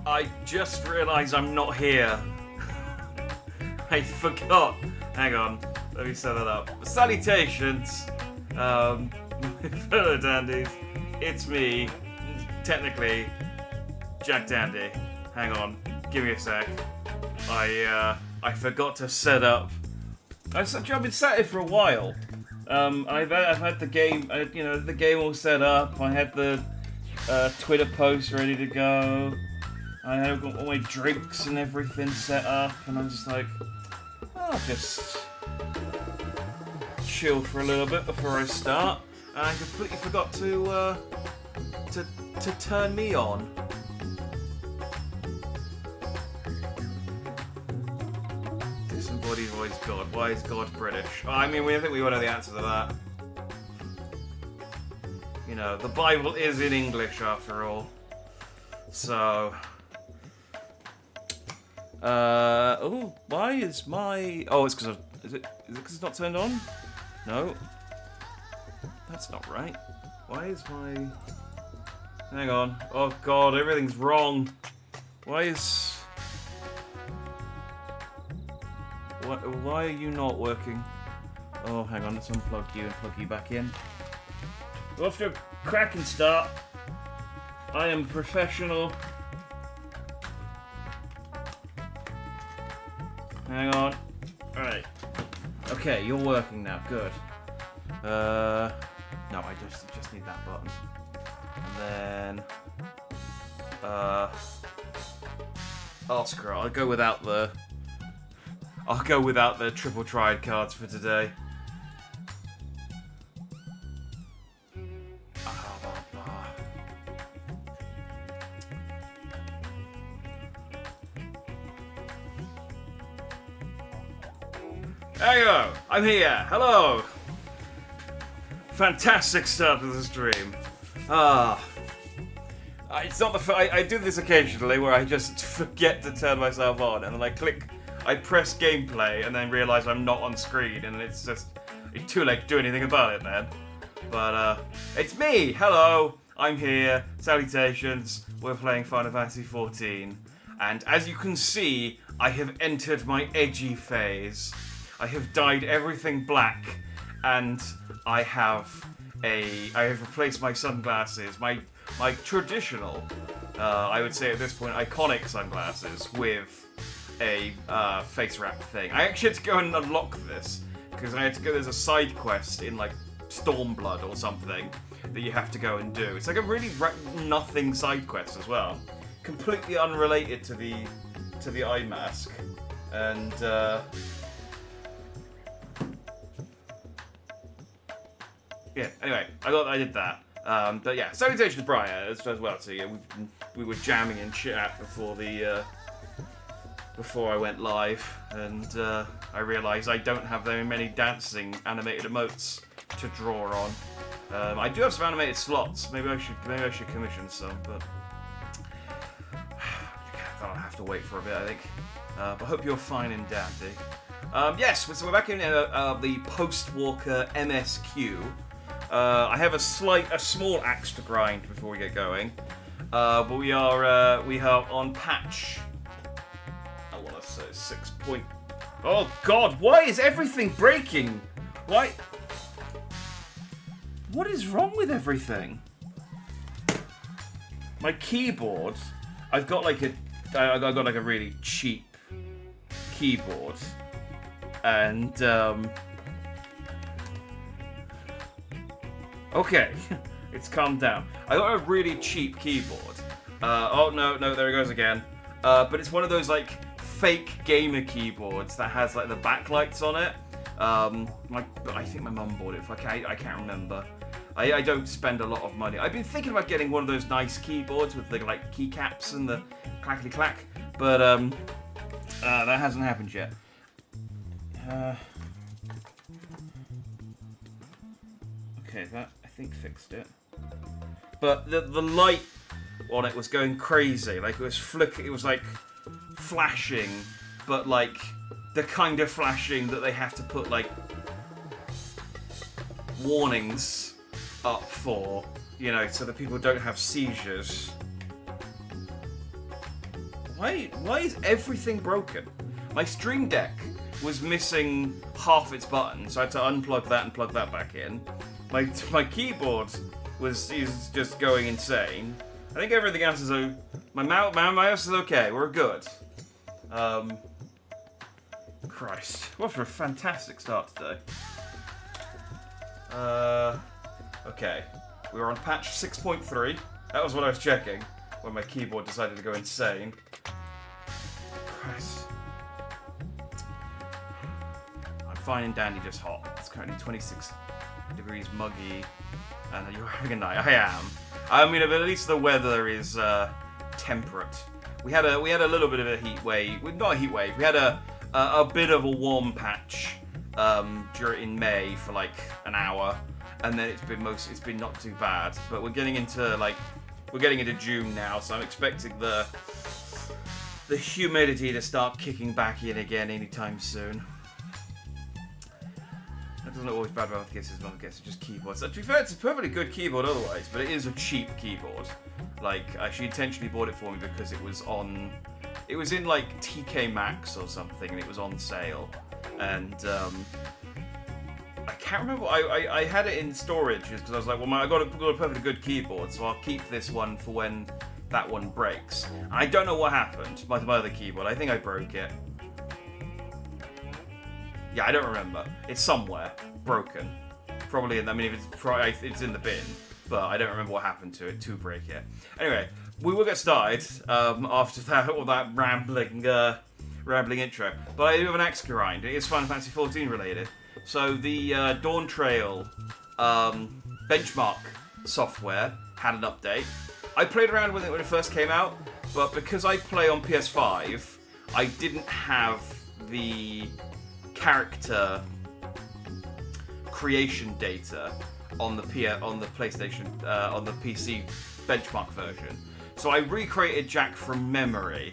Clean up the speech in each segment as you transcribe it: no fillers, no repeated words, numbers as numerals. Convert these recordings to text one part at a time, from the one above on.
I just realised I'm not here. I forgot. Hang on. Let me set that up. Salutations, fellow dandies. It's me, technically, Jack Dandy. Hang on. Give me a sec. I forgot to set up. I've been sat here for a while. I've had the game, the game all set up. I had the Twitter post ready to go. I had all my drinks and everything set up, and I was just like, I'll just chill for a little bit before I start. And I completely forgot to turn me on. Disembodied voice God. Why is God British? I mean, I think we all know the answer to that. You know, the Bible is in English after all. So, why is my... Oh, it's because is it because it's not turned on? No. That's not right. Why is my... Hang on. Oh god, everything's wrong. Why is... Why are you not working? Oh, hang on, let's unplug you and plug you back in. We're off to a cracking start. I am professional. Hang on. Alright. Okay, you're working now. Good. No, I just need that button. And then... Oh, screw it. I'll go without the triple triad cards for today. There you go. I'm here. Hello. Fantastic start to the stream. It's not the I do this occasionally where I just forget to turn myself on and then I press gameplay and then realise I'm not on screen and it's too late to do anything about it then. But it's me. Hello. I'm here. Salutations. We're playing Final Fantasy XIV, and as you can see, I have entered my edgy phase. I have dyed everything black, and I have replaced my sunglasses, my traditional, I would say at this point, iconic sunglasses with a face wrap thing. I actually had to go and unlock this because I had to go. There's a side quest in like Stormblood or something that you have to go and do. It's like a really nothing side quest as well, completely unrelated to the eye mask, and. Yeah, anyway, I did that. But yeah, salutations, Brian, as well. So yeah, we were jamming in chat before I went live, and I realised I don't have very many dancing animated emotes to draw on. I do have some animated slots. Maybe I should commission some, but I'll have to wait for a bit, I think. But hope you're fine and dandy. Yes, so we're back in the Post-Walker MSQ. I have a small axe to grind before we get going, but we are on patch. I want to say 6 point. Oh God! Why is everything breaking? Why? What is wrong with everything? My keyboard. I've got like a really cheap keyboard, and okay, it's calmed down. I got a really cheap keyboard. Oh no, there it goes again. But it's one of those like fake gamer keyboards that has like the backlights on it. I think my mum bought it. I can't remember. I don't spend a lot of money. I've been thinking about getting one of those nice keyboards with the like keycaps and the clackety clack, but that hasn't happened yet. Okay, that I think fixed it. But the light on it was going crazy. Like it was like flashing, but like the kind of flashing that they have to put like warnings up for, so that people don't have seizures. Why is everything broken? My Stream Deck was missing half its buttons, so I had to unplug that and plug that back in. My keyboard is just going insane. I think everything else is my mouse is okay. We're good. Christ, what a fantastic start today. Okay, we were on patch 6.3. That was what I was checking when my keyboard decided to go insane. Christ. I'm fine and dandy, just hot. It's currently 26 degrees muggy, and you're having a night. I am. I mean, at least the weather is temperate. We had a little bit of a heat wave. Not a heat wave. We had a bit of a warm patch in May for like an hour, and then it's been not too bad. But we're getting into June now, so I'm expecting the humidity to start kicking back in again anytime soon. That doesn't always bad about guesses, not guesses, just keyboards. So, to be fair, it's a perfectly good keyboard otherwise, but it is a cheap keyboard. Like, she intentionally bought it for me because it was in like TK Maxx or something, and it was on sale. And I can't remember. I had it in storage because I was like, well, I got a perfectly good keyboard, so I'll keep this one for when that one breaks. I don't know what happened to my other keyboard. I think I broke it. Yeah, I don't remember. It's somewhere broken. Probably in. I mean, if it's in the bin, but I don't remember what happened to it to break it. Anyway, we will get started after that all that rambling intro. But I do have an axe grind. It is Final Fantasy XIV related. So the Dawn Trail benchmark software had an update. I played around with it when it first came out, but because I play on PS5, I didn't have the character creation data on the PlayStation on the PC benchmark version. So I recreated Jack from memory,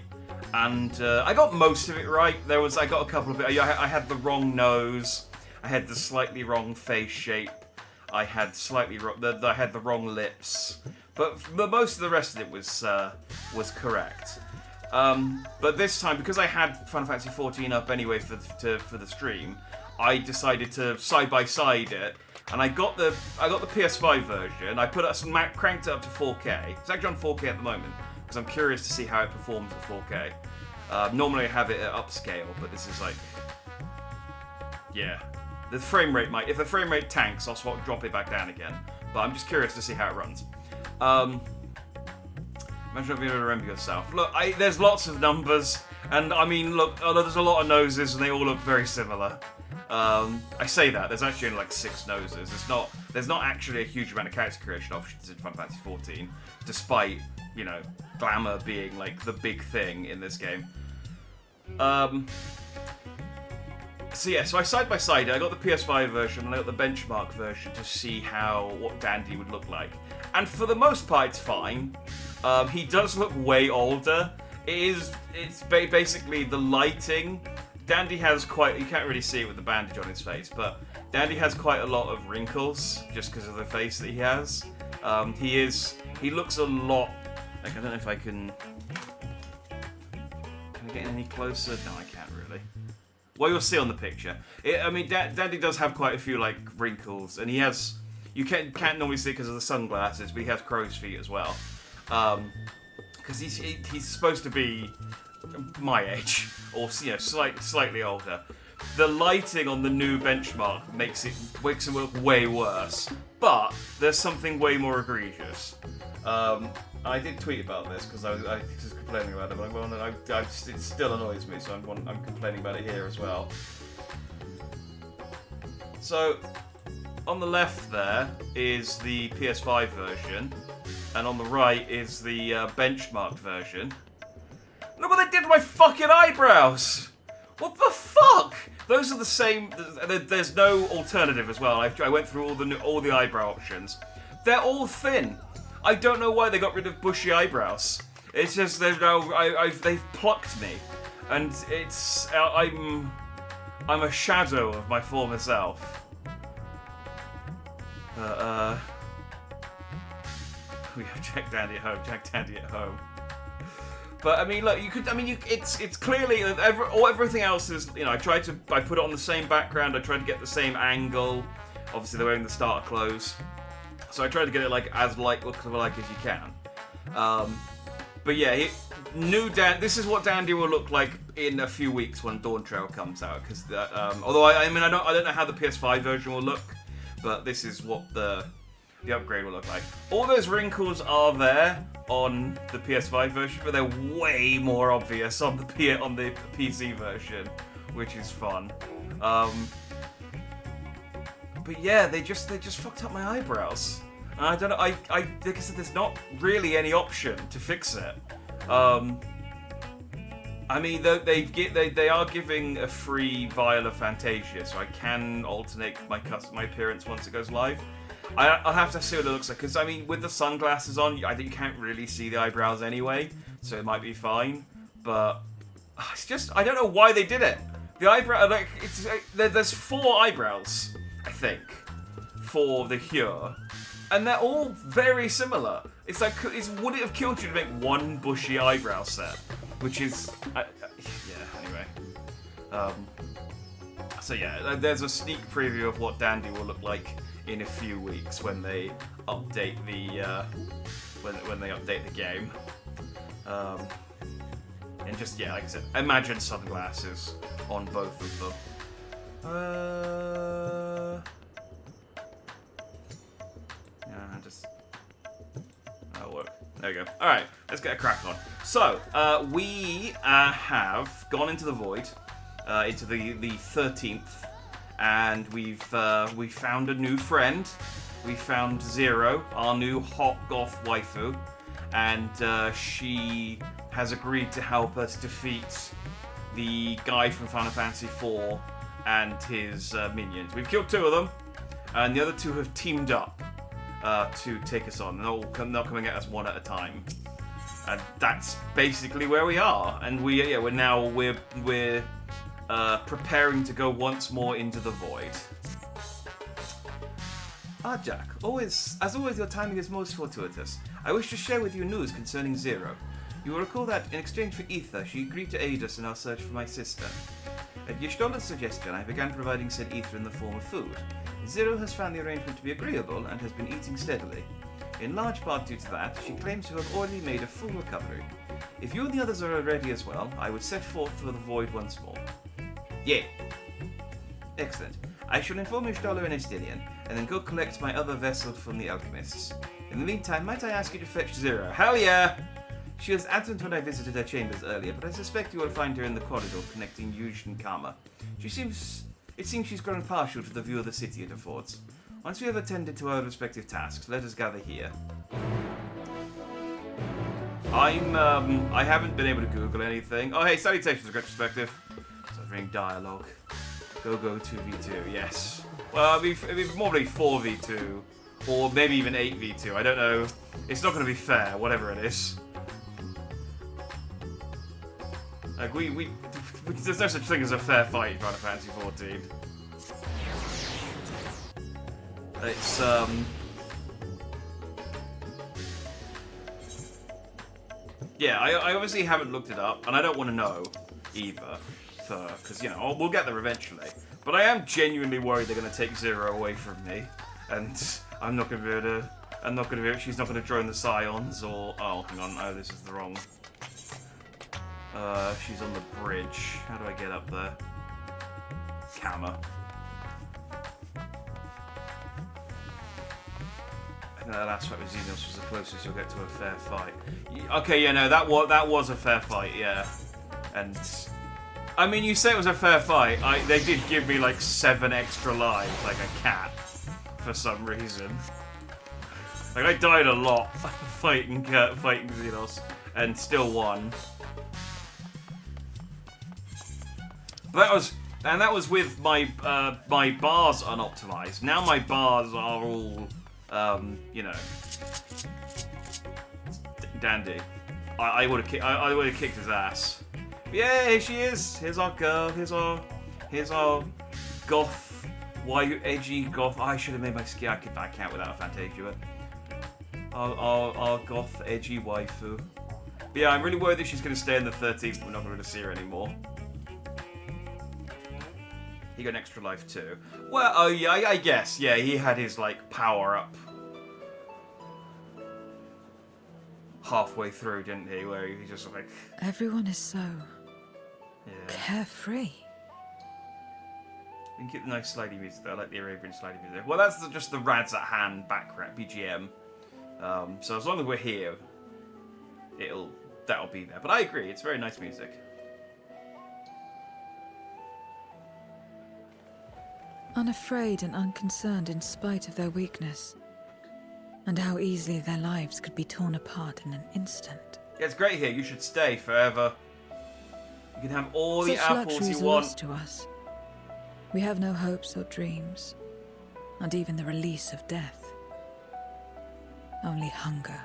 and I got most of it right. I got a couple of it. I had the wrong nose. I had the slightly wrong face shape. I had I had the wrong lips. But most of the rest of it was correct. But this time, because I had Final Fantasy XIV up anyway for the stream, I decided to side by side it, and I got the PS5 version. I cranked it up to 4K. It's actually on 4K at the moment because I'm curious to see how it performs at 4K. Normally I have it at upscale, but this is like, yeah, the frame rate if the frame rate tanks, I'll drop it back down again. But I'm just curious to see how it runs. Imagine not being able to remember yourself. Look, there's lots of numbers, and I mean, look, there's a lot of noses, and they all look very similar. I say that, there's actually only like 6 noses. There's not actually a huge amount of character creation options in Final Fantasy XIV, despite, you know, glamour being like the big thing in this game. So yeah, so I side by side, I got the PS5 version and I got the benchmark version to see what Dandy would look like. And for the most part, it's fine. He does look way older. It's basically the lighting. Dandy has you can't really see it with the bandage on his face, but Dandy has quite a lot of wrinkles just because of the face that he has. He looks a lot, like, I don't know if I can I get any closer? No, I can't really. Well, you'll see on the picture. I mean, Dandy does have quite a few, like, wrinkles, and he has... You can't normally see it because of the sunglasses, but he has crow's feet as well. Because he's supposed to be my age, or, you know, slightly older. The lighting on the new benchmark makes it look way worse, but there's something way more egregious. I did tweet about this because I was just complaining about it, but it still annoys me, so I'm complaining about it here as well. So, on the left there is the PS5 version, and on the right is the benchmarked version. Look what they did to my fucking eyebrows! What the fuck? Those are the same. There's no alternative as well. I went through all the eyebrow options. They're all thin. I don't know why they got rid of bushy eyebrows. It's just they've plucked me, and I'm a shadow of my former self. We have Jack Dandy at home. Jack Dandy at home. But I mean, look, you could. I mean, it's clearly everything else is. You know, I put it on the same background. I tried to get the same angle. Obviously, they're wearing the starter clothes, so I tried to get it like as like as you can. But yeah, this is what Dandy will look like in a few weeks when Dawn Trail comes out. Because although I don't know how the PS5 version will look, but this is what the upgrade will look like. All those wrinkles are there on the PS5 version, but they're way more obvious on the PC version, which is fun. But yeah, they just fucked up my eyebrows. And I don't know. Like I said, there's not really any option to fix it. I mean, they are giving a free vial of Fantasia, so I can alternate my appearance once it goes live. I'll have to see what it looks like, because I mean, with the sunglasses on, I think you can't really see the eyebrows anyway, so it might be fine. But it's just, I don't know why they did it. The eyebrow, like, there's 4 eyebrows, I think, for the Cure, and they're all very similar. It's like, would it have killed you to make one bushy eyebrow set? Which is, yeah. Anyway, so yeah, there's a sneak preview of what Dandy will look like in a few weeks when they update the when they update the game. And just, yeah, like I said, imagine sunglasses on both of them. That'll work. There we go. Alright, let's get a crack on. So, we have gone into the void, into the 13th, and we've found a new friend. We found Zero, our new hot goth waifu, and she has agreed to help us defeat the guy from Final Fantasy IV and his minions. We've killed 2 of them, and the other 2 have teamed up to take us on. They're coming at us one at a time, and that's basically where we are. And we're preparing to go once more into the void. Jack, as always, your timing is most fortuitous. I wish to share with you news concerning Zero. You will recall that, in exchange for ether, she agreed to aid us in our search for my sister. At Y'shtola's suggestion, I began providing said ether in the form of food. Zero has found the arrangement to be agreeable and has been eating steadily. In large part due to that, she claims to have already made a full recovery. If you and the others are ready as well, I would set forth for the void once more. Yeah. Excellent. I shall inform Y'shtola and Estinian, and then go collect my other vessel from the alchemists. In the meantime, might I ask you to fetch Zero? Hell yeah! She was absent when I visited her chambers earlier, but I suspect you will find her in the corridor connecting Yuj and Kama. It seems she's grown partial to the view of the city it affords. Once we have attended to our respective tasks, let us gather here. I haven't been able to Google anything. Oh hey, salutations, retrospective. So reading dialogue. Go 2v2, yes. Well, it'd be probably 4v2, or maybe even 8v2. I don't know. It's not going to be fair, whatever it is. Like there's no such thing as a fair fight in Final Fantasy XIV. It's yeah, I obviously haven't looked it up, and I don't want to know either, because you know we'll get there eventually. But I am genuinely worried they're going to take Zero away from me, and I'm not going to be able to. She's not going to join the Scions, or hang on, oh this is the wrong. She's on the bridge. How do I get up there? Kama. I think that last fight with Xenos was the closest you'll get to a fair fight. Okay, yeah, no, that was a fair fight, yeah. And I mean, you say it was a fair fight. They did give me like 7 extra lives, like a cat, for some reason. Like I died a lot fighting Xenos, and still won. But that was with my my bars unoptimized. Now my bars are all you know, dandy. I would have kicked his ass. But yeah, here she is. Here's our girl. Here's our goth. Why you edgy goth? I should have made my skin. I can't without a Fantasia. Our goth edgy waifu. But yeah, I'm really worried that she's going to stay in the 13th. We're not going to see her anymore. He got an extra life too. Well, oh yeah, I guess. Yeah, he had his, like, power up halfway through, didn't he? Where he just like... Everyone is so... carefree. We can keep the nice slidey music though. I like the Arabian slidey music. Well, that's just the Rads at Hand background, BGM. So as long as we're here, that'll be there. But I agree, it's very nice music. Unafraid and unconcerned in spite of their weakness. And how easily their lives could be torn apart in an instant. Yeah, it's great here. You should stay forever. You can have all the apples you want. Lost to us. We have no hopes or dreams, and even the release of death. Only hunger.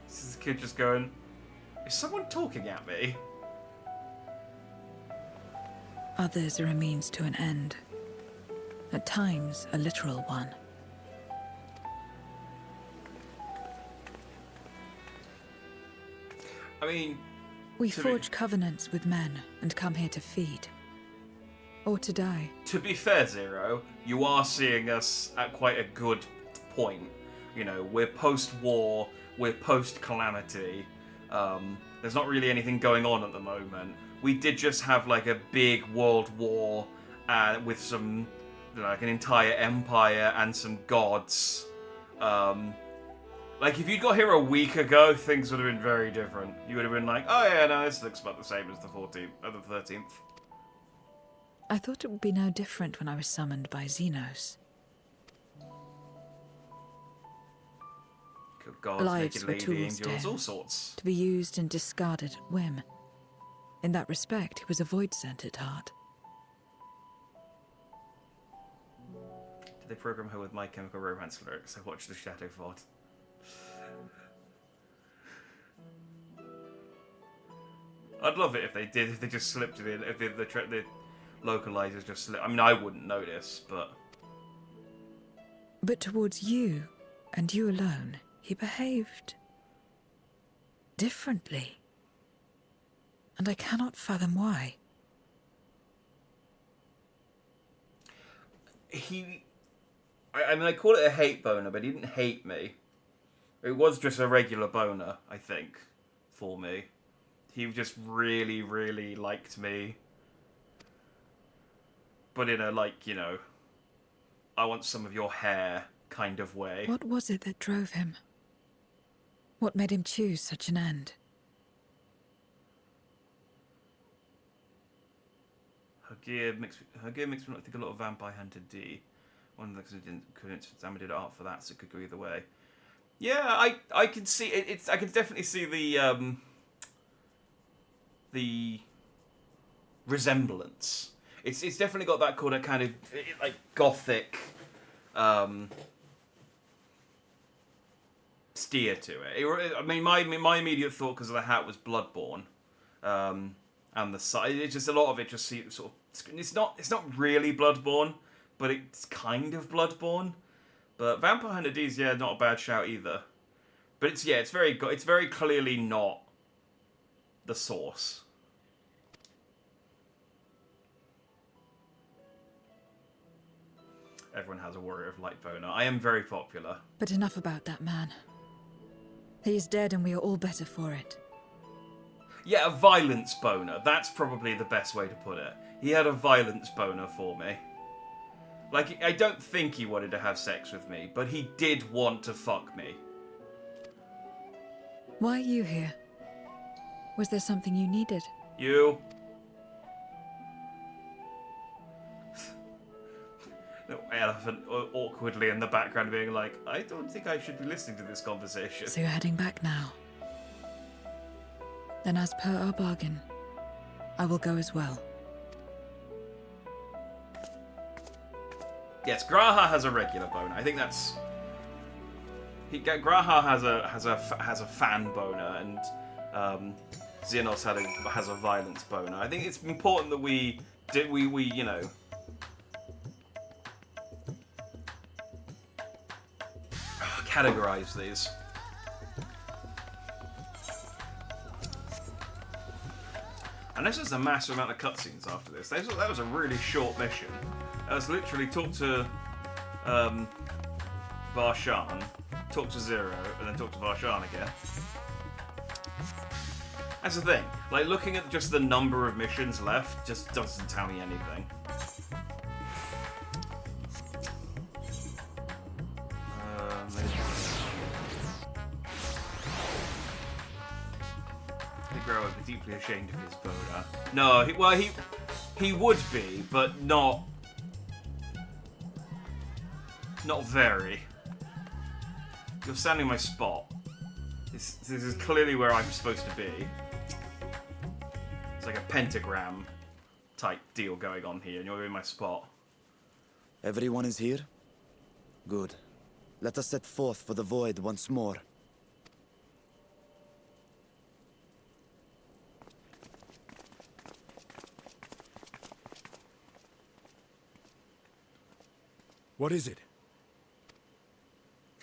This is a kid just going, is someone talking at me? Others are a means to an end. At times, a literal one. I mean... We forge covenants with men and come here to feed. Or to die. To be fair, Zero, you are seeing us at quite a good point. You know, we're post-war, we're post-calamity. There's not really anything going on at the moment. We did just have, like, a big world war with some, like, an entire empire and some gods. Like, if you'd got here a week ago, things would have been very different. You would have been like, oh yeah, no, this looks about the same as the 14th, or the 13th. I thought it would be no different when I was summoned by Xenos. Gods, Lives naked were lady, tools angels, to all him, sorts. to be used and discarded at whim. In that respect, he was a void-sent at heart. Did they program her with My Chemical Romance lyrics? I watched the Shadow VOD. I'd love it if they did, if they just slipped it in, if the localizers just slipped. I mean, I wouldn't notice, but... But towards you, and you alone, he behaved... differently. And I cannot fathom why. I mean, I call it a hate boner, but he didn't hate me. It was just a regular boner, I think, for me. He just really, really liked me. But in a, like, you know, I want some of your hair kind of way. What was it that drove him? What made him choose such an end? Her gear makes me think a lot of Vampire Hunter D. One of the things I couldn't examine it art for that, so it could go either way. Yeah, I can see it. I can definitely see the resemblance. It's definitely got that kind of like gothic steer to it. I mean, my immediate thought because of the hat was Bloodborne, and the side. It's just a lot of it just sort of. It's not really Bloodborne, but it's kind of Bloodborne. But Vampire Hunter D is not a bad shout either. But it's very clearly not the source. Everyone has a Warrior of Light boner. I am very popular. But enough about that man. He is dead and we are all better for it. Yeah, a violence boner. That's probably the best way to put it. He had a violence boner for me. Like, I don't think he wanted to have sex with me, but he did want to fuck me. Why are you here? Was there something you needed? You. No, elephant awkwardly in the background being like, I don't think I should be listening to this conversation. So you're heading back now. Then as per our bargain, I will go as well. Yes, Graha has a regular boner. I think that's... Graha has a fan boner, and Xenos has a violence boner. I think it's important that we you know, categorize these. And there's just a massive amount of cutscenes after this. That was a really short mission. It was literally talk to Varshan, talk to Zero, and then talk to Varshan again. That's the thing. Like, looking at just the number of missions left just doesn't tell me anything. Negro would be deeply ashamed of his boner. No, he would be, but not very. You're standing in my spot. This is clearly where I'm supposed to be. It's like a pentagram type deal going on here, and you're in my spot. Everyone is here? Good. Let us set forth for the void once more. What is it?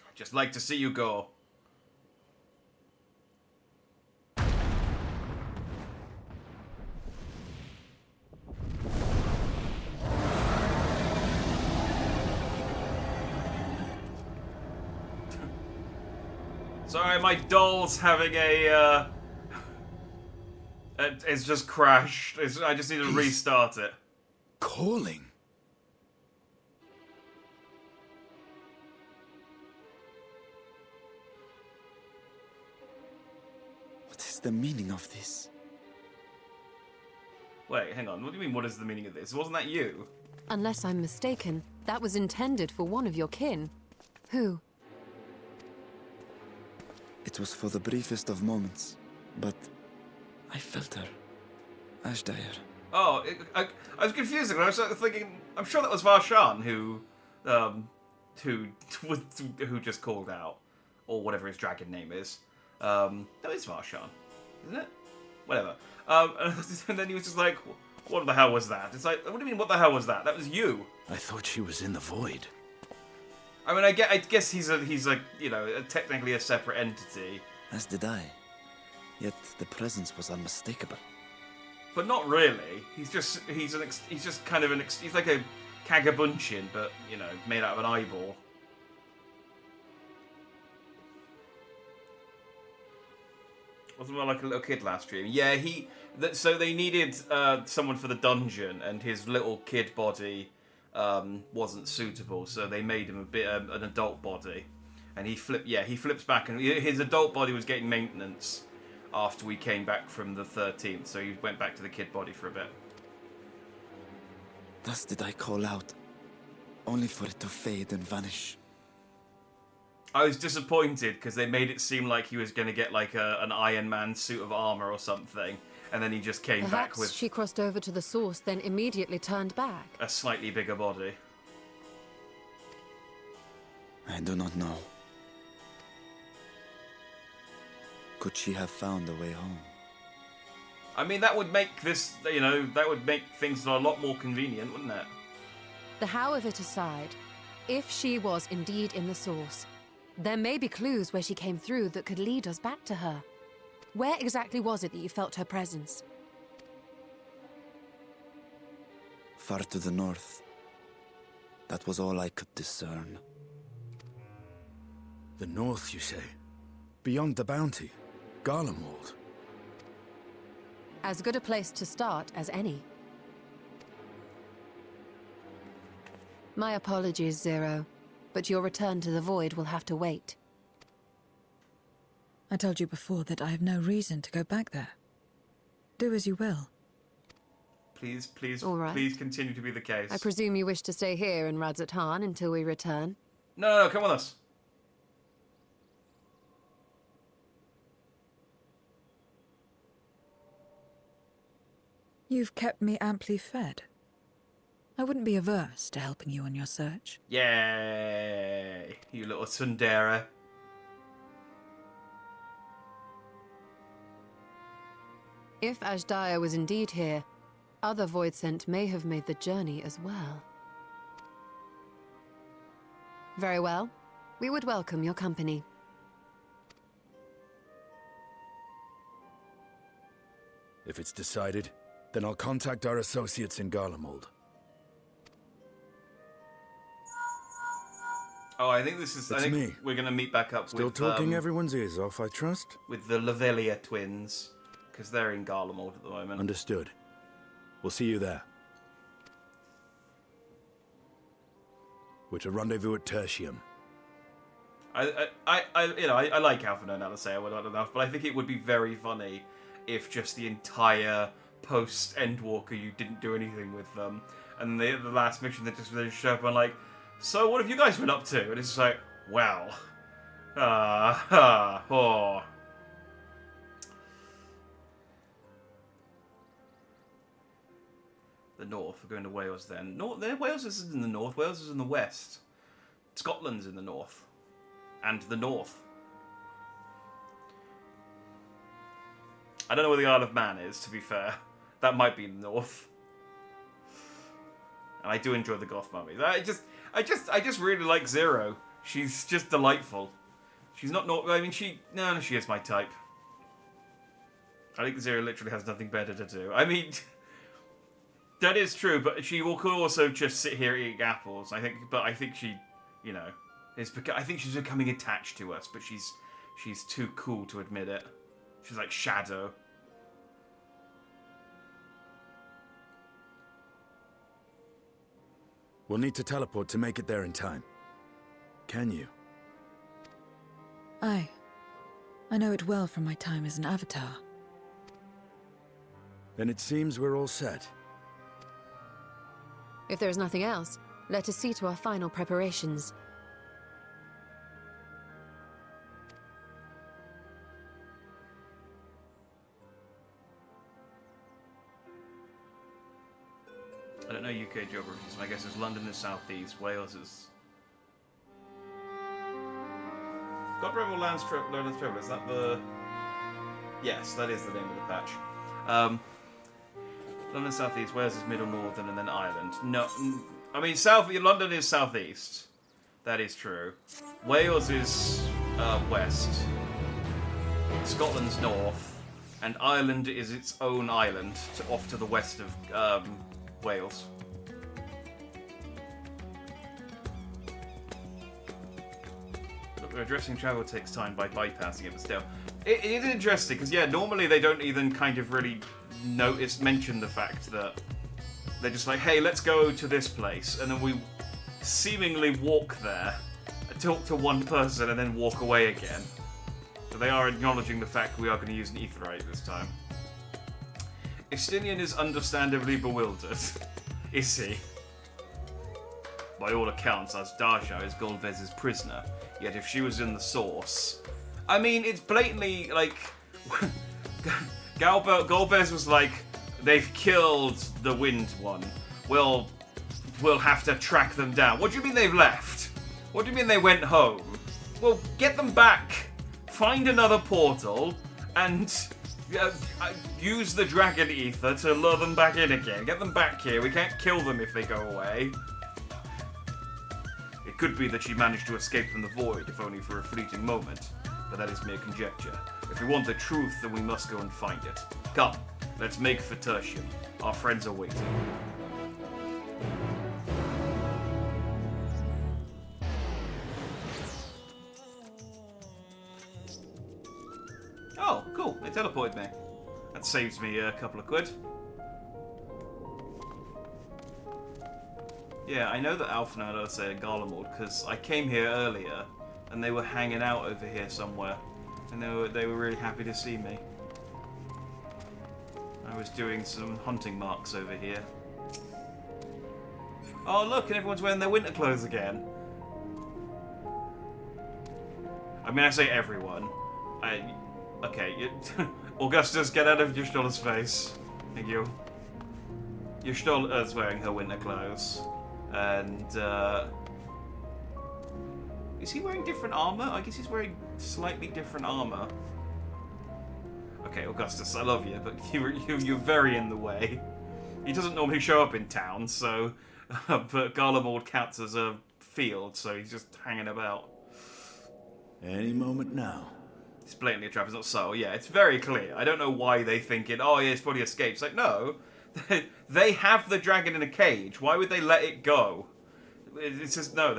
I'd just like to see you go. Sorry, my doll's having a, it's just crashed. I just need to restart it. Calling? What is the meaning of this? Wait, hang on. What do you mean, what is the meaning of this? Wasn't that you? Unless I'm mistaken, that was intended for one of your kin. Who? It was for the briefest of moments, but I felt her. Ashdire. Oh, I was confused. I was thinking, I'm sure that was Varshan who just called out, or whatever his dragon name is. That is Varshan, isn't it? Whatever. And then he was just like, what the hell was that? It's like, what do you mean, what the hell was that? That was you. I thought she was in the void. I mean, I guess he's you know, technically a separate entity. As did I. Yet the presence was unmistakable. But not really. He's just kind of he's like a Kagabunchin, but, you know, made out of an eyeball. Wasn't more like a little kid last stream. Yeah, so they needed someone for the dungeon, and his little kid body wasn't suitable, so they made him a bit an adult body, and he flips back, and his adult body was getting maintenance after we came back from the 13th, so he went back to the kid body for a bit. Thus did I call out, only for it to fade and vanish. I was disappointed because they made it seem like he was going to get like an Iron Man suit of armor or something, and then he just came back with she crossed over to the source, then immediately turned back. a slightly bigger body. I do not know. Could she have found a way home? I mean, that would make this, you know, that would make things a lot more convenient, wouldn't it? The how of it aside, if she was indeed in the source, there may be clues where she came through that could lead us back to her. Where exactly was it that you felt her presence? Far to the north. That was all I could discern. The north, you say? Beyond the bounty? Garlemald? As good a place to start as any. My apologies, Zero, but your return to the void will have to wait. I told you before that I have no reason to go back there. Do as you will. Please, All right. please continue to be the case. I presume you wish to stay here in Radzatan until we return? No, come with us. You've kept me amply fed. I wouldn't be averse to helping you on your search. Yay, you little tsundere. If Ashdaya was indeed here, other Voidsent may have made the journey as well. Very well. We would welcome your company. If it's decided, Then I'll contact our associates in Garlemald. Oh, I think this is. I It's think me. we're gonna meet back up Still with talking everyone's ears off, I trust? with the Lavelia twins, because they're in Garlemald at the moment. Understood. We'll see you there. We're to rendezvous at Tertium. I like Alphinaud now to say I would not enough, but I think it would be very funny if just the entire post-Endwalker you didn't do anything with them, and the last mission they show up and like, so what have you guys been up to? And it's just like, wow. Oh. The north, we're going to Wales then. Wales isn't in the north, Wales is in the west. Scotland's in the north. And the north. I don't know where the Isle of Man is, to be fair. That might be in the north. And I do enjoy the goth mummies. I just really like Zero. She's just delightful. She's not I mean, she is my type. I think Zero literally has nothing better to do. I mean, that is true, but she could also just sit here eating apples. I think she, you know, I think she's becoming attached to us, but she's too cool to admit it. She's like Shadow. We'll need to teleport to make it there in time. Can you? Aye. I know it well from my time as an avatar. Then it seems we're all set. If there is nothing else, let us see to our final preparations. I don't know UK geography, so my guess is London is southeast, Wales is... God Rebel Lands Travel, is that the... Yes, that is the name of the patch. London southeast, Wales is middle northern, and then Ireland. No, I mean, London is southeast. That is true. Wales is west. Scotland's north. And Ireland is its own island, off to the west of Wales. Look, addressing travel takes time by bypassing it, but still. It is interesting, because, yeah, normally they don't even kind of really mention the fact that they're just like, hey, let's go to this place, and then we seemingly walk there, talk to one person, and then walk away again. So they are acknowledging the fact we are going to use an aetherite this time. Estinian is understandably bewildered. Is he? By all accounts, Asdarsha is Golbez's prisoner, yet if she was in the source... I mean, it's blatantly, like... Golbez was like, they've killed the Wind One. We'll have to track them down. What do you mean they've left? What do you mean they went home? Well, get them back. Find another portal and use the dragon ether to lure them back in again. Get them back here. We can't kill them if they go away. It could be that she managed to escape from the void, if only for a fleeting moment. But that is mere conjecture. If we want the truth, then we must go and find it. Come, let's make for Tertium. Our friends are waiting. Oh, cool. They teleported me. That saves me a couple of quid. Yeah, I know that Alpha and I say Garlemald because I came here earlier and they were hanging out over here somewhere. And they were really happy to see me. I was doing some hunting marks over here. Oh look, and everyone's wearing their winter clothes again. I mean, I say everyone. Okay, Augustus, get out of Ystola's face. Thank you. Ystola's wearing her winter clothes. And, is he wearing different armor? I guess he's wearing slightly different armor. Okay, Augustus, I love you, but you're very in the way. He doesn't normally show up in town, so... but Garlemald counts as a field, so he's just hanging about. Any moment now. It's blatantly a trap, it's not subtle. Yeah, it's very clear. I don't know why they think it, oh yeah, it's probably escaped. It's like, no, They have the dragon in a cage. Why would they let it go? It's just no.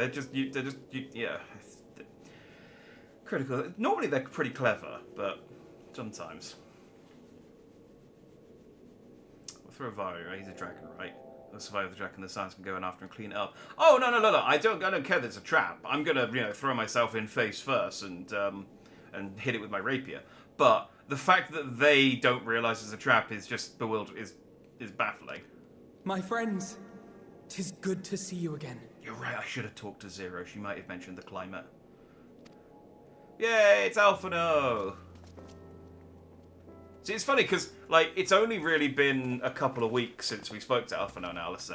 Yeah. Critical. Normally they're pretty clever, but sometimes. We'll throw Vario. He's a dragon, right? He'll survive the dragon. The Science can go in after and clean it up. Oh no! I don't care. There's a trap. I'm gonna throw myself in face first and hit it with my rapier. But the fact that they don't realise it's a trap is just is baffling. My friends, 'tis good to see you again. You're right. I should have talked to Zero. She might have mentioned the climate. Yay! It's Alphino. See, it's funny because, like, it's only really been a couple of weeks since we spoke to Alphino and Alice.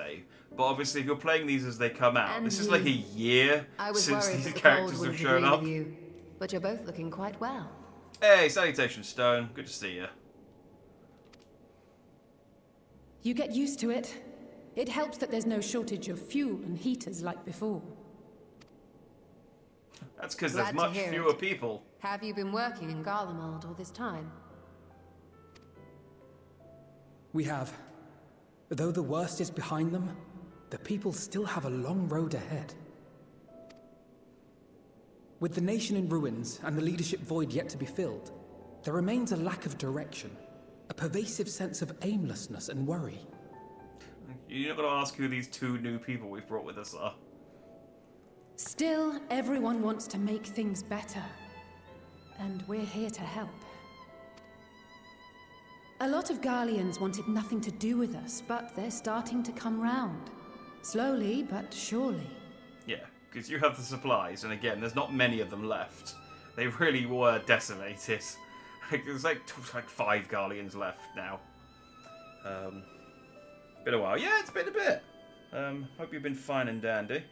But obviously, if you're playing these as they come out, And this is you. like a year I was since worried these that the characters cold have wouldn't shown agree up. with you, but you're both looking quite well. Hey, salutations, Stone. Good to see you. You get used to it. It helps that there's no shortage of fuel and heaters like before. That's because Glad there's to much hear fewer it. people. Have you been working in Garlemald all this time? We have. Though the worst is behind them, the people still have a long road ahead. With the nation in ruins and the leadership void yet to be filled, there remains a lack of direction, a pervasive sense of aimlessness and worry. You're not going to ask who these two new people we've brought with us are. Still, everyone wants to make things better. And we're here to help. A lot of Garleans wanted nothing to do with us, but they're starting to come round. Slowly, but surely. Yeah, because you have the supplies, and again, there's not many of them left. They really were decimated. There's like 5 Garleans left now. Been a while. Yeah, it's been a bit. Hope you've been fine and dandy.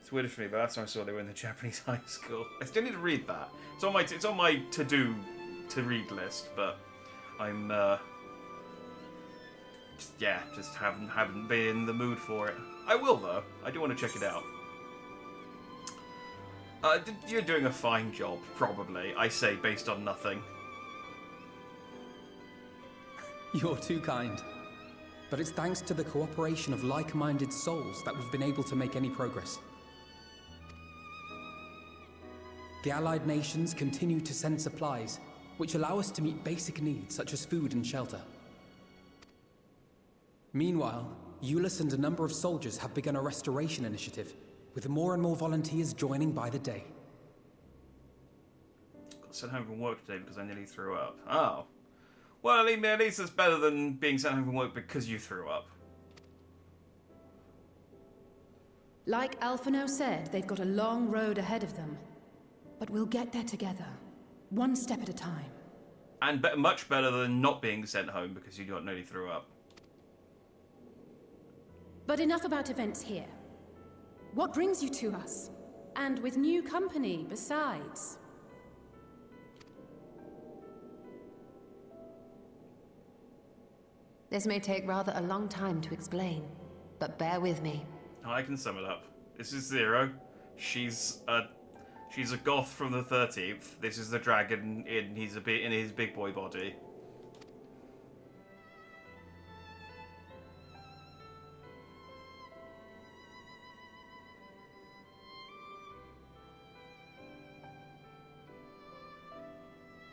It's weird for me, but last time I saw they were in the Japanese high school. I still need to read that. It's on my to-do to read list, but I'm just haven't been in the mood for it. I will though. I do want to check it out. You're doing a fine job, probably. I say based on nothing. You're too kind. But it's thanks to the cooperation of like-minded souls that we've been able to make any progress. The Allied nations continue to send supplies, which allow us to meet basic needs such as food and shelter. Meanwhile, Euless and a number of soldiers have begun a restoration initiative, with more and more volunteers joining by the day. Got sent home from work today because I nearly threw up. Oh. Well, at least it's better than being sent home from work because you threw up. Like Alphino said, they've got a long road ahead of them. But we'll get there together, one step at a time. And much better than not being sent home because you nearly threw up. But enough about events here. What brings you to us? And with new company, besides. This may take rather a long time to explain, but bear with me. I can sum it up. This is Zero. She's a goth from the 13th. This is the dragon in his big boy body.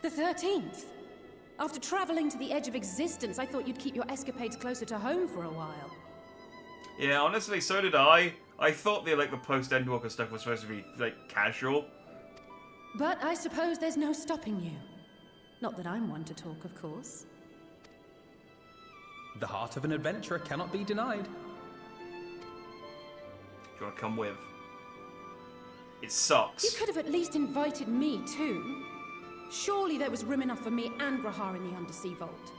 The 13th? After traveling to the edge of existence, I thought you'd keep your escapades closer to home for a while. Yeah, honestly, so did I. I thought the post-Endwalker stuff was supposed to be, casual. But I suppose there's no stopping you. Not that I'm one to talk, of course. The heart of an adventurer cannot be denied. Do you want to come with? It sucks. You could have at least invited me, too. Surely there was room enough for me and Rahar in the Undersea Vault.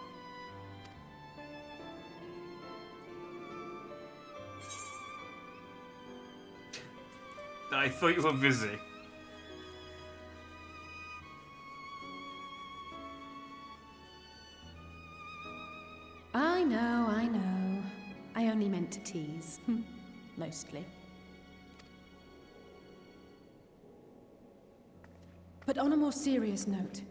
I thought you were busy. I know. I only meant to tease. Mostly. But on a more serious note,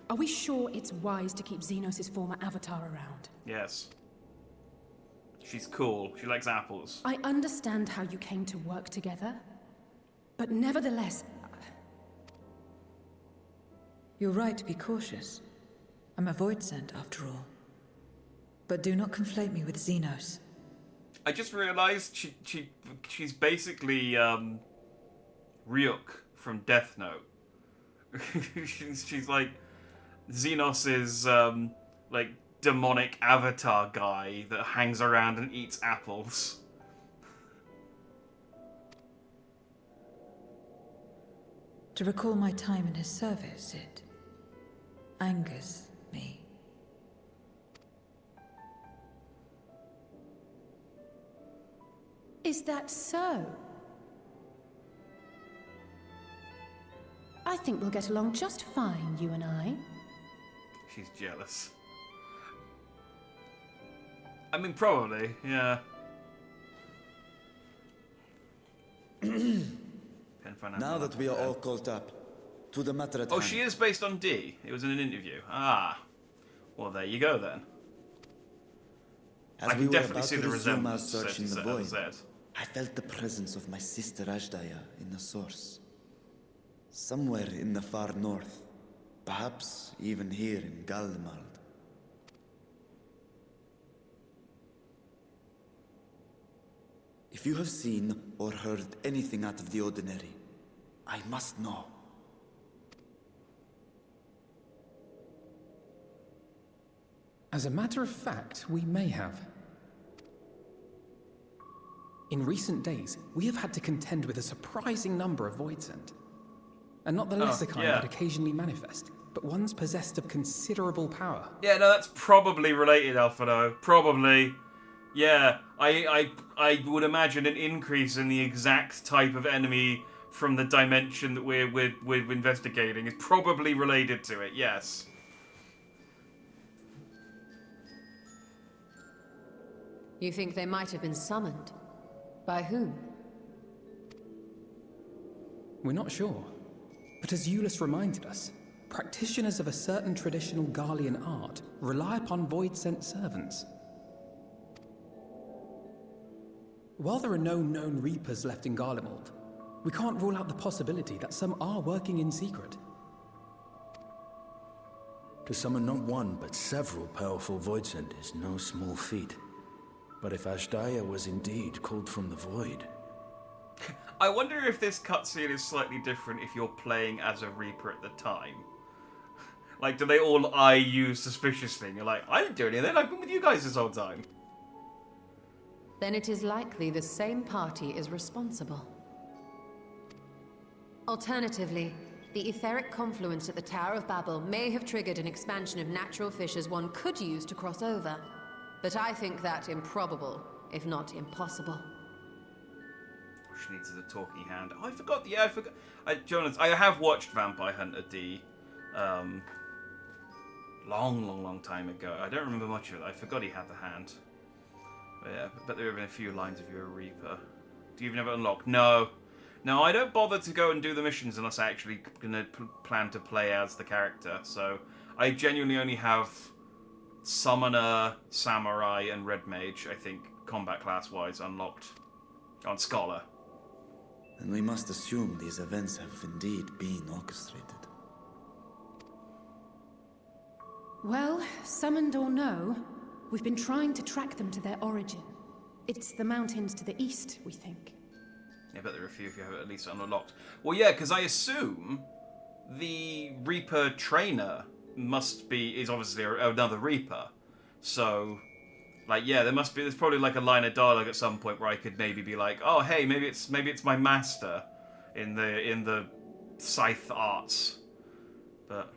are we sure it's wise to keep Xenos' former avatar around? Yes. She's cool. She likes apples. I understand how you came to work together, but nevertheless... You're right to be cautious. I'm a void sent, after all. But do not conflate me with Xenos. I just realized she's basically Ryuk from Death Note. she's like Xenos's like demonic avatar guy that hangs around and eats apples. To recall my time in his service, it angers me. Is that so? I think we'll get along just fine, you and I. She's jealous. I mean, probably, yeah. Now that we are all caught up, to the matter at Oh, hand. she is based on D. It was in an interview. Ah. Well, there you go then. As I can we were definitely about see to the resume our resemblance. search in the as void, that. I felt the presence of my sister Ajdaya in the source. Somewhere in the far north. Perhaps even here in Galmald. If you have seen or heard anything out of the ordinary, I must know. As a matter of fact, we may have. In recent days, we have had to contend with a surprising number of Voidsent. And not the lesser kind that occasionally manifest, but ones possessed of considerable power. Yeah, no, that's probably related, Alphino. Probably. Yeah, I would imagine an increase in the exact type of enemy from the dimension that we're investigating is probably related to it, yes. You think they might have been summoned? By whom? We're not sure. But as Euless reminded us, practitioners of a certain traditional Garlean art rely upon void-sent servants. While there are no known Reapers left in Garlemald, we can't rule out the possibility that some are working in secret. To summon not one, but several powerful Voidsent is no small feat. But if Ajdaya was indeed called from the void... I wonder if this cutscene is slightly different if you're playing as a Reaper at the time. Like, do they all eye you suspiciously? And you're like, I didn't do anything, I've been with you guys this whole time. Then it is likely the same party is responsible. Alternatively, the etheric confluence at the Tower of Babel may have triggered an expansion of natural fissures one could use to cross over. But I think that improbable, if not impossible. She needs a talking hand. Oh, I forgot. Yeah, I forgot. Jonas, I have watched Vampire Hunter D. Long time ago. I don't remember much of it. I forgot he had the hand. But yeah, but there have been a few lines of you're a Reaper. Do you even have it unlocked? No. No, I don't bother to go and do the missions unless I actually plan to play as the character. So I genuinely only have Summoner, Samurai, and Red Mage, I think, combat class-wise, unlocked on Scholar. And we must assume these events have indeed been orchestrated. Well, summoned or no, we've been trying to track them to their origin. It's the mountains to the east, we think. Yeah, but there are a few if you have it at least unlocked. Well, yeah, because I assume the Reaper trainer is obviously another Reaper. So, like, yeah, there's probably like a line of dialogue at some point where I could maybe be like, oh, hey, maybe it's my master in the Scythe arts. But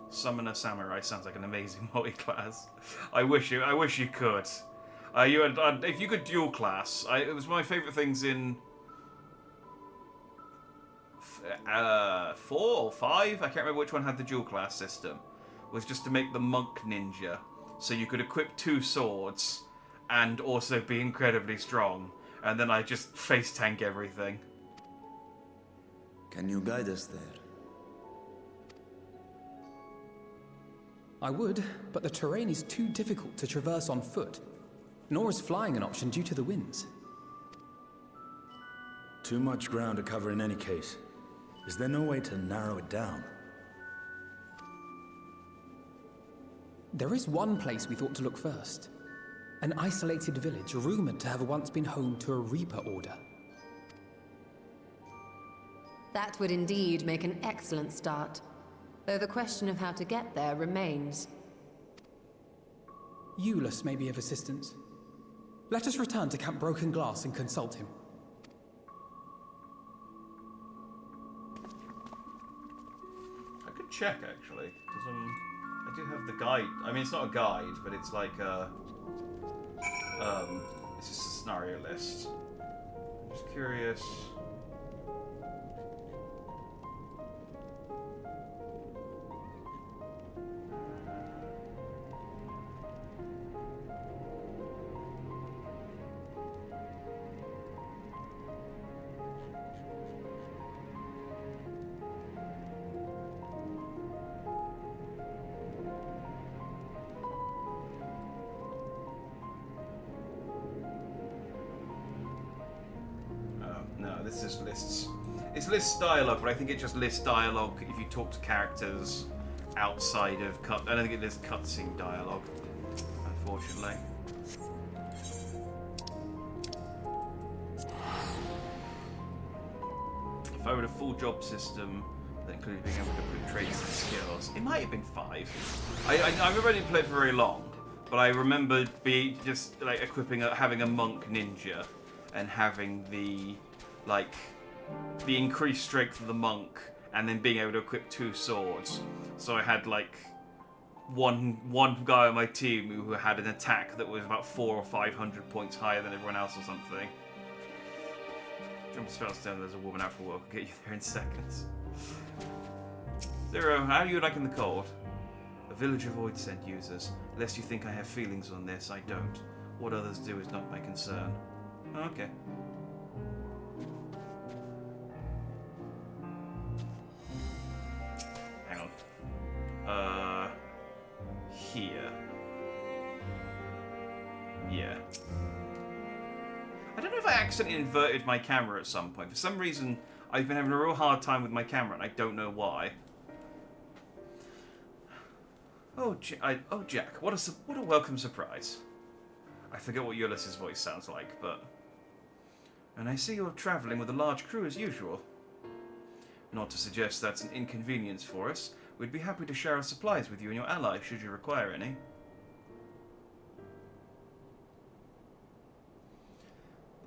Summoner Samurai sounds like an amazing multi-class. I wish you could. If you could dual class, it was one of my favorite things in 4 or 5. I can't remember which one had the dual class system. Was just to make the monk ninja, so you could equip 2 swords and also be incredibly strong. And then I just face tank everything. Can you guide us there? I would, but the terrain is too difficult to traverse on foot. nor is flying an option due to the winds. Too much ground to cover in any case. Is there no way to narrow it down? There is one place we thought to look first. An isolated village rumored to have once been home to a Reaper Order. That would indeed make an excellent start, though the question of how to get there remains. Eulus may be of assistance. Let us return to Camp Broken Glass and consult him. I could check, actually, because I do have the guide. I mean, it's not a guide, but it's like a... it's just a scenario list. I'm just curious... This just lists. It lists dialogue, but I think it just lists dialogue if you talk to characters outside of cut. I don't think it lists cutscene dialogue, unfortunately. If I were a full job system that included being able to put traits and skills, it might have been 5. I remember I didn't play for very long, but I remember just like having a monk ninja and having the increased strength of the monk, and then being able to equip 2 swords. So I had like one guy on my team who had an attack that was about 400 or 500 points higher than everyone else or something. Jump spells down. There's a woman out for work. I'll get you there in seconds. Zero, how are you liking the cold? A village of void scent users. Lest you think I have feelings on this, I don't. What others do is not my concern. Okay. Here. Yeah. I don't know if I accidentally inverted my camera at some point. For some reason, I've been having a real hard time with my camera, and I don't know why. Oh, Jack, what a welcome surprise. I forget what Ulysses' voice sounds like, but... And I see you're travelling with a large crew as usual. Not to suggest that's an inconvenience for us. We'd be happy to share our supplies with you and your allies, should you require any.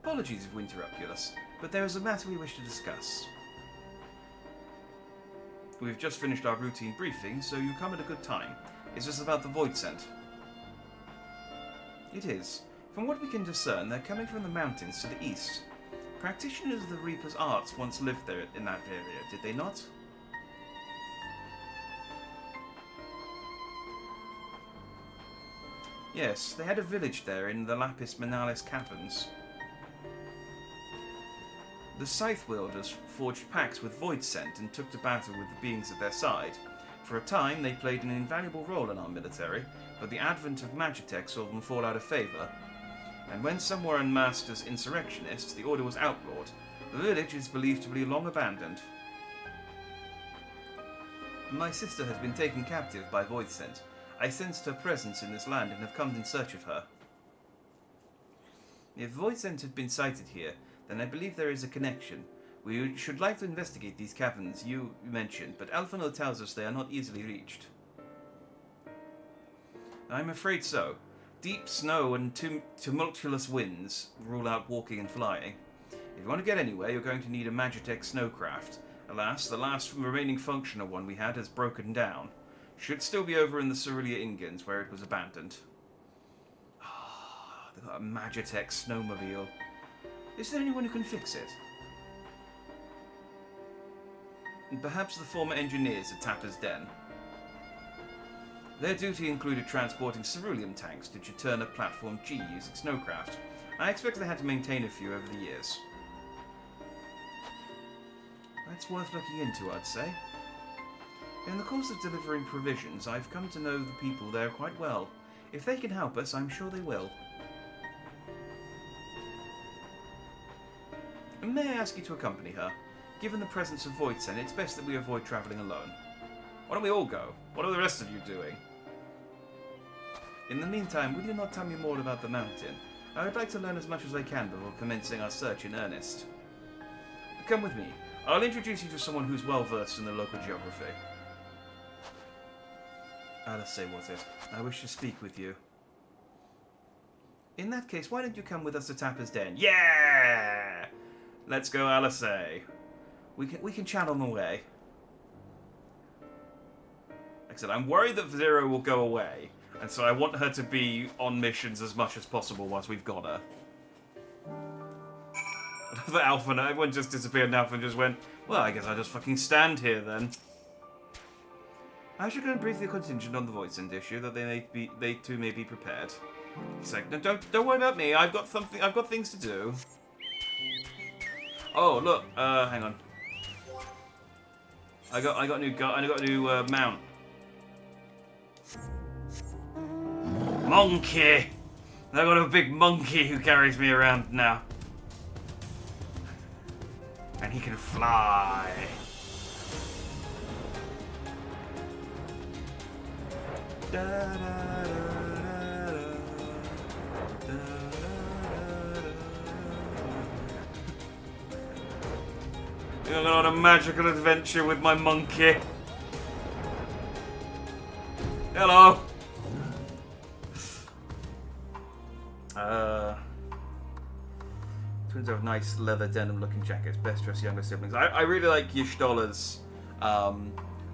Apologies if we interrupt, Ulysses, but there is a matter we wish to discuss. We've just finished our routine briefing, so you come at a good time. Is this about the void scent? It is. From what we can discern, they're coming from the mountains to the east. Practitioners of the Reaper's arts once lived there in that area, did they not? Yes, they had a village there in the Lapis Manalis Caverns. The Scythe Wielders forged pacts with Void Scent and took to battle with the beings at their side. For a time, they played an invaluable role in our military, but the advent of Magitech saw them fall out of favour. And when some were unmasked as insurrectionists, the order was outlawed. The village is believed to be long abandoned. My sister has been taken captive by Void Scent. I sensed her presence in this land and have come in search of her. If Void Scent had been sighted here, then I believe there is a connection. We should like to investigate these caverns you mentioned, but Alphonse tells us they are not easily reached. I'm afraid so. Deep snow and tumultuous winds rule out walking and flying. If you want to get anywhere, you're going to need a Magitech snowcraft. Alas, the last remaining functional one we had has broken down. Should still be over in the Cerulean Ingans, where it was abandoned. Ah, they've got a Magitech snowmobile. Is there anyone who can fix it? And perhaps the former engineers at Tapper's Den. Their duty included transporting cerulean tanks to Juturna Platform G using snowcraft. I expect they had to maintain a few over the years. That's worth looking into, I'd say. In the course of delivering provisions, I've come to know the people there quite well. If they can help us, I'm sure they will. And may I ask you to accompany her? Given the presence of Voidsen, it's best that we avoid travelling alone. Why don't we all go? What are the rest of you doing? In the meantime, will you not tell me more about the mountain? I would like to learn as much as I can before commencing our search in earnest. Come with me. I'll introduce you to someone who's well versed in the local geography. Alice, was it? I wish to speak with you. In that case, why don't you come with us to Tapper's Den? Yeah! Let's go, Alice. We can chat on the way. Like I said, I'm worried that Zero will go away, and so I want her to be on missions as much as possible whilst we've got her. I love that Alpha, everyone just disappeared and Alpha just went, well, I guess I'll just fucking stand here then. I should go and brief the contingent on the Voidsend issue, that they too may be prepared. He's like, no, don't worry about me. I've got things to do. Oh, look, hang on. I got a new mount. Monkey! I got a big monkey who carries me around now. And he can fly. Da, da, da, da, da, da, da. I'm on a magical adventure with my monkey. Hello. Twins have nice leather denim looking jackets. Best dressed younger siblings. I really like Y'shtola's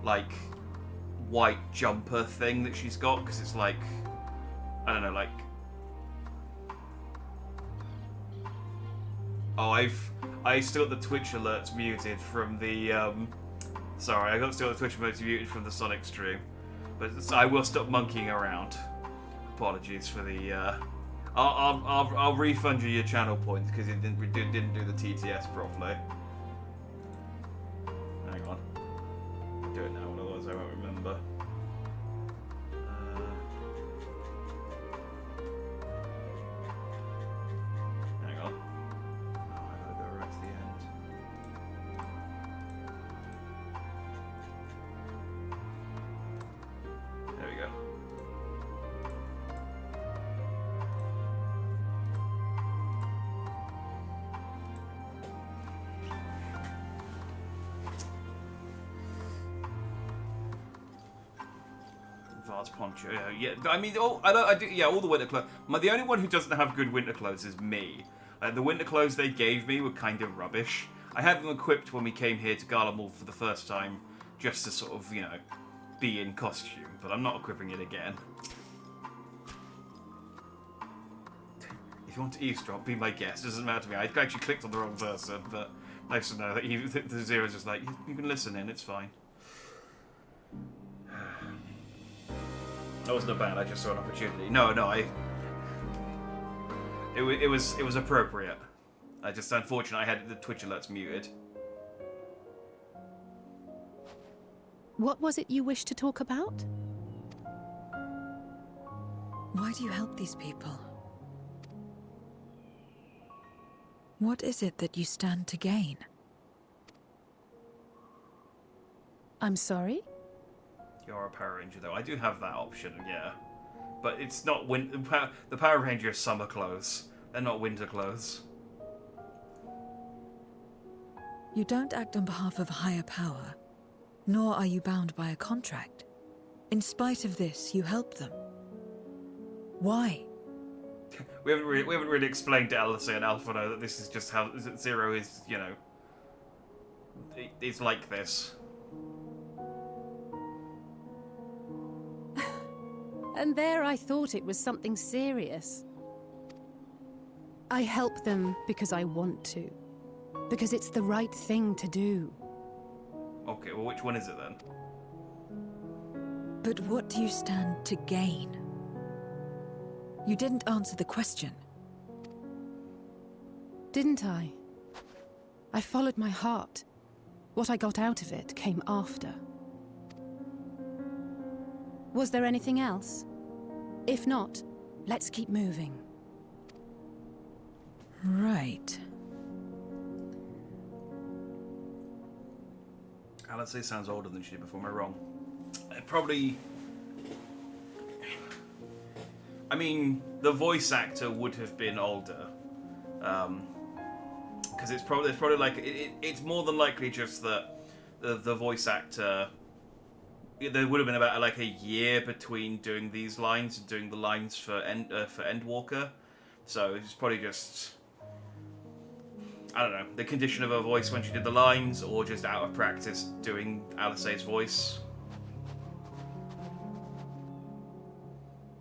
like white jumper thing that she's got, because it's like, I don't know, like, oh, I still got the Twitch alerts muted from the sorry, I got still the Twitch alerts muted from the Sonic stream, but I will stop monkeying around. Apologies for the I'll refund you your channel points because it didn't do the TTS properly. Hang on, do it now, otherwise I won't remember. Hang on. Oh, I gotta go right to the end. There we go. Poncho, yeah. I mean, all the winter clothes. The only one who doesn't have good winter clothes is me. The winter clothes they gave me were kind of rubbish. I had them equipped when we came here to Garlemald for the first time, just to sort of, you know, be in costume. But I'm not equipping it again. If you want to eavesdrop, be my guest. It doesn't matter to me. I actually clicked on the wrong person, but nice to know that the Zero's just like, you can listen in. It's fine. That wasn't a bad. I just saw an opportunity. No, it was appropriate. I just, unfortunately, I had the Twitch alerts muted. What was it you wished to talk about? Why do you help these people? What is it that you stand to gain? I'm sorry? You're a Power Ranger, though. I do have that option, yeah. But it's not the Power Ranger is summer clothes. They're not winter clothes. You don't act on behalf of a higher power, nor are you bound by a contract. In spite of this, you help them. Why? We haven't really explained to Alice and Alphino that this is just how Zero is, you know. It's like this. And there I thought it was something serious. I help them because I want to. Because it's the right thing to do. Okay, well, which one is it then? But what do you stand to gain? You didn't answer the question. Didn't I? I followed my heart. What I got out of it came after. Was there anything else? If not, let's keep moving. Right. Alice sounds older than she did before. Am I wrong? Probably. I mean, the voice actor would have been older, because it's probably like it's more than likely just that the voice actor. There would have been about like a year between doing these lines and doing the lines for Endwalker, so it's probably just, I don't know, the condition of her voice when she did the lines, or just out of practice doing Alice's voice.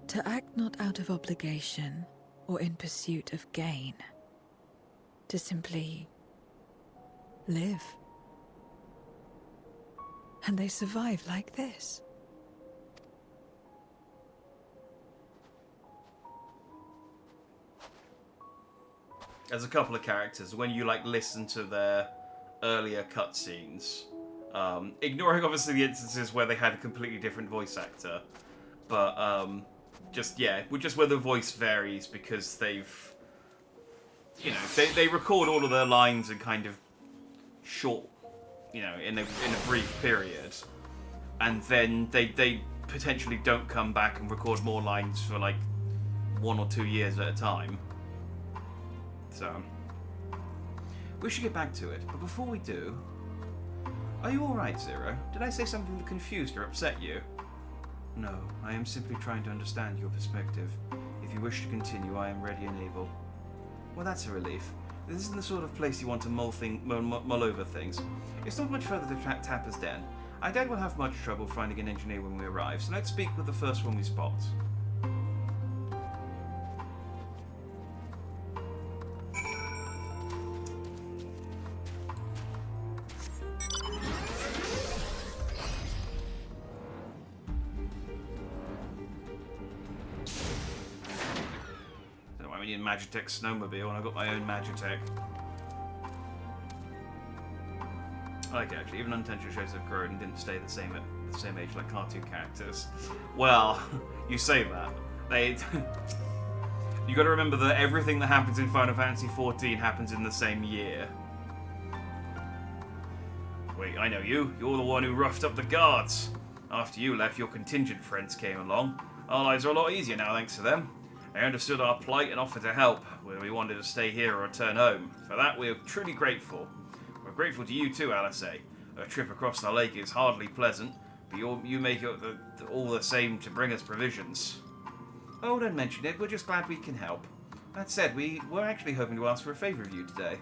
To act not out of obligation or in pursuit of gain. To simply live. And they survive like this. There's a couple of characters, when you like listen to their earlier cutscenes, ignoring obviously the instances where they had a completely different voice actor, but just where the voice varies because they've, you know, they record all of their lines in kind of short, you know, in a brief period, and then they potentially don't come back and record more lines for like 1 or 2 years at a time. So we should get back to it, but before we do, are you alright, Zero? Did I say something that confused or upset you? No, I am simply trying to understand your perspective. If you wish to continue, I am ready and able. Well, that's a relief. This isn't the sort of place you want to mull over things. It's not much further to Tapper's Den. I doubt we'll have much trouble finding an engineer when we arrive, so let's speak with the first one we spot. Don't know why we need a Magitech snowmobile when I've got my own Magitech. I like it, actually. Even unintentional shows have grown and didn't stay the same at the same age like cartoon characters. Well, you say that. You got to remember that everything that happens in Final Fantasy XIV happens in the same year. Wait, I know you. You're the one who roughed up the guards. After you left, your contingent friends came along. Our lives are a lot easier now, thanks to them. They understood our plight and offered to help, whether we wanted to stay here or return home. For that, we are truly grateful. We're grateful to you too, Alice. A trip across the lake is hardly pleasant, but you make it all the same to bring us provisions. Oh, don't mention it. We're just glad we can help. That said, we're actually hoping to ask for a favour of you today.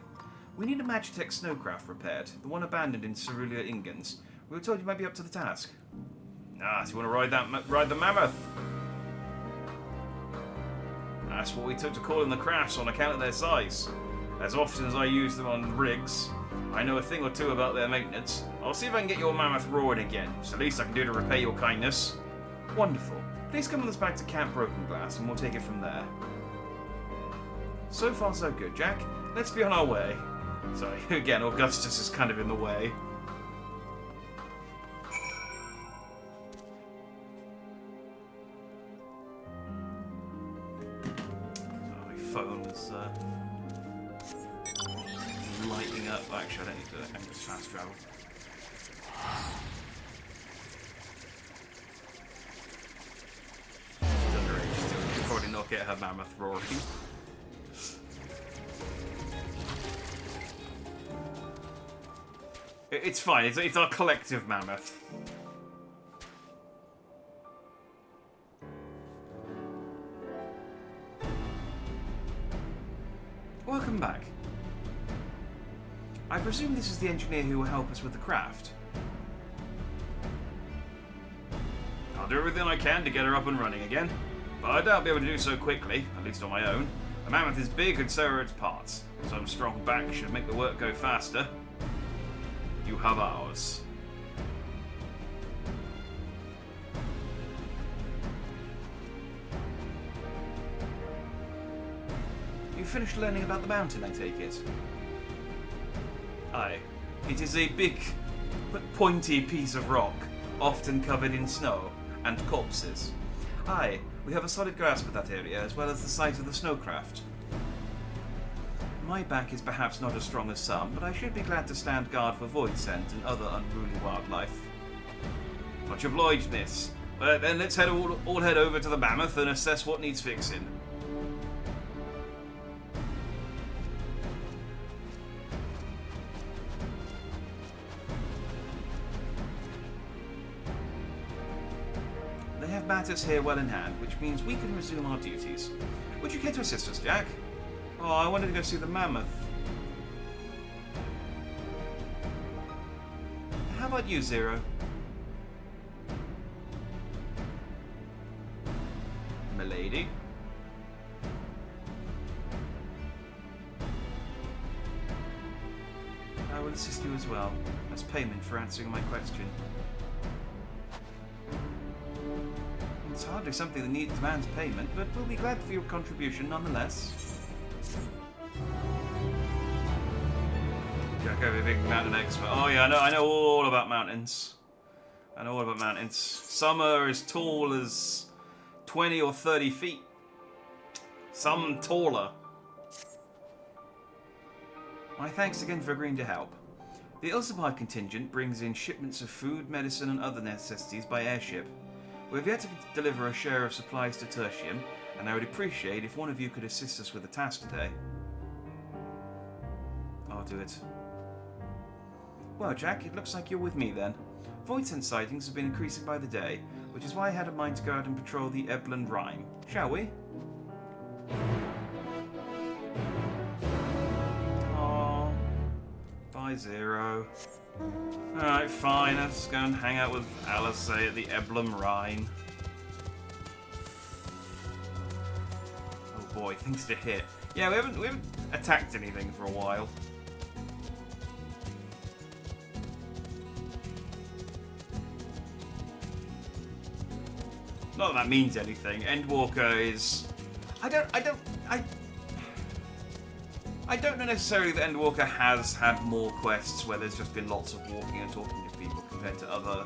We need a Magitech snowcraft repaired, the one abandoned in Cerulean Ingens. We were told you might be up to the task. Ah, so you want to ride the mammoth? That's what we took to calling the crafts on account of their size. As often as I use them on rigs, I know a thing or two about their maintenance. I'll see if I can get your mammoth roaring again. It's the least I can do to repay your kindness. Wonderful. Please come with us back to Camp Broken Glass and we'll take it from there. So far so good, Jack. Let's be on our way. Sorry, again, Augustus is kind of in the way. My phone was lighting up. Actually, I don't need to. I can just fast travel. She'll probably not get her mammoth roaring. It's fine. It's our collective mammoth. Welcome back. I presume this is the engineer who will help us with the craft. I'll do everything I can to get her up and running again, but I doubt I'll be able to do so quickly, at least on my own. The mammoth is big and so are its parts. Some strong back should make the work go faster. You have ours. You finished learning about the mountain, I take it? Aye. It is a big, but pointy piece of rock, often covered in snow and corpses. Aye, we have a solid grasp of that area, as well as the site of the snowcraft. My back is perhaps not as strong as some, but I should be glad to stand guard for void scent and other unruly wildlife. Much obliged, miss. Then let's all head over to the mammoth and assess what needs fixing. They have matters here well in hand, which means we can resume our duties. Would you care to assist us, Jack? Oh, I wanted to go see the mammoth. How about you, Zero? Milady? I will assist you as well, as payment for answering my question. It's hardly something that demands payment, but we'll be glad for your contribution nonetheless. Jack over, big mountain expert. Oh yeah, I know all about mountains. I know all about mountains. Some are as tall as 20 or 30 feet. Some taller. My thanks again for agreeing to help. The ill-supplied contingent brings in shipments of food, medicine, and other necessities by airship. We've yet to deliver a share of supplies to Tertium, and I would appreciate if one of you could assist us with the task today. I'll do it. Well, Jack, it looks like you're with me then. Voidsent sightings have been increasing by the day, which is why I had a mind to go out and patrol the Ebland Rime. Shall we? Aww. Bye, Zero. Alright, fine. Let's go and hang out with Alice at the Ebland Rime. Oh boy, things to hit. Yeah, we haven't attacked anything for a while. Not that that means anything. Endwalker is... I don't know necessarily that Endwalker has had more quests where there's just been lots of walking and talking to people compared to other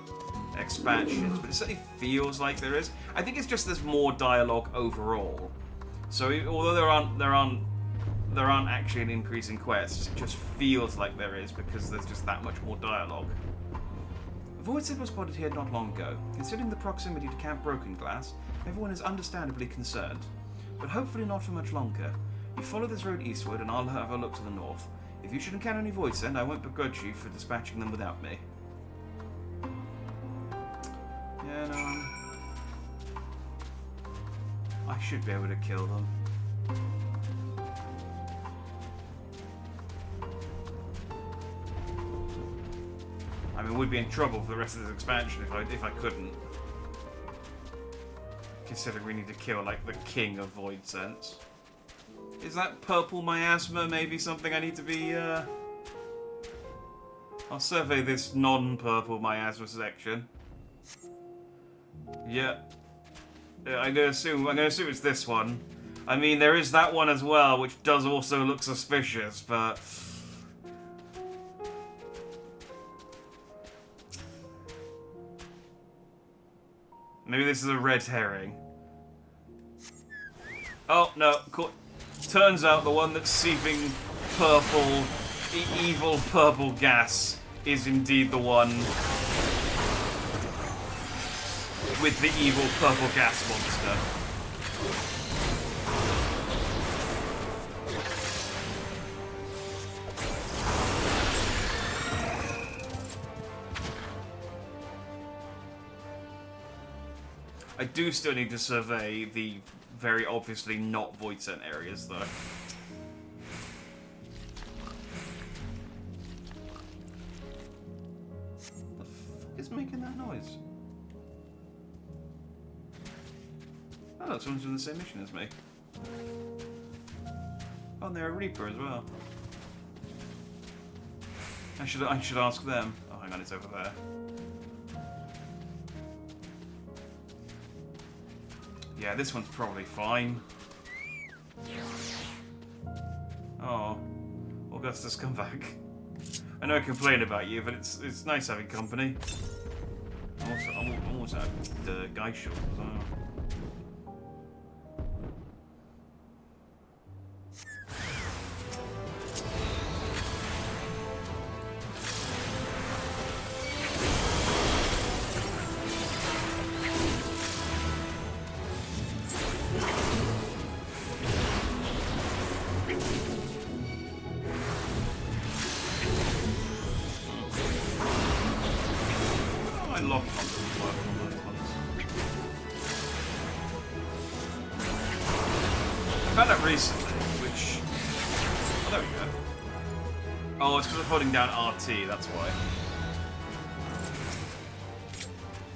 expansions, but it certainly feels like there is. I think it's just there's more dialogue overall. So although there aren't actually an increase in quests, it just feels like there is because there's just that much more dialogue. Voidsent was spotted here not long ago. Considering the proximity to Camp Broken Glass, everyone is understandably concerned. But hopefully not for much longer. You follow this road eastward and I'll have a look to the north. If you should encounter any Voidsent, I won't begrudge you for dispatching them without me. Yeah, no, I should be able to kill them. I mean, we'd be in trouble for the rest of this expansion if I couldn't. Considering we need to kill, like, the king of Voidsents. Is that purple miasma maybe something I need to be, I'll survey this non-purple miasma section. Yeah. I'm gonna assume it's this one. I mean, there is that one as well, which does also look suspicious, but... maybe this is a red herring. Oh, no. Turns out the one that's seeping purple, evil purple gas is indeed the one with the evil purple gas monster. I do still need to survey the very obviously not Voidsent areas, though. The fuck is making that noise? Oh, someone's doing the same mission as me. Oh, and they're a Reaper as well. I should ask them. Oh, hang on, it's over there. Yeah, this one's probably fine. Oh, Augustus, come back. I know I complain about you, but it's nice having company. I'm also at the guy shop as well. found out recently, which... Oh, there we go. Oh, it's because I'm holding down RT, that's why.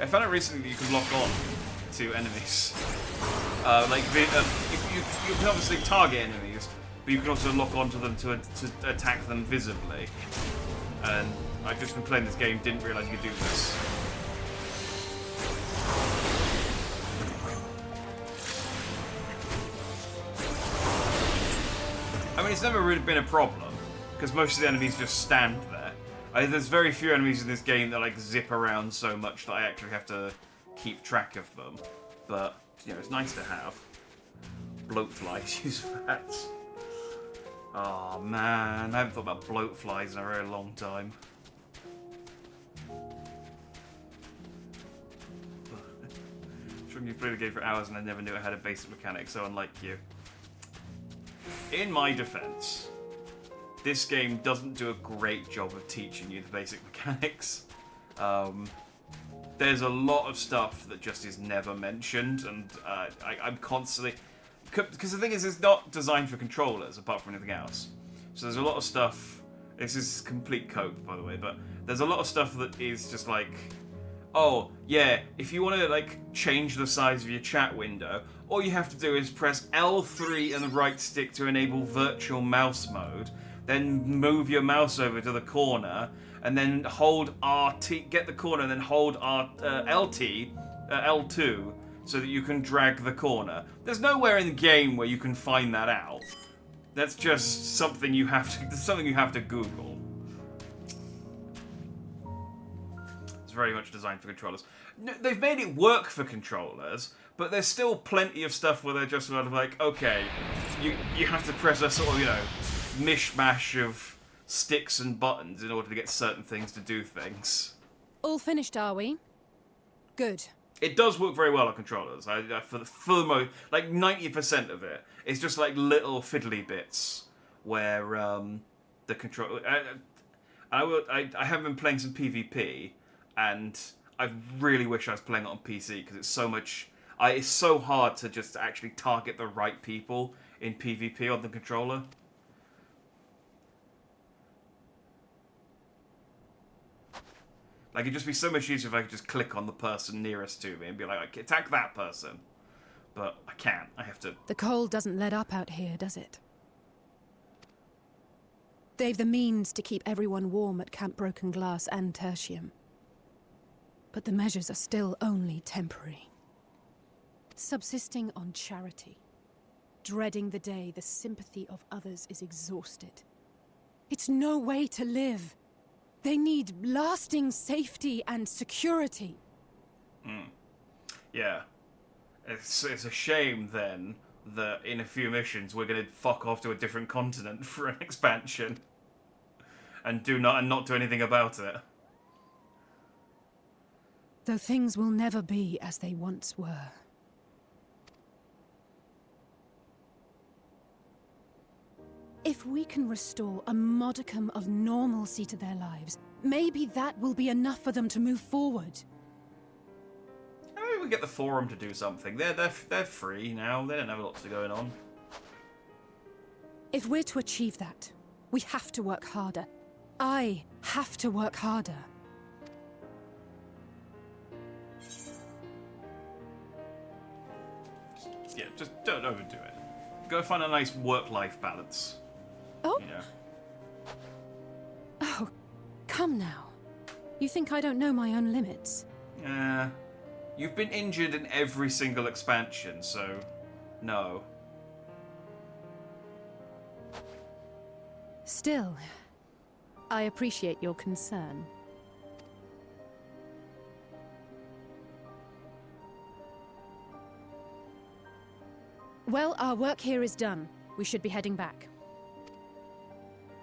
I found out recently that you can lock on to enemies. You can obviously target enemies, but you can also lock onto them to attack them visibly. And I've just been playing this game, didn't realise you could do this. I mean, it's never really been a problem, because most of the enemies just stand there. There's very few enemies in this game that like zip around so much that I actually have to keep track of them. But, you know, it's nice to have. Bloatflies use that. Oh man, I haven't thought about bloatflies in a very long time. Sure, you've played the game for hours and I never knew it had a basic mechanic, so unlike you. In my defense, this game doesn't do a great job of teaching you the basic mechanics. There's a lot of stuff that just is never mentioned, and I'm constantly... Because the thing is, it's not designed for controllers, apart from anything else. So there's a lot of stuff... This is complete cope, by the way, but there's a lot of stuff that is just like... Oh, yeah, if you want to, like, change the size of your chat window, all you have to do is press L3 and the right stick to enable virtual mouse mode, then move your mouse over to the corner, and then hold RT, get the corner, and then hold L2, so that you can drag the corner. There's nowhere in the game where you can find that out. That's just something you have to Google. It's very much designed for controllers. No, they've made it work for controllers, but there's still plenty of stuff where they're just sort of like, okay, you have to press a sort of, you know, mishmash of sticks and buttons in order to get certain things to do things. All finished, are we? Good. It does work very well on controllers. For the most, like 90% of it, it's just like little fiddly bits where the control. I have been playing some PvP, and I really wish I was playing it on PC because it's so much. It's so hard to just actually target the right people in PvP on the controller. Like, it'd just be so much easier if I could just click on the person nearest to me and be like, okay, attack that person. But I can't. I have to... The cold doesn't let up out here, does it? They've the means to keep everyone warm at Camp Broken Glass and Tertium. But the measures are still only temporary. Subsisting on charity. Dreading the day the sympathy of others is exhausted. It's no way to live. They need lasting safety and security. Yeah. It's a shame, then, that in a few missions we're going to fuck off to a different continent for an expansion. And not do anything about it. Though things will never be as they once were. If we can restore a modicum of normalcy to their lives, maybe that will be enough for them to move forward. Maybe we get the forum to do something. They're free now. They don't have lots going on. If we're to achieve that, we have to work harder. I have to work harder. Yeah, just don't overdo it. Go find a nice work-life balance. Oh? You know. Oh, come now. You think I don't know my own limits? You've been injured in every single expansion, so no. Still, I appreciate your concern. Well, our work here is done. We should be heading back.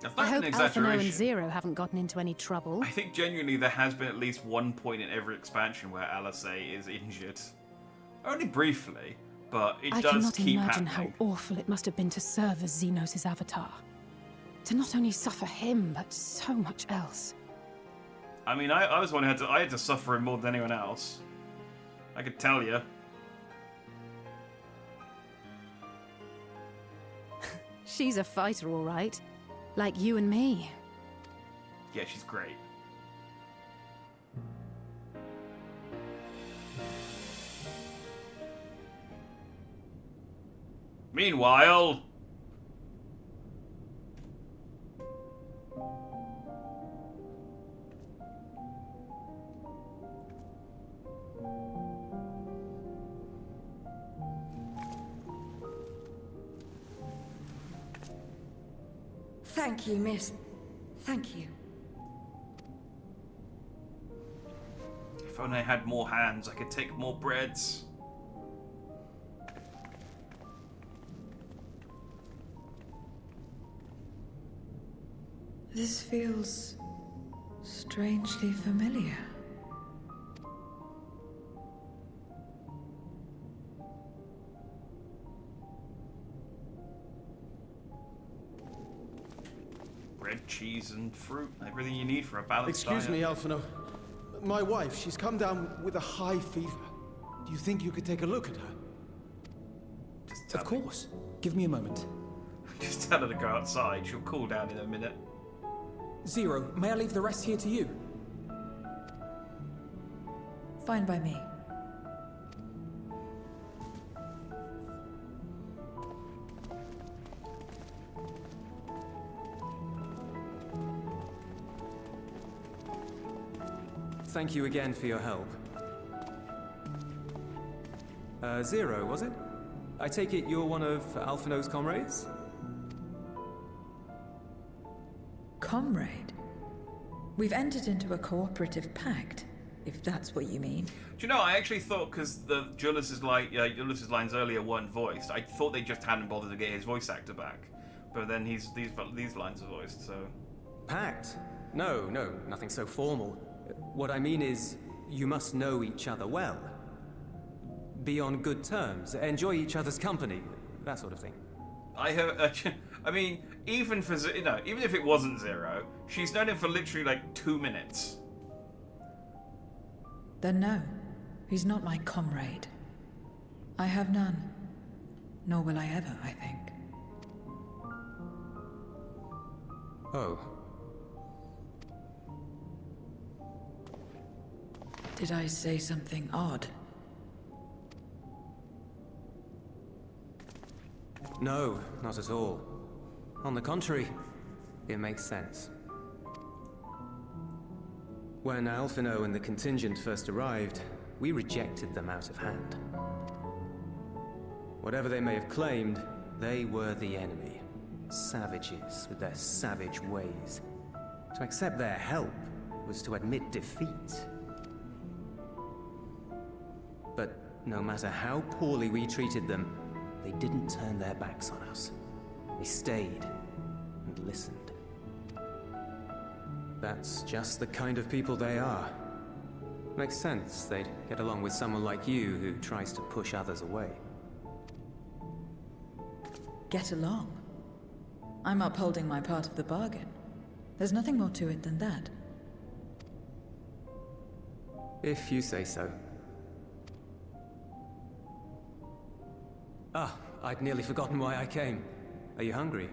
That's I not hope an Alphino exaggeration. and Zero haven't gotten into any trouble. I think genuinely there has been at least one point in every expansion where Alizé is injured. Only briefly, but it I does cannot keep imagine happening. how awful it must have been to serve as Xenos' avatar. To not only suffer him, but so much else. I mean, I was one who I had to suffer him more than anyone else. I could tell you. She's a fighter, all right. Like you and me. Yeah, she's great. Meanwhile... Thank you, miss. Thank you. If only I had more hands, I could take more breads. This feels strangely familiar. Bread, cheese, and fruit. Everything you need for a balanced Excuse diet. me, Alphino. My wife, she's come down with a high fever. Do you think you could take a look at her? Just tell Of her. course. Give me a moment. Just tell her to go outside. She'll cool down in a minute. Zero, may I leave the rest here to you? Fine by me. Thank you again for your help. Zero, was it? I take it you're one of Alphino's comrades? Comrade? We've entered into a cooperative pact, if that's what you mean. Do you know, I actually thought, because the Julius's lines earlier weren't voiced, I thought they just hadn't bothered to get his voice actor back. But then these lines are voiced, so... Pact? No, nothing so formal. What I mean is, you must know each other well. Be on good terms, enjoy each other's company, that sort of thing. I mean, even if it wasn't Zero, she's known him for literally like 2 minutes. Then no, he's not my comrade. I have none. Nor will I ever, I think. Oh. Did I say something odd? No, not at all. On the contrary, it makes sense. When Alphino and the contingent first arrived, we rejected them out of hand. Whatever they may have claimed, they were the enemy. Savages with their savage ways. To accept their help was to admit defeat. But no matter how poorly we treated them, they didn't turn their backs on us. They stayed and listened. That's just the kind of people they are. Makes sense they'd get along with someone like you who tries to push others away. Get along. I'm upholding my part of the bargain. There's nothing more to it than that. If you say so. Ah, I'd nearly forgotten why I came. Are you hungry?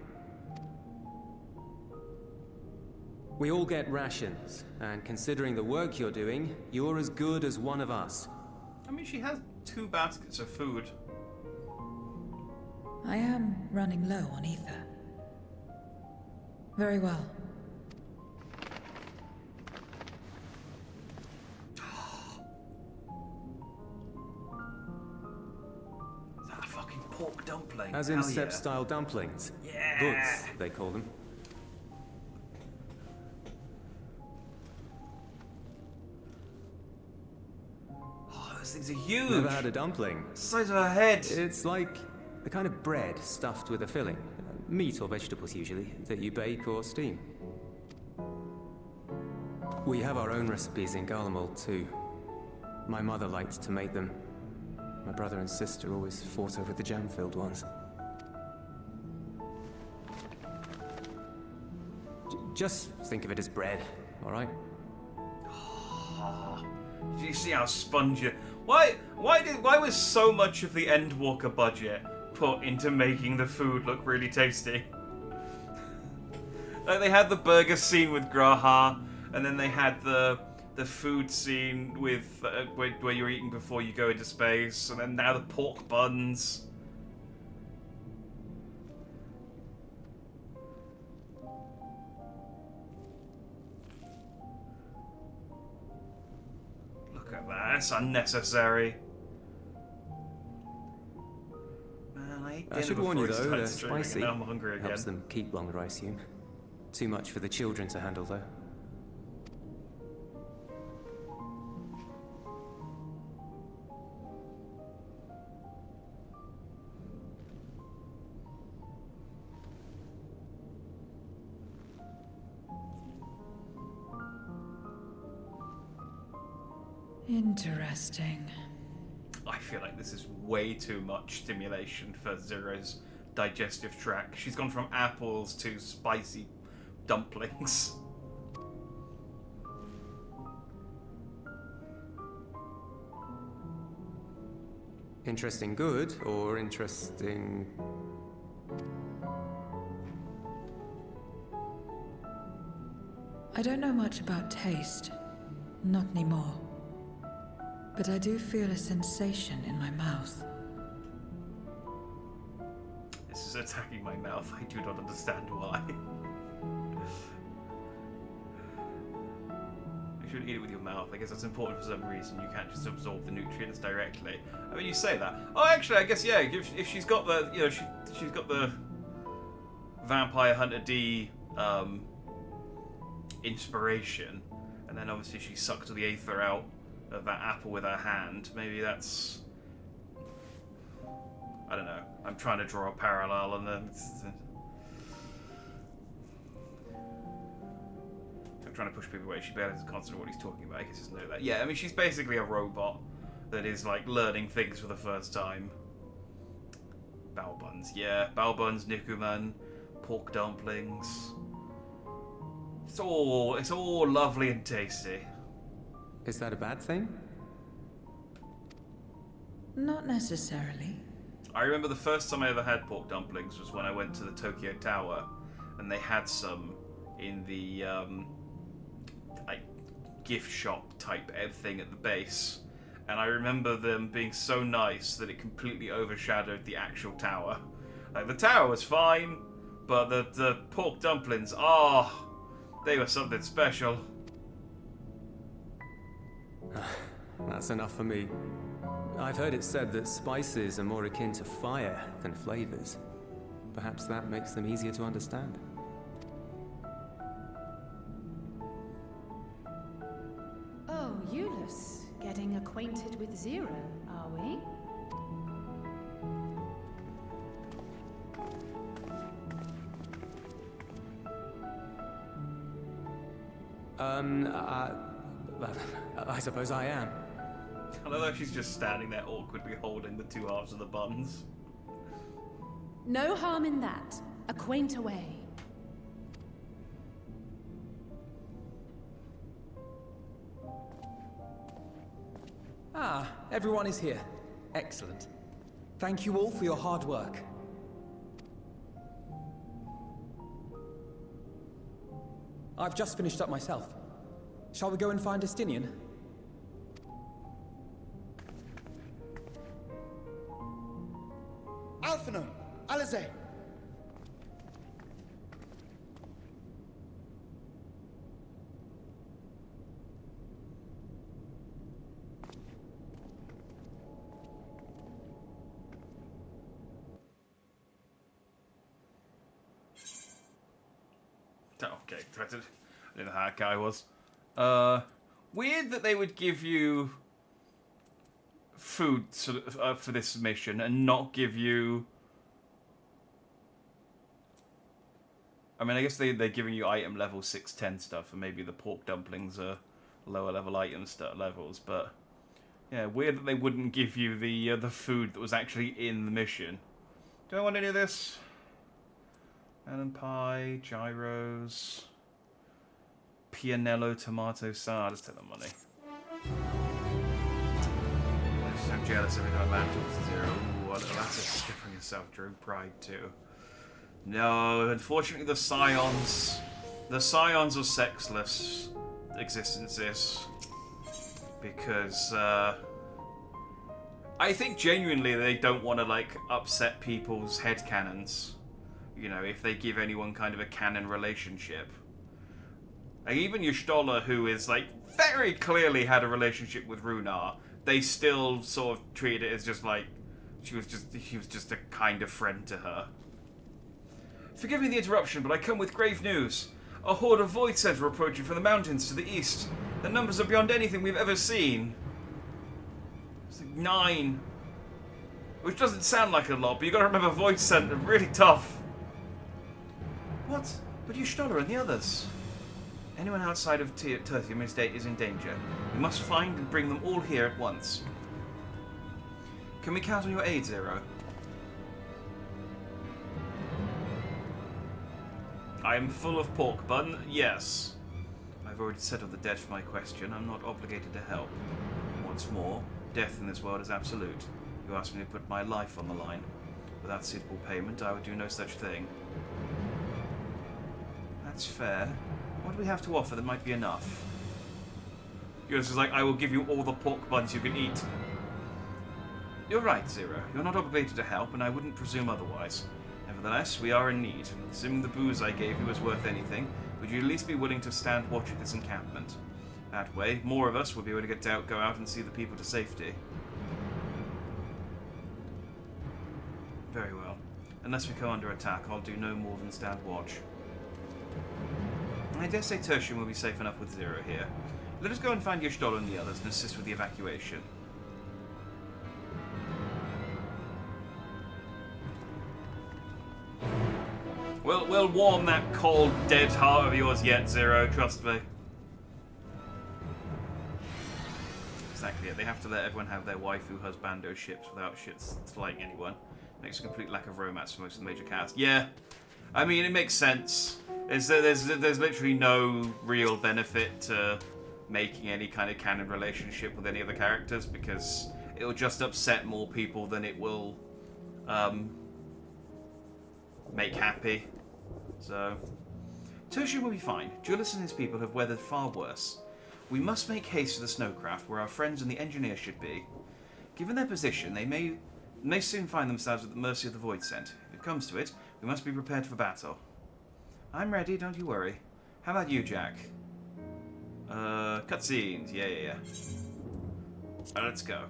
We all get rations, and considering the work you're doing, you're as good as one of us. I mean, she has 2 baskets of food. I am running low on ether. Very well. Is that a fucking pork dumpling? As in Hell yeah. Sept-style dumplings. Yeah. Butts, they call them. Oh, those things are huge. Never had a dumpling. The size of her head. It's like the kind of bread stuffed with a filling. Meat or vegetables, usually, that you bake or steam. We have our own recipes in Garlemald, too. My mother liked to make them. My brother and sister always fought over the jam-filled ones. Just think of it as bread, all right? Oh, did you see how spongy? Why was so much of the Endwalker budget put into making the food look really tasty. Like they had the burger scene with Graha, and then they had the food scene with where you're eating before you go into space, and then now the pork buns. Look at that, that's unnecessary. Man, I ate dinner I should warn you before it though, they're started streaming, spicy. and now I'm hungry again. Helps them keep longer, I assume. Too much for the children to handle though. Interesting. I feel like this is way too much stimulation for Zero's digestive tract. She's gone from apples to spicy dumplings. Interesting good, or interesting... I don't know much about taste. Not anymore. But I do feel a sensation in my mouth. This is attacking my mouth. I do not understand why. You should eat it with your mouth. I guess that's important for some reason. You can't just absorb the nutrients directly. I mean, you say that. Oh, actually, I guess, yeah, if she's got the, you know, she's got the Vampire Hunter D inspiration, and then obviously she sucked the aether out of that apple with her hand. Maybe that's... I don't know. I'm trying to draw a parallel, and then I'm trying to push people away. She barely has a concept of what he's talking about. I guess just know that. Yeah, I mean, she's basically a robot that is like learning things for the first time. Bao buns, yeah, bao buns, nikuman, pork dumplings. It's all lovely and tasty. Is that a bad thing? Not necessarily. I remember the first time I ever had pork dumplings was when I went to the Tokyo Tower, and they had some in the like gift shop type thing at the base, and I remember them being so nice that it completely overshadowed the actual tower. Like the tower was fine, but the pork dumplings, they were something special. That's enough for me. I've heard it said that spices are more akin to fire than flavors. Perhaps that makes them easier to understand. Oh, Euless, getting acquainted with Zero, are we? I suppose I am. I love how she's just standing there awkwardly holding the two halves of the buns. No harm in that. Acquaint away. Ah, everyone is here. Excellent. Thank you all for your hard work. I've just finished up myself. Shall we go and find Estinian? Alphino! Alize! Okay, I didn't know how that guy was. Weird that they would give you food sort of, for this mission and not give you... I mean, I guess they're giving you item level 610 stuff, and maybe the pork dumplings are lower level item levels, but... Yeah, weird that they wouldn't give you the food that was actually in the mission. Do I want any of this? Melon pie, gyros, pianello tomato salad. Let's take the money. I'm so jealous every time I land talks to Zero. Ooh, well, that's a skipping yourself during Pride too. No, unfortunately the Scions are sexless existences. Because, I think genuinely they don't want to, like, upset people's headcanons. You know, if they give anyone kind of a canon relationship. Like, even Y'shtola, who is, like, very clearly had a relationship with Runar, they still sort of treated it as just, like, he was just a kind of friend to her. Forgive me the interruption, but I come with grave news. A horde of Void Center approaching from the mountains to the east. The numbers are beyond anything we've ever seen. It's like 9. Which doesn't sound like a lot, but you gotta remember Void Center, really tough. What? But Y'shtola and the others. Anyone outside of Tertium Estate is in danger. We must find and bring them all here at once. Can we count on your aid, Zero? I am full of pork bun, yes. I've already settled the debt for my question. I'm not obligated to help. What's more, death in this world is absolute. You asked me to put my life on the line. Without suitable payment, I would do no such thing. That's fair. What do we have to offer that might be enough? Yours is like, I will give you all the pork buns you can eat. You're right, Zero. You're not obligated to help, and I wouldn't presume otherwise. Nevertheless, we are in need. Assuming the booze I gave you was worth anything, would you at least be willing to stand watch at this encampment? That way, more of us will be able to go out and see the people to safety. Very well. Unless we come under attack, I'll do no more than stand watch. I dare say Tertium will be safe enough with Zero here. Let us go and find Y'shtola and the others and assist with the evacuation. We'll warm that cold, dead heart of yours yet, Zero, trust me. Exactly it. They have to let everyone have their waifu husbando ships without shit slighting anyone. Makes a complete lack of romance for most of the major cast. Yeah, I mean, it makes sense. There's literally no real benefit to making any kind of canon relationship with any other characters because it'll just upset more people than it will make happy. So, Tertium will be fine. Julius and his people have weathered far worse. We must make haste to the snowcraft where our friends and the engineers should be. Given their position, they may soon find themselves at the mercy of the Void Scent. If it comes to it, we must be prepared for battle. I'm ready, don't you worry. How about you, Jack? Cutscenes. Yeah. Let's go.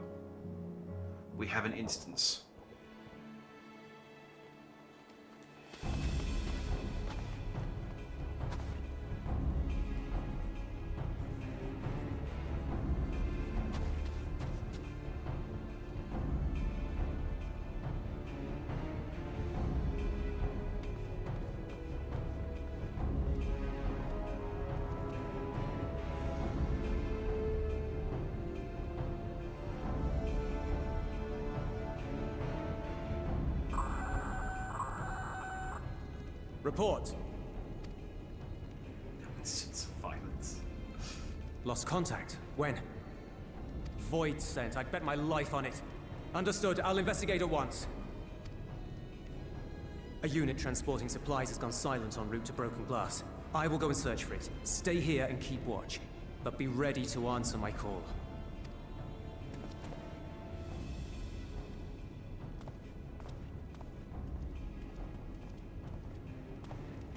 We have an instance. Report. Instance of violence. Lost contact. When? Void Scent. I'd bet my life on it. Understood. I'll investigate at once. A unit transporting supplies has gone silent en route to Broken Glass. I will go and search for it. Stay here and keep watch. But be ready to answer my call.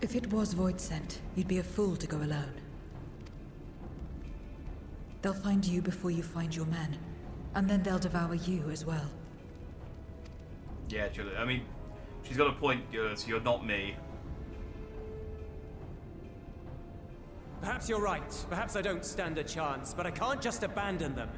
If it was Void Scent, you'd be a fool to go alone. They'll find you before you find your men, and then they'll devour you as well. Yeah, Julie, I mean, she's got a point, you're not me. Perhaps you're right. Perhaps I don't stand a chance, but I can't just abandon them.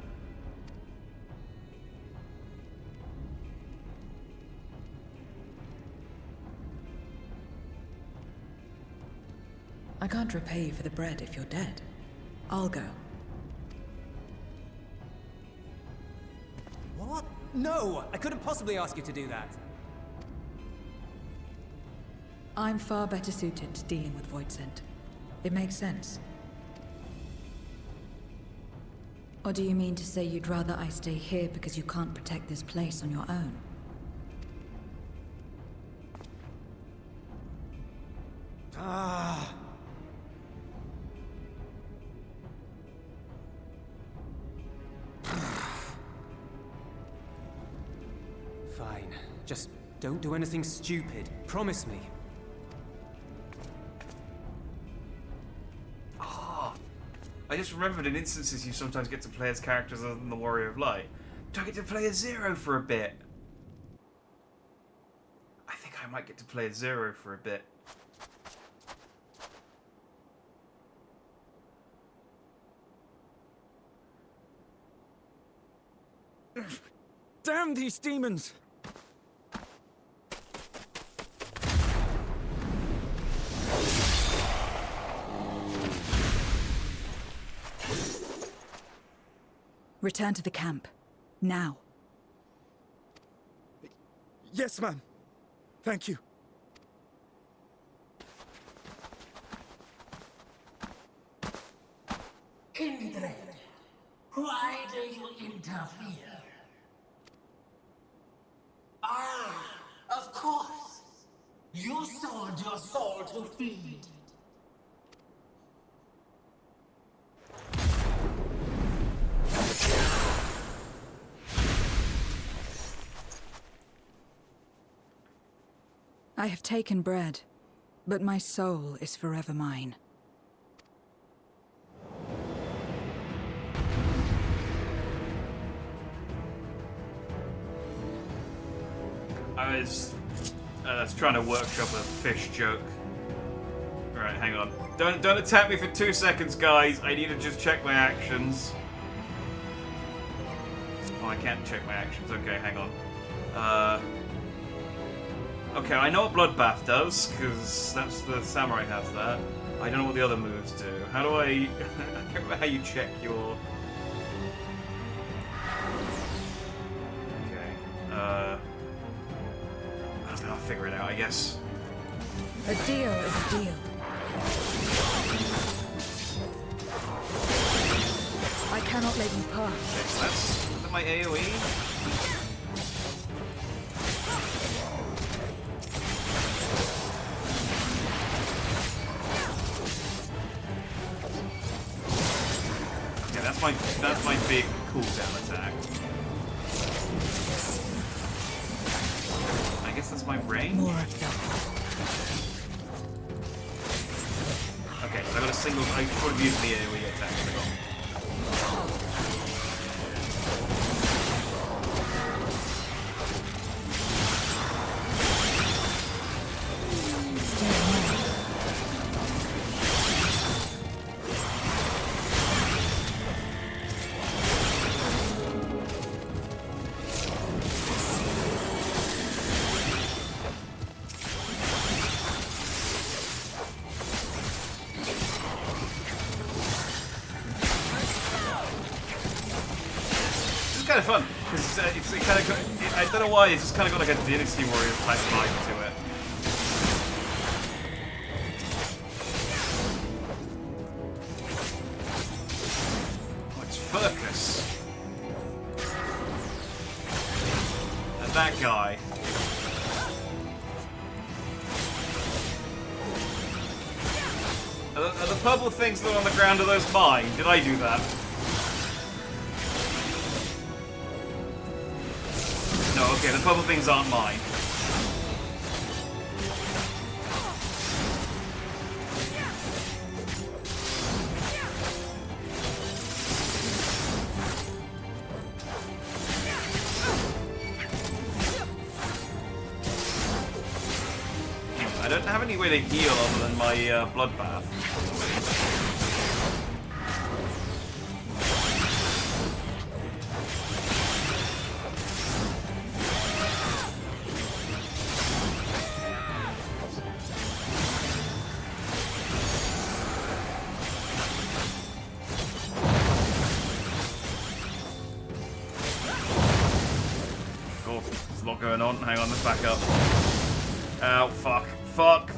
I can't repay you for the bread if you're dead. I'll go. What? No! I couldn't possibly ask you to do that. I'm far better suited to dealing with Void Scent. It makes sense. Or do you mean to say you'd rather I stay here because you can't protect this place on your own? Just don't do anything stupid. Promise me. Ah, I just remembered in instances you sometimes get to play as characters other than the Warrior of Light. Do I get to play as Zero for a bit? I think I might get to play as Zero for a bit. Damn these demons! Return to the camp. Now. Yes, ma'am. Thank you. Kindred, why do you interfere? Ah, of course. You sold your soul to feed. I have taken bread, but my soul is forever mine. I was trying to workshop a fish joke. Alright, hang on. Don't attack me for 2 seconds, guys. I need to just check my actions. Oh, I can't check my actions. Okay, hang on. Okay, I know what Bloodbath does, because that's the samurai has that. I don't know what the other moves do. How do I... I can't remember how you check your... Okay. I'll figure it out, I guess. A deal is a deal. I cannot let you pass. Okay, so that's my AoE. That's my big cooldown attack. I guess that's my range. More of them. Okay, so I got a single. I could have used the AoE attack. Kind of fun because it kind of I don't know why it's just kind of got like a Dynasty Warriors type vibe to it. Oh, it's Furcus and that guy. Are the purple things that are on the ground, are those mine? Did I do that? No, okay, the purple things aren't mine. I don't have any way to heal other than my bloodbath. There's a lot going on. Hang on, let's back up. Ow, fuck. Fuck.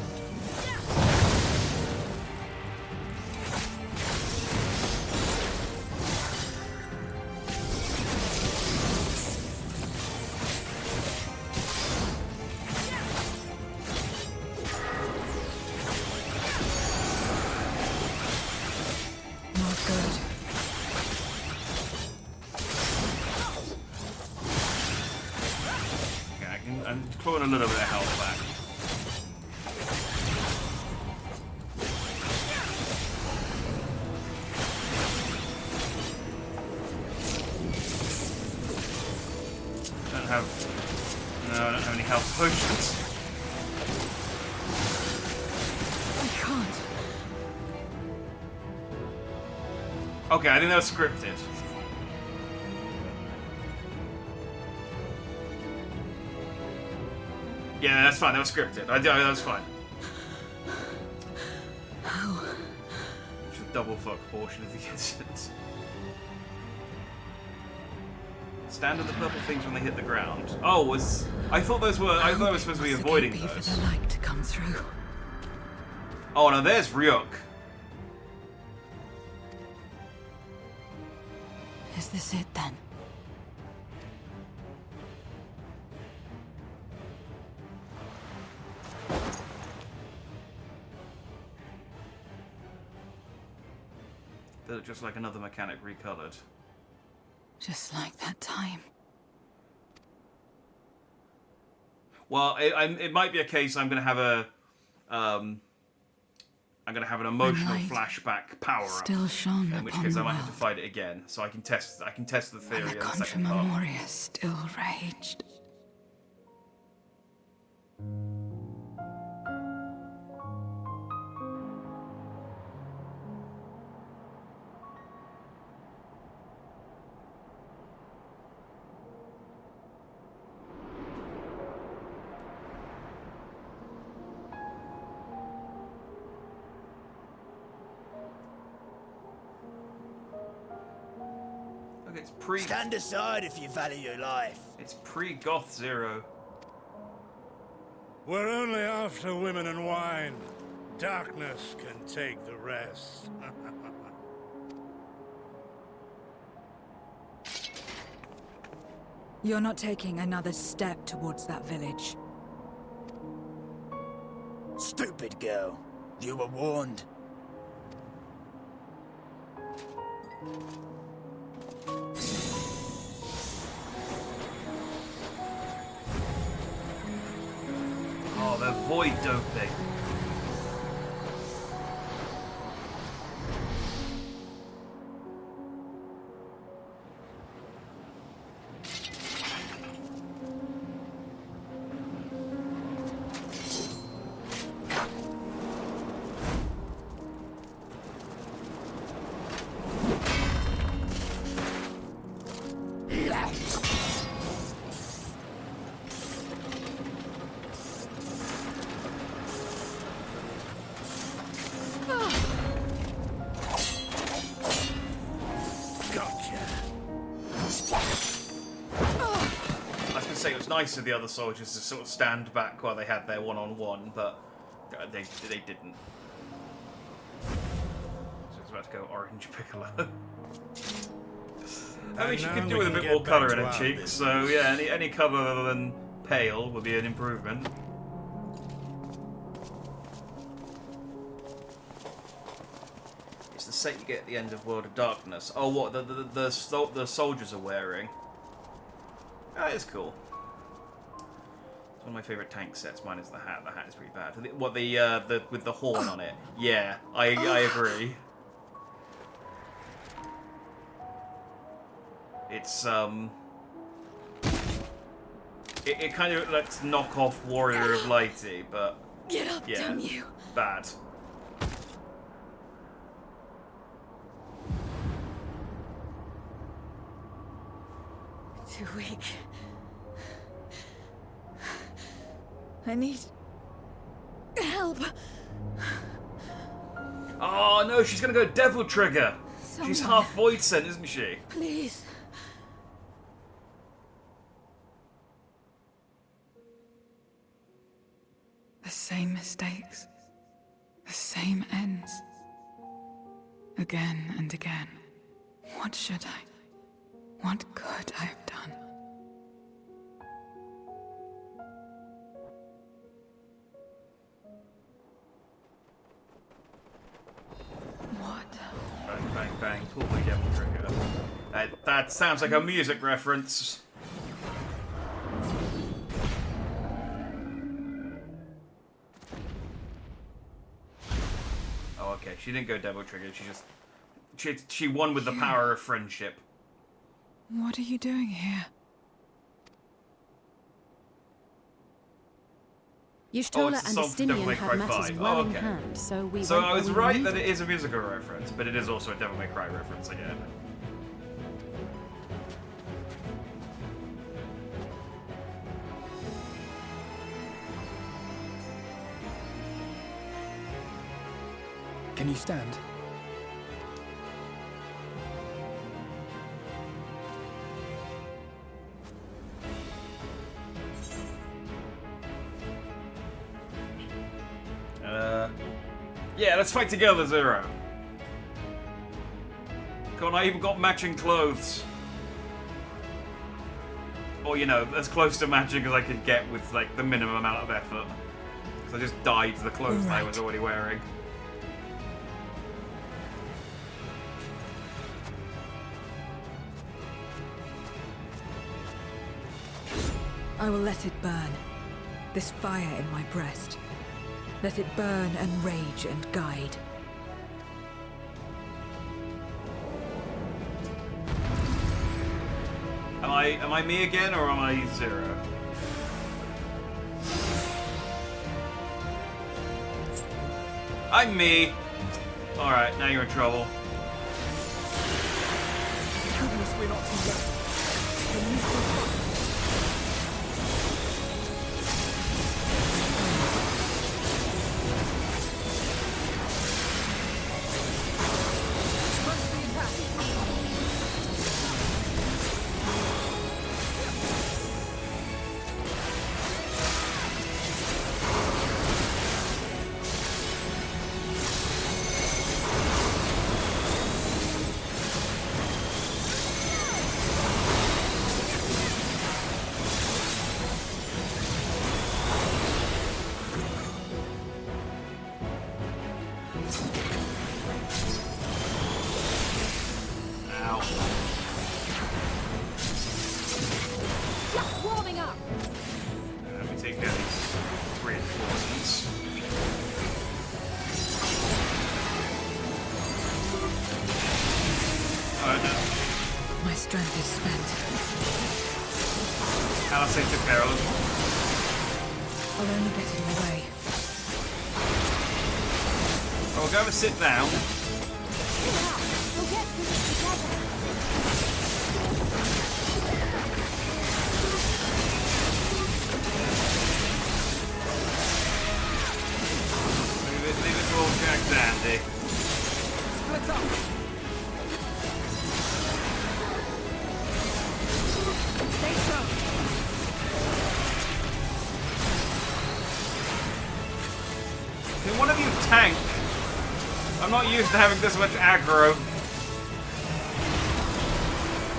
Not good. Okay, want a little bit of health back. No, I don't have any health potions. I can't. Okay, I think that was scripted. Yeah, that's fine. That was scripted. That was fine. How? It's a double fuck portion of the instance. Stand on the purple things when they hit the ground. Oh, I thought those were. I thought I was supposed to be avoiding those. For the light to come through. Oh no, there's Ryuk. Is this it then? They look just like another mechanic recolored. Just like that time. Well, it might be a case I'm going to have a, I'm going to have an emotional flashback power up. Still shone in which case I might have to fight it again, so I can test the theory and in the the Contra second part. Memoria still raged. It's pre. Stand aside if you value your life. It's pre-Goth Zero. We're only after women and wine. Darkness can take the rest. You're not taking another step towards that village. Stupid girl. You were warned. Oh, they're void doping. Nice of the other soldiers to sort of stand back while they had their one-on-one, but they didn't. So it's about to go orange Piccolo. I mean, she could do with a bit more colour in her cheeks, so yeah, any colour other than pale would be an improvement. It's the set you get at the end of World of Darkness. Oh, what the soldiers are wearing? Oh, it's cool. It's one of my favourite tank sets. Mine is the hat. The hat is pretty bad. What the with the horn on it? Yeah, I agree. It's it kind of looks knock off Warrior of Lighty, but get up, yeah, damn you. Bad. Too weak. I need help. Oh no, she's gonna go Devil Trigger. Someone. She's half Void Scent, isn't she? Please. The same mistakes. The same ends. Again and again. What should I? What could I have done? What? Bang, bang, bang. Pull the Devil Trigger. That sounds like a music reference. okay, she didn't go devil triggered. She won with the power of friendship. What are you doing here? Y'shtola it's a and song from Devil Estinian May had Cry matters 5. well Oh, in okay. hand, so we So went I where was we right needed. that it is a musical reference, but it is also a Devil May Cry reference again. Can you stand? Yeah, let's fight together, Zero. Come on, I even got matching clothes. Or, you know, as close to matching as I could get with, like, the minimum amount of effort. Because I just dyed the clothes that I was already wearing. I will let it burn. This fire in my breast. Let it burn and rage and guide. Am I me again, or am I Zero? I'm me. Alright, now you're in trouble. Goodness, we're not too late. Can you still My strength is spent. Alice took care of them. I'll only get in the way. Oh, we'll go have a sit down. We'll get through this together. Leave it to old Jack Dandy. split up? Stay strong. Can one of you tank? I'm not used to having this much aggro.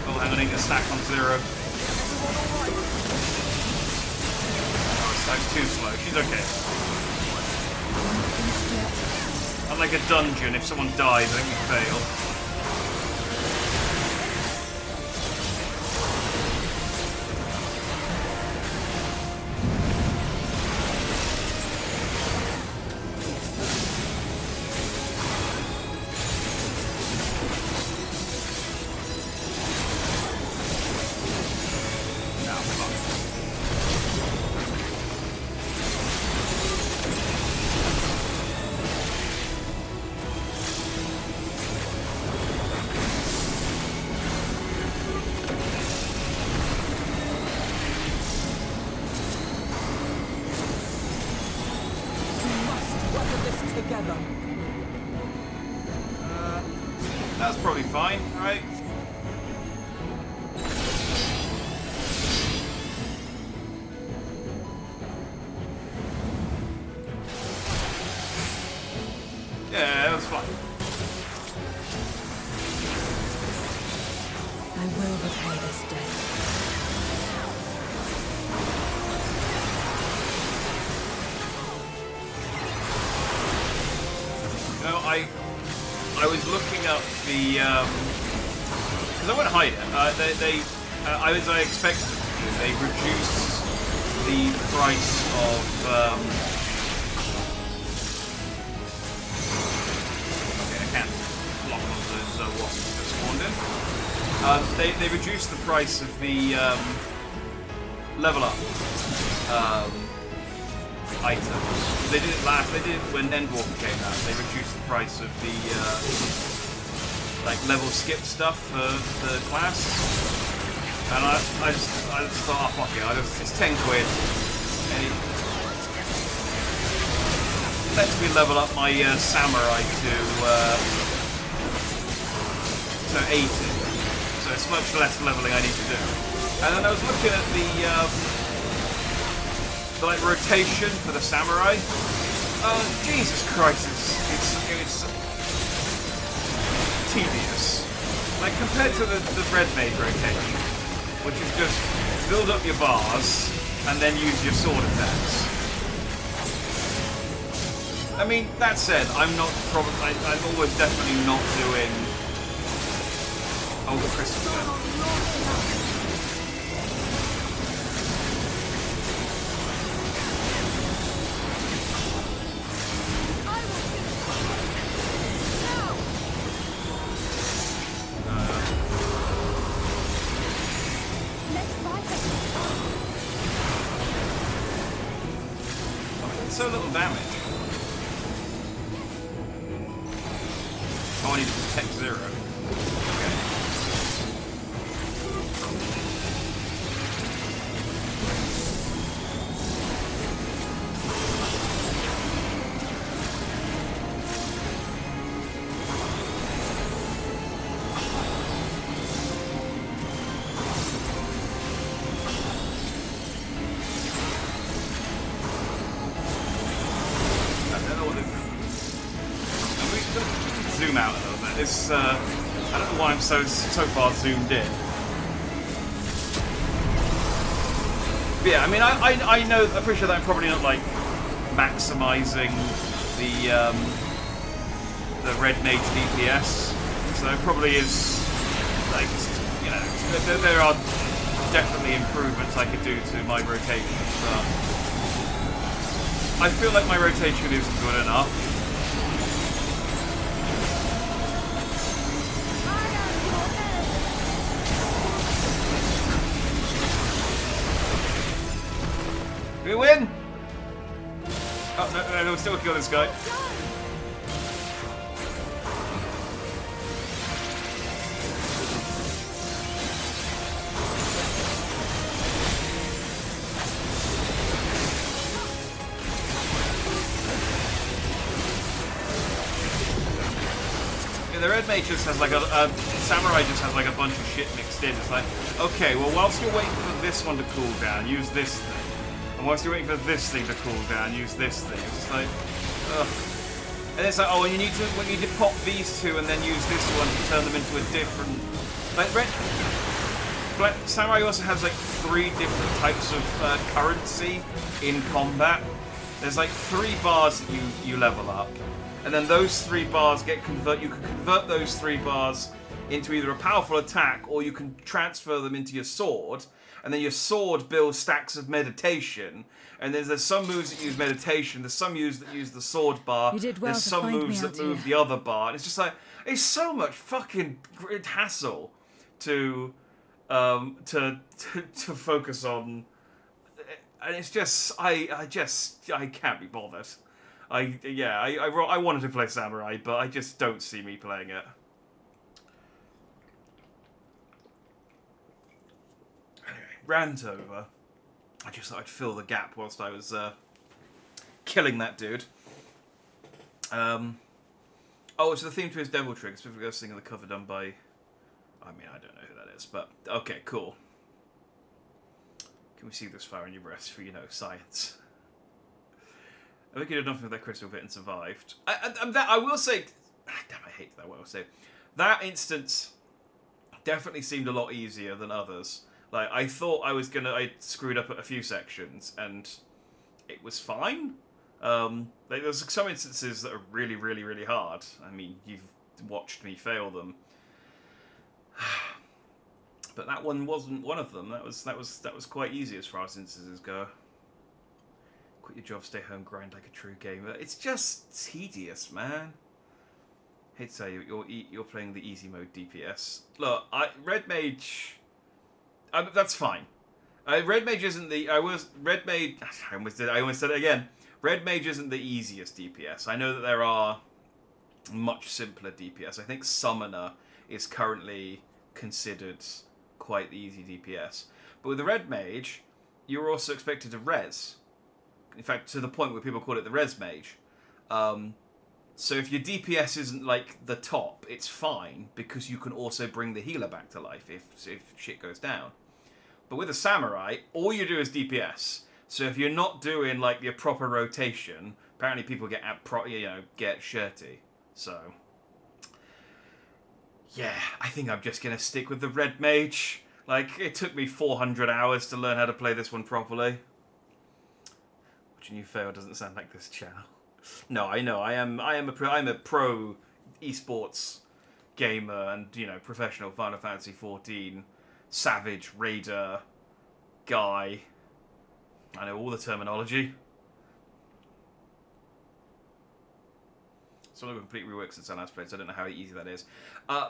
Oh, hang on, I need to stack on Zero. Oh, stack's too slow. She's okay. Unlike a dungeon, if someone dies, I think we fail. Together. That's probably fine, right? Yeah, that was fine. I will repay this debt. You know, I was looking up the because I won't hide it. As I expected them to do, they reduced the price of They reduced the price of the level up items. They did it last. They did it when Endwalker came out. They reduced the price of the like level skip stuff for the class. And I just thought, oh, fuck it, it's 10 quid. And it lets me level up my samurai to 80. So it's much less leveling I need to do. And then I was looking at the like rotation for the samurai. Jesus Christ, it's tedious. Like compared to the red mage rotation, which is just build up your bars and then use your sword attacks. I mean, that said, I'm always definitely not doing. Oh, the crystal gun. So little damage. Oh, I need to protect Zero. Okay. Zoom out a little bit. It's I don't know why I'm so far zoomed in. But yeah, I mean, I know, I appreciate that I'm probably not like maximizing the red mage DPS, so it probably is like, you know, there are definitely improvements I could do to my rotation, but I feel like my rotation is good enough. We win! Oh, no, we'll still kill this guy. Yeah, the red mage just has like a samurai just has like a bunch of shit mixed in. It's like, okay, well, whilst you're waiting for this one to cool down, use this thing. And whilst you're waiting for this thing to cool down, use this thing. It's just like, ugh. And it's like, oh, and you need to pop these two and then use this one to turn them into a different. Like Samurai also has like 3 different types of currency in combat. There's like 3 bars that you level up, and then those 3 bars get convert. You can convert those 3 bars into either a powerful attack or you can transfer them into your sword. And then your sword builds stacks of meditation. And there's some moves that use meditation. There's some moves that use the sword bar. You did well. There's some moves that move the other bar. And it's just like, it's so much fucking hassle to focus on. And it's just, I can't be bothered. I wanted to play Samurai, but I just don't see me playing it. Rant over. I just thought I'd fill the gap whilst I was killing that dude. Oh, it's the theme to his Devil Trick. Specifically, I was thinking of the cover done by. I mean, I don't know who that is, but okay, cool. Can we see this fire in your breast for, you know, science? I think he did nothing with that crystal bit and survived. I will say, damn, I hate that. What I will say, that instance definitely seemed a lot easier than others. Like, I thought I screwed up at a few sections, and it was fine. Like, there's some instances that are really, really, really hard. I mean, you've watched me fail them. But that one wasn't one of them. That was quite easy as far as instances go. Quit your job, stay home, grind like a true gamer. It's just tedious, man. hate to say you're playing the easy mode DPS. Look, Red Mage. That's fine. Red Mage isn't the. Red Mage. I almost said it again. Red Mage isn't the easiest DPS. I know that there are much simpler DPS. I think Summoner is currently considered quite the easy DPS. But with the Red Mage, you're also expected to res. In fact, to the point where people call it the Res Mage. So if your DPS isn't like the top, it's fine because you can also bring the healer back to life if shit goes down. But with a Samurai, all you do is DPS. So if you're not doing like your proper rotation, apparently people get shirty. So yeah, I think I'm just gonna stick with the Red Mage. Like, it took me 400 hours to learn how to play this one properly. Watching you fail doesn't sound like this channel. No, I know. I'm a pro esports gamer and, professional Final Fantasy XIV Savage Raider guy. I know all the terminology. Some of the complete reworks since I last played, so I don't know how easy that is.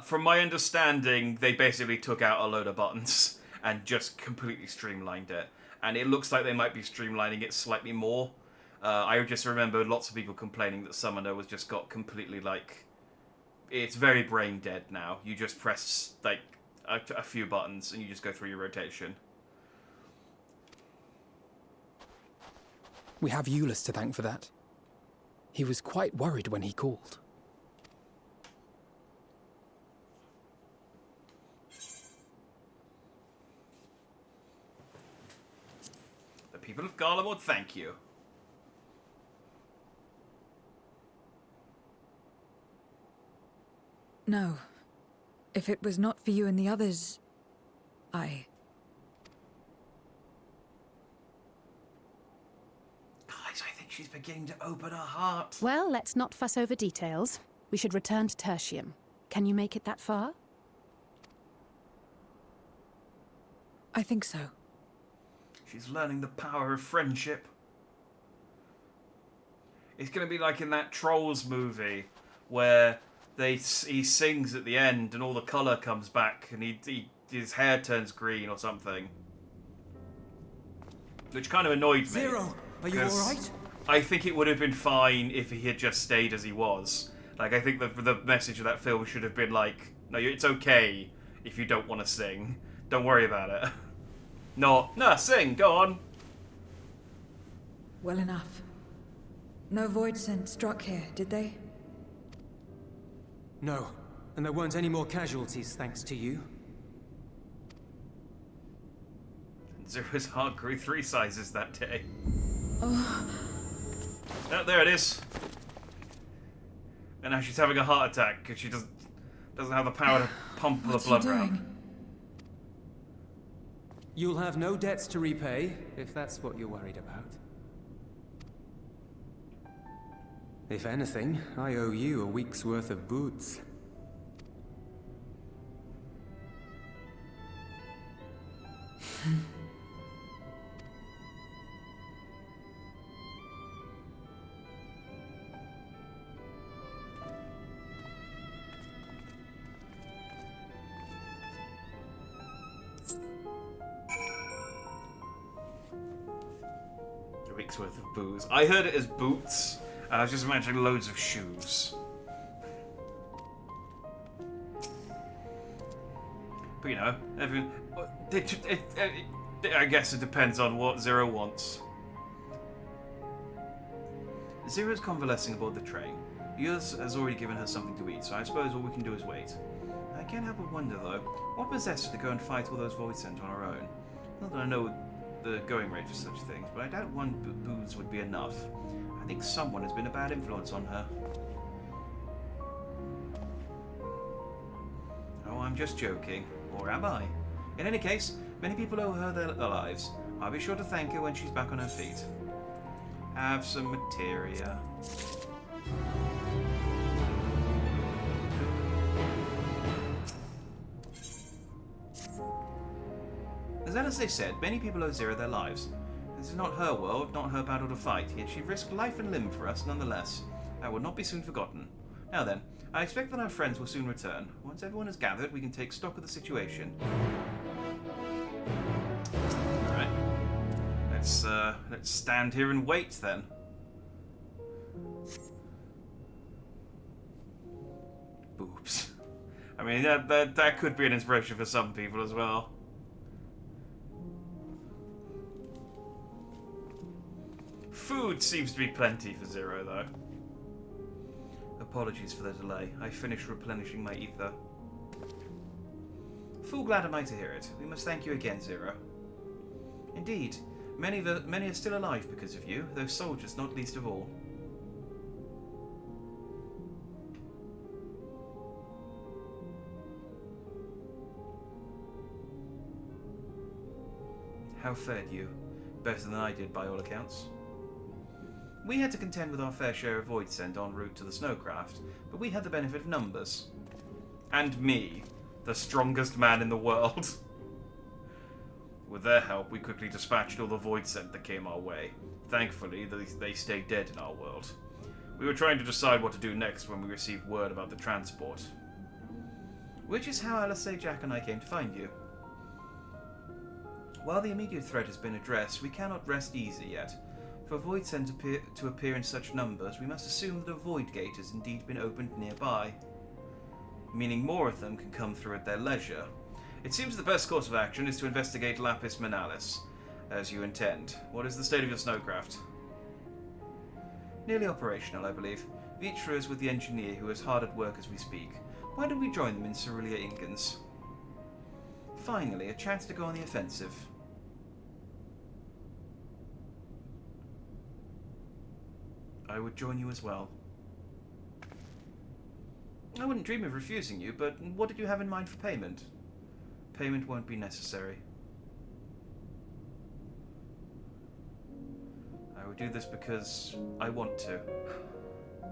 From my understanding, they basically took out a load of buttons and just completely streamlined it. And it looks like they might be streamlining it slightly more. I just remember lots of people complaining that Summoner was just got completely like... It's very brain dead now. You just press like a few buttons and you just go through your rotation. We have Euless to thank for that. He was quite worried when he called. The people of Garlemald thank you. No. If it was not for you and the others, Guys, I think she's beginning to open her heart. Well, let's not fuss over details. We should return to Tertium. Can you make it that far? I think so. She's learning the power of friendship. It's going to be like in that Trolls movie where he sings at the end and all the colour comes back and his hair turns green or something. Which kind of annoyed me. Zero, are you alright? I think it would have been fine if he had just stayed as he was. Like, I think the message of that film should have been like, no, it's okay if you don't want to sing. Don't worry about it. No, sing, go on. Well enough. No void scent struck here, did they? No, and there weren't any more casualties thanks to you. Zero's heart grew 3 sizes that day. Oh. Oh, there it is. And now she's having a heart attack because she doesn't have the power to pump the blood around. You'll have no debts to repay, if that's what you're worried about. If anything, I owe you a week's worth of boots. A week's worth of booze. I heard it as boots. I was just imagining loads of shoes. But I guess it depends on what Zero wants. Zero's convalescing aboard the train. Euless has already given her something to eat, so I suppose all we can do is wait. I can't help but wonder, though, what possessed her to go and fight all those void scent on her own? Not that I know the going rate for such things, but I doubt one booze would be enough. I think someone has been a bad influence on her. Oh, I'm just joking. Or am I? In any case, many people owe her their lives. I'll be sure to thank her when she's back on her feet. Have some materia. As they said, many people owe Zero their lives. This is not her world, not her battle to fight, yet she risked life and limb for us nonetheless. That will not be soon forgotten. Now then, I expect that our friends will soon return. Once everyone is gathered, we can take stock of the situation. Alright. Let's stand here and wait then. Boobs. I mean, that could be an inspiration for some people as well. Food seems to be plenty for Zero, though. Apologies for the delay. I finished replenishing my ether. Full glad am I to hear it. We must thank you again, Zero. Indeed, many are still alive because of you, those soldiers not least of all. How fared you? Better than I did, by all accounts. We had to contend with our fair share of void sent en route to the snowcraft, but we had the benefit of numbers. And me, the strongest man in the world. With their help, we quickly dispatched all the void sent that came our way. Thankfully, they stayed dead in our world. We were trying to decide what to do next when we received word about the transport. Which is how Alistair, Jack and I came to find you. While the immediate threat has been addressed, we cannot rest easy yet. For void sent to appear in such numbers, we must assume that a void gate has indeed been opened nearby, meaning more of them can come through at their leisure. It seems the best course of action is to investigate Lapis Manalis, as you intend. What is the state of your snowcraft? Nearly operational, I believe. Vitra is with the engineer, who is hard at work as we speak. Why don't we join them in Cerulia Ingens? Finally, a chance to go on the offensive. I would join you as well. I wouldn't dream of refusing you, but what did you have in mind for payment? Payment won't be necessary. I would do this because I want to.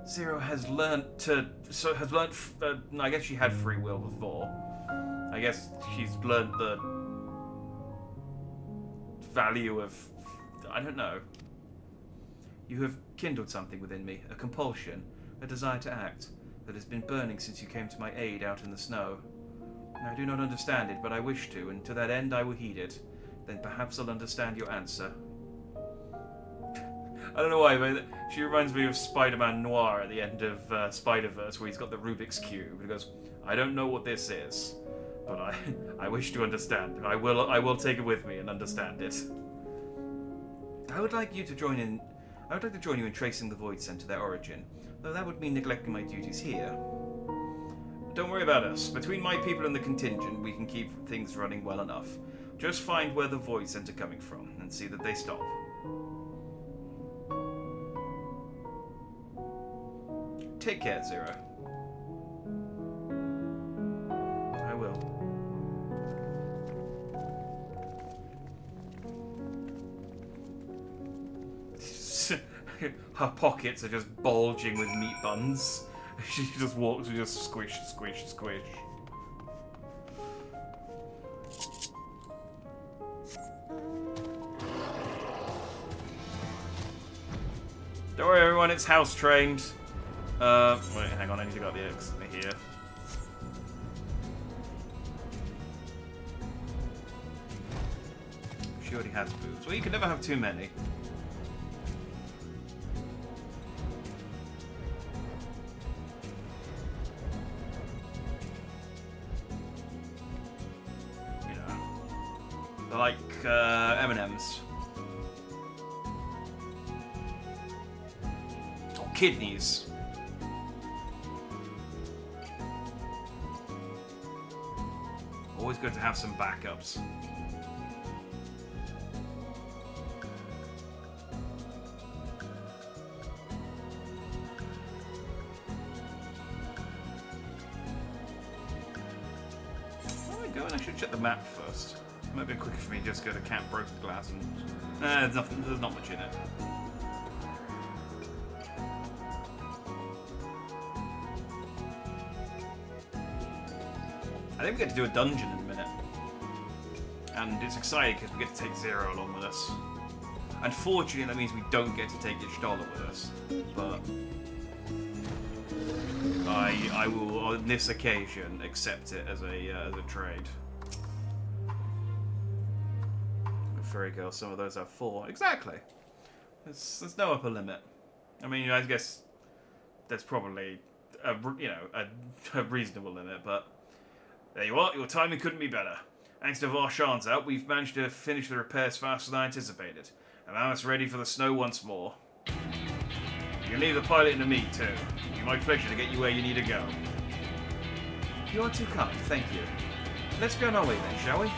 Zero has learnt to... I guess she had free will before. I guess she's learnt the value of... I don't know. You have kindled something within me, a compulsion, a desire to act, that has been burning since you came to my aid out in the snow. I do not understand it, but I wish to, and to that end I will heed it. Then perhaps I'll understand your answer. I don't know why, but she reminds me of Spider-Man Noir at the end of Spider-Verse, where he's got the Rubik's Cube, and he goes, I don't know what this is, but I wish to understand. I will take it with me and understand it. I would like to join you in tracing the Void Sent to their origin, though that would mean neglecting my duties here. Don't worry about us. Between my people and the contingent, we can keep things running well enough. Just find where the Void Sent are coming from, and see that they stop. Take care, Zero. I will. Her pockets are just bulging with meat buns. She just walks and just squish, squish, squish. Don't worry everyone, it's house trained. Wait, hang on, I need to get the X here. She already has boobs. Well, you can never have too many. They're like M&Ms. Or kidneys. Always good to have some backups. Where am I going? I should check the map first. It might be quicker for me to just go to Camp Broken Glass and... there's not much in it. I think we get to do a dungeon in a minute. And it's exciting because we get to take Zero along with us. Unfortunately, that means we don't get to take Ishtola with us. But... I will, on this occasion, accept it as a trade. Fairy Girl, some of those have 4. Exactly. There's no upper limit. I mean, I guess there's probably a reasonable limit, but there you are. Your timing couldn't be better. Thanks to Varshan's help, we've managed to finish the repairs faster than I anticipated, and now it's ready for the snow once more. You can leave the pilot to me too. It'll be my pleasure to get you where you need to go. You are too kind. Thank you. Let's be on our way then, shall we?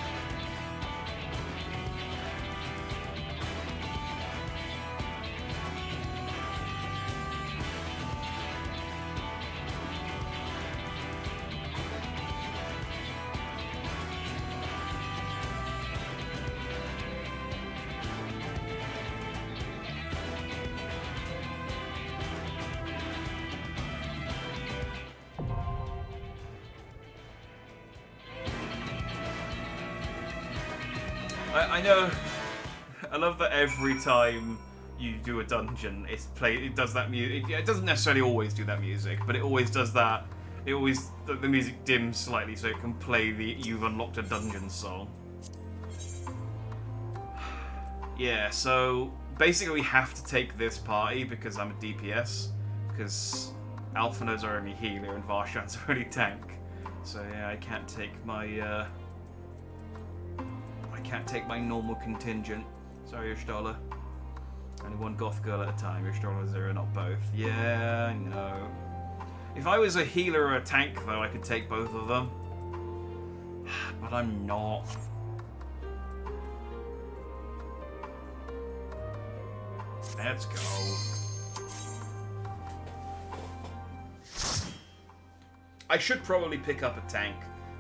I know. I love that every time you do a dungeon, it does that music. It doesn't necessarily always do that music, but it always does that. The music dims slightly so it can play the "You've Unlocked a Dungeon" song. Yeah, so basically we have to take this party because I'm a DPS, because Alphina's our only healer and Varshan's our only tank. So yeah, I can't take my normal contingent. Sorry, Y'shtola. Only one goth girl at a time. Y'shtola 0, not both. Yeah, I know. If I was a healer or a tank, though, I could take both of them. But I'm not. Let's go. I should probably pick up a tank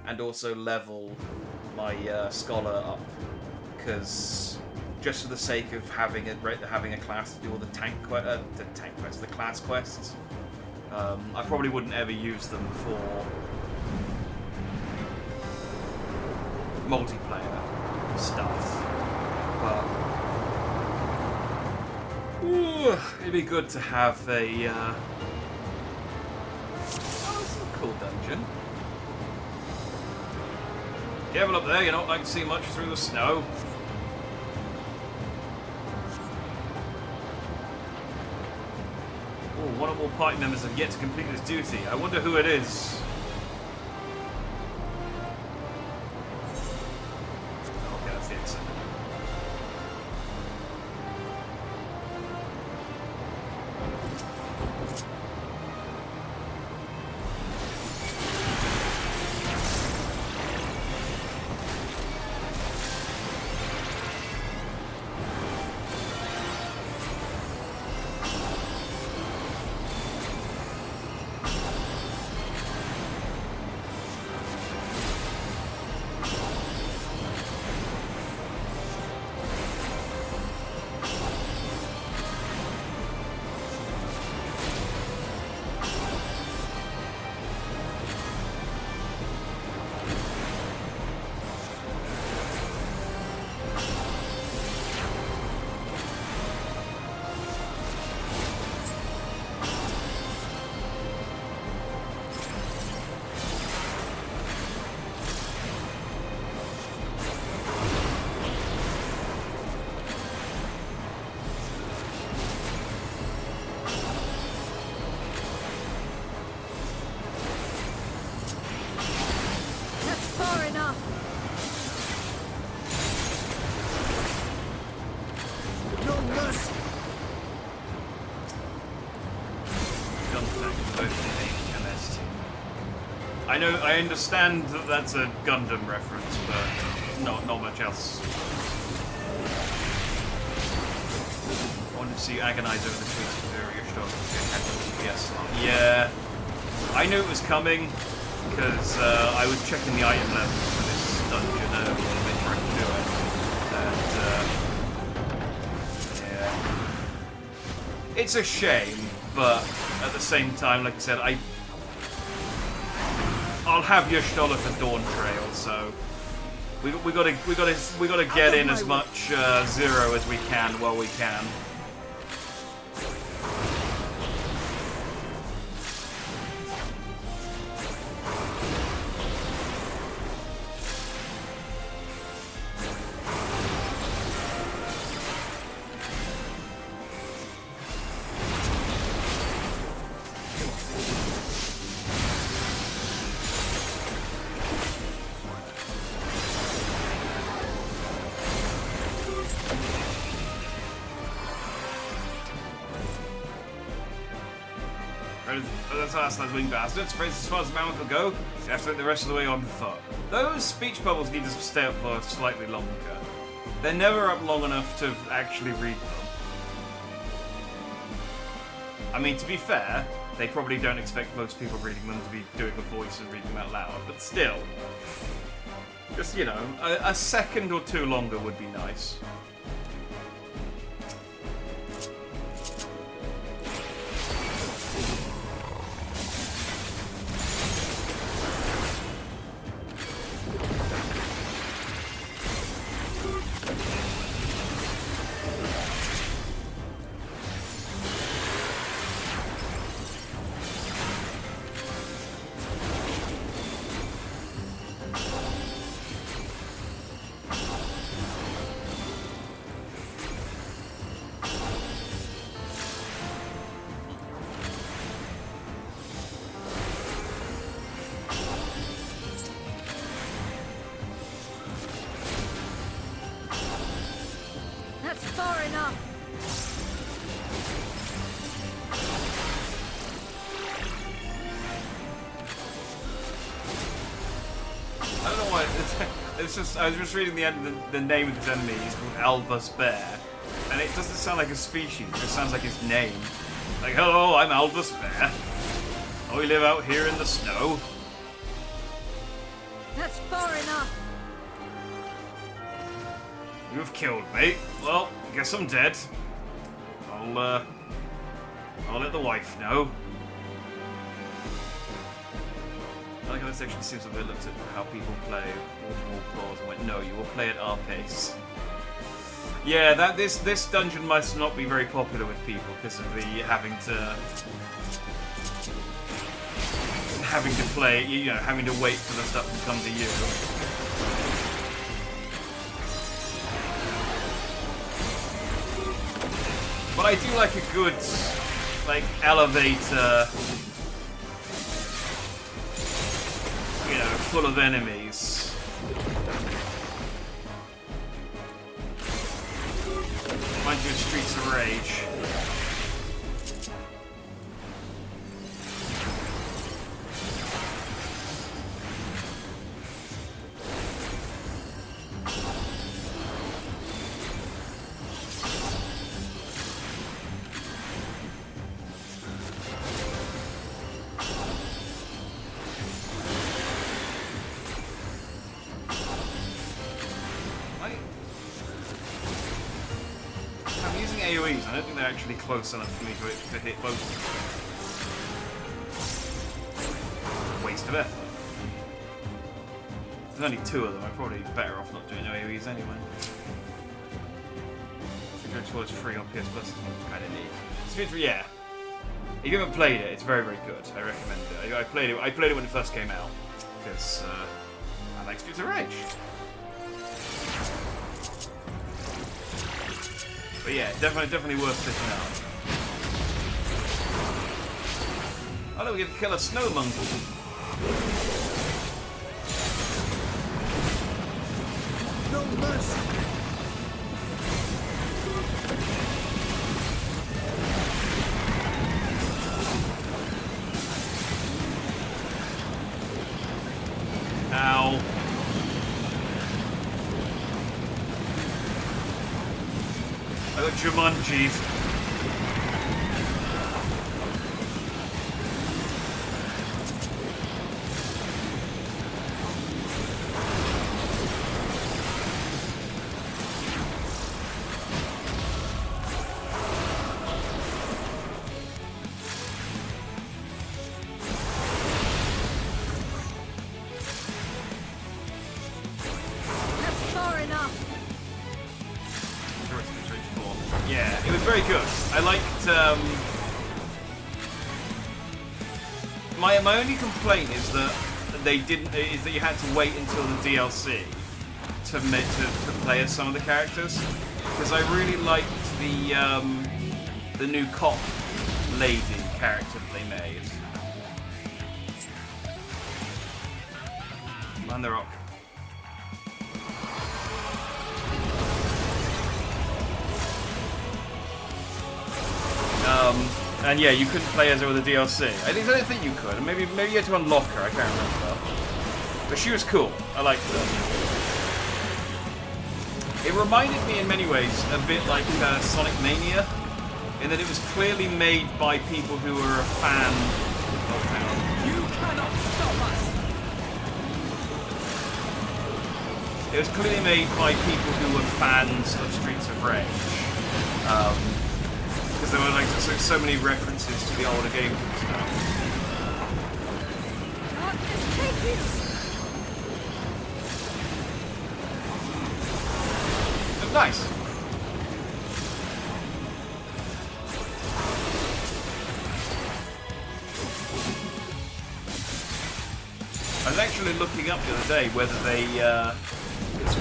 and also level my scholar up, because just for the sake of having a class to do all the the class quests, I probably wouldn't ever use them for multiplayer stuff, but it'd be good to have a oh, this is a cool dungeon. Careful up there, you're not like to see much through the snow. Oh, one or more party members have yet to complete this duty. I wonder who it is. Okay, that's the exit. I understand that that's a Gundam reference, but not much else. I wanted to see you agonize over the tweets of Y'shtola. Yeah, I knew it was coming because I was checking the item levels for this dungeon earlier before I could do it, and yeah, it's a shame, but at the same time, like I said, I'll have Y'shtola for Dawn Trail, so we gotta get in as much Zero as we can while we can. That's last night's winged bastards. Phrase as far as a man will go, you have to get the rest of the way on foot. Those speech bubbles need to stay up for slightly longer. They're never up long enough to actually read them. I mean, to be fair, they probably don't expect most people reading them to be doing a voice and reading them out loud, but still. Just, you know, a second or two longer would be nice. That's far enough. I don't know why. It's just. I was just reading the name of his enemy. He's called Albus Bear, and it doesn't sound like a species. It just sounds like his name. Like, hello, I'm Albus Bear. I live out here in the snow. That's far enough. You've killed me. Well, I guess I'm dead. I'll let the wife know. I like how this actually seems like they looked at how people play Waterwall Claws and went, no, you will play at our pace. Yeah, this dungeon must not be very popular with people because of the having to play, you know, having to wait for the stuff to come to you. But I do like a good, like, elevator, you know, full of enemies. Reminds you of Streets of Rage. AoEs, I don't think they're actually close enough for me to hit both of them. Waste of effort. There's only two of them, I'm probably better off not doing AoEs anyway. Secret Tour is free on PS Plus, it's kind of neat. Secret Tour, yeah. If you haven't played it, it's very, very good. I recommend it. I played it when it first came out, because I like Streets of Rage. But yeah, definitely worth picking up. Oh, look, we can kill a snow monkey. No mercy. Ow. I got Jumanji's. That's far enough. Yeah, it was very good. I liked, my only complaint is that is that you had to wait until the DLC to play as some of the characters. Because I really liked the new cop lady character that they made. Man the Rock. And yeah, you couldn't play as her with the DLC. I don't think you could. Maybe you had to unlock her. I can't remember. But she was cool. I liked her. It reminded me in many ways a bit like Sonic Mania, in that it was clearly made by people who were a fan. Oh, hang on. You cannot stop us. It was clearly made by people who were fans of Streets of Rage. Because there were like so many references to the older games and stuff. Darkness, take you. Oh, nice. I was actually looking up the other day whether they, because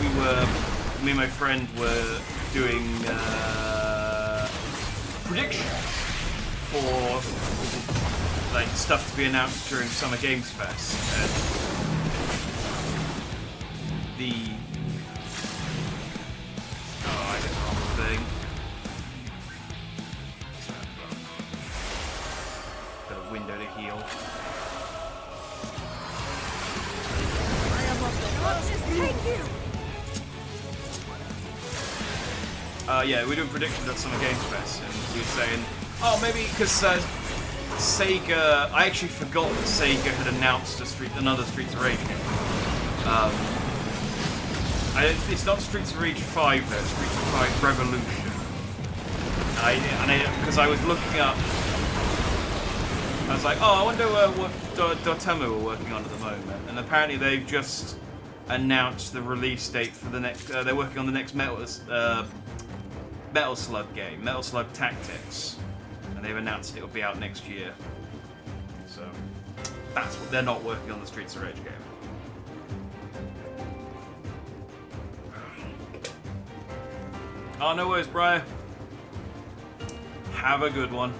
me and my friend were doing predictions for like stuff to be announced during Summer Games Fest, and I did the wrong thing. Got a window to heal. Yeah, we're doing predictions at Summer Games Fest, and we were saying, oh, maybe because Sega, I actually forgot that Sega had announced another Streets of Rage game. It's not Streets of Rage 5 though, it's Streets of 5 Revolution. Because I was looking up, I was like, oh, I wonder what Dotemu are working on at the moment, and apparently they've just announced the release date for the next. They're working on the next Metal Slug game, Metal Slug Tactics, and they've announced it will be out next year. So that's what they're not working on the Streets of Rage game. Oh, no worries, Briar. Have a good one.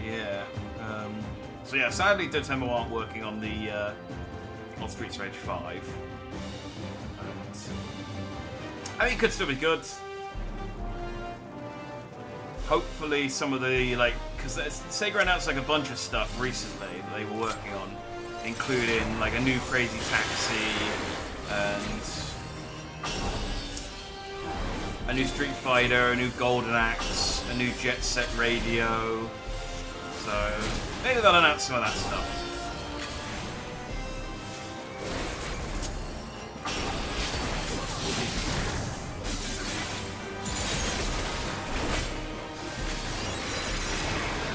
Yeah. So yeah, sadly, Dotemu aren't working on the on Streets of Rage 5. I mean, it could still be good. Hopefully, some of the because Sega announced like a bunch of stuff recently that they were working on, including like a new Crazy Taxi and a new Street Fighter, a new Golden Axe, a new Jet Set Radio. So maybe they'll announce some of that stuff.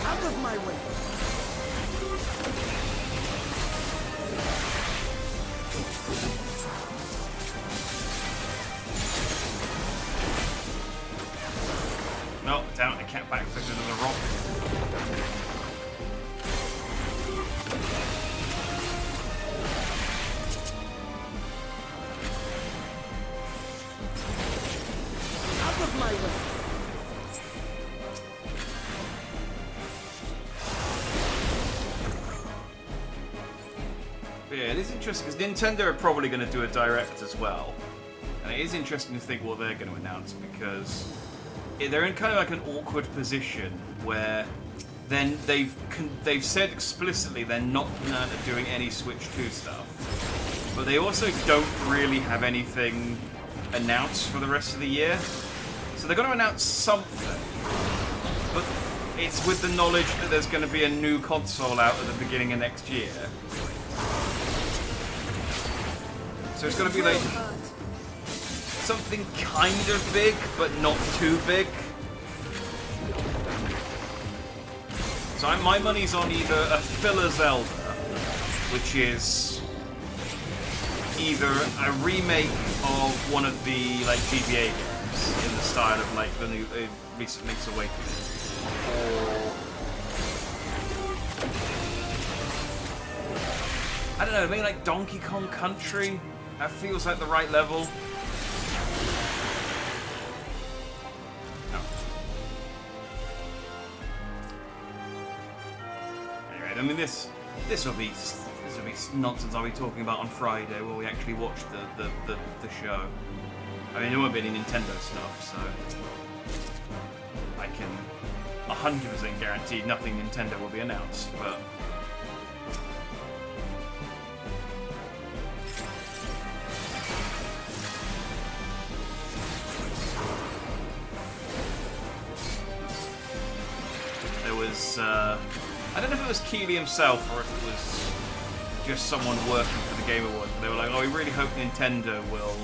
Out of my way. No, damn it, I can't backflip into the rock. Out of my way. But yeah, it is interesting because Nintendo are probably going to do a direct as well, and it is interesting to think what they're going to announce because they're in kind of like an awkward position where then they've said explicitly they're not doing any Switch 2 stuff, but they also don't really have anything announced for the rest of the year. So they're going to announce something, but it's with the knowledge that there's going to be a new console out at the beginning of next year. So it's going to be like something kind of big, but not too big. So my money's on either a filler Zelda, which is either a remake of one of the like GBA games in the style of like the new recent Link's Awakening, or I don't know, maybe like Donkey Kong Country. That feels like the right level. No. Anyway, I mean this will be nonsense are we talking about on Friday where we actually watch the show? I mean, there won't be any Nintendo stuff, so I can 100% guarantee nothing Nintendo will be announced, but there was, I don't know if it was Keighley himself or if it was just someone working for the Game Awards, but they were like, oh, we really hope Nintendo will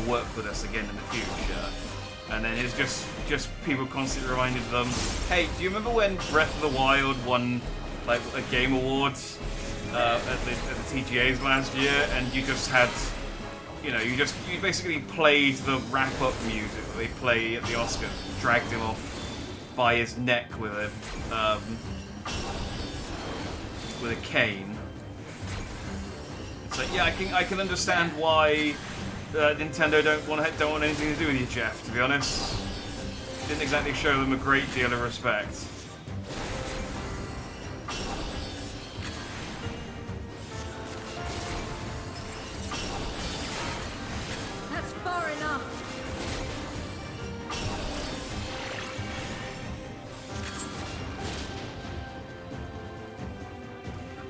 work with us again in the future. And then it's just people constantly reminded them, hey, do you remember when Breath of the Wild won like a Game Awards at the TGAs last year, and you just had, you know, you basically played the wrap-up music that they play at the Oscars, dragged him off by his neck with a cane. So yeah, I can understand why Nintendo don't want anything to do with you, Jeff. To be honest, didn't exactly show them a great deal of respect. That's far enough.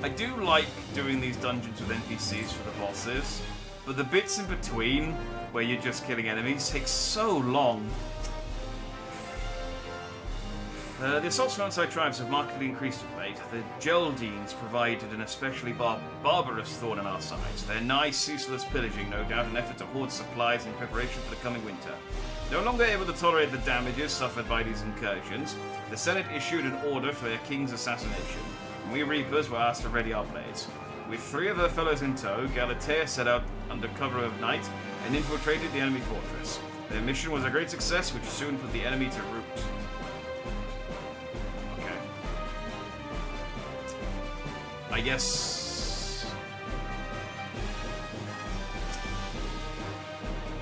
I do like doing these dungeons with NPCs for the bosses, but the bits in between, where you're just killing enemies, takes so long. The assaults from outside tribes have markedly increased of late. The Geraldines provided an especially barbarous thorn in our sides. Their nigh ceaseless pillaging, no doubt an effort to hoard supplies in preparation for the coming winter. No longer able to tolerate the damages suffered by these incursions, the Senate issued an order for their king's assassination. We Reapers were asked to ready our blades. With 3 of her fellows in tow, Galatea set out under cover of night and infiltrated the enemy fortress. Their mission was a great success, which soon put the enemy to rout. Okay. I guess...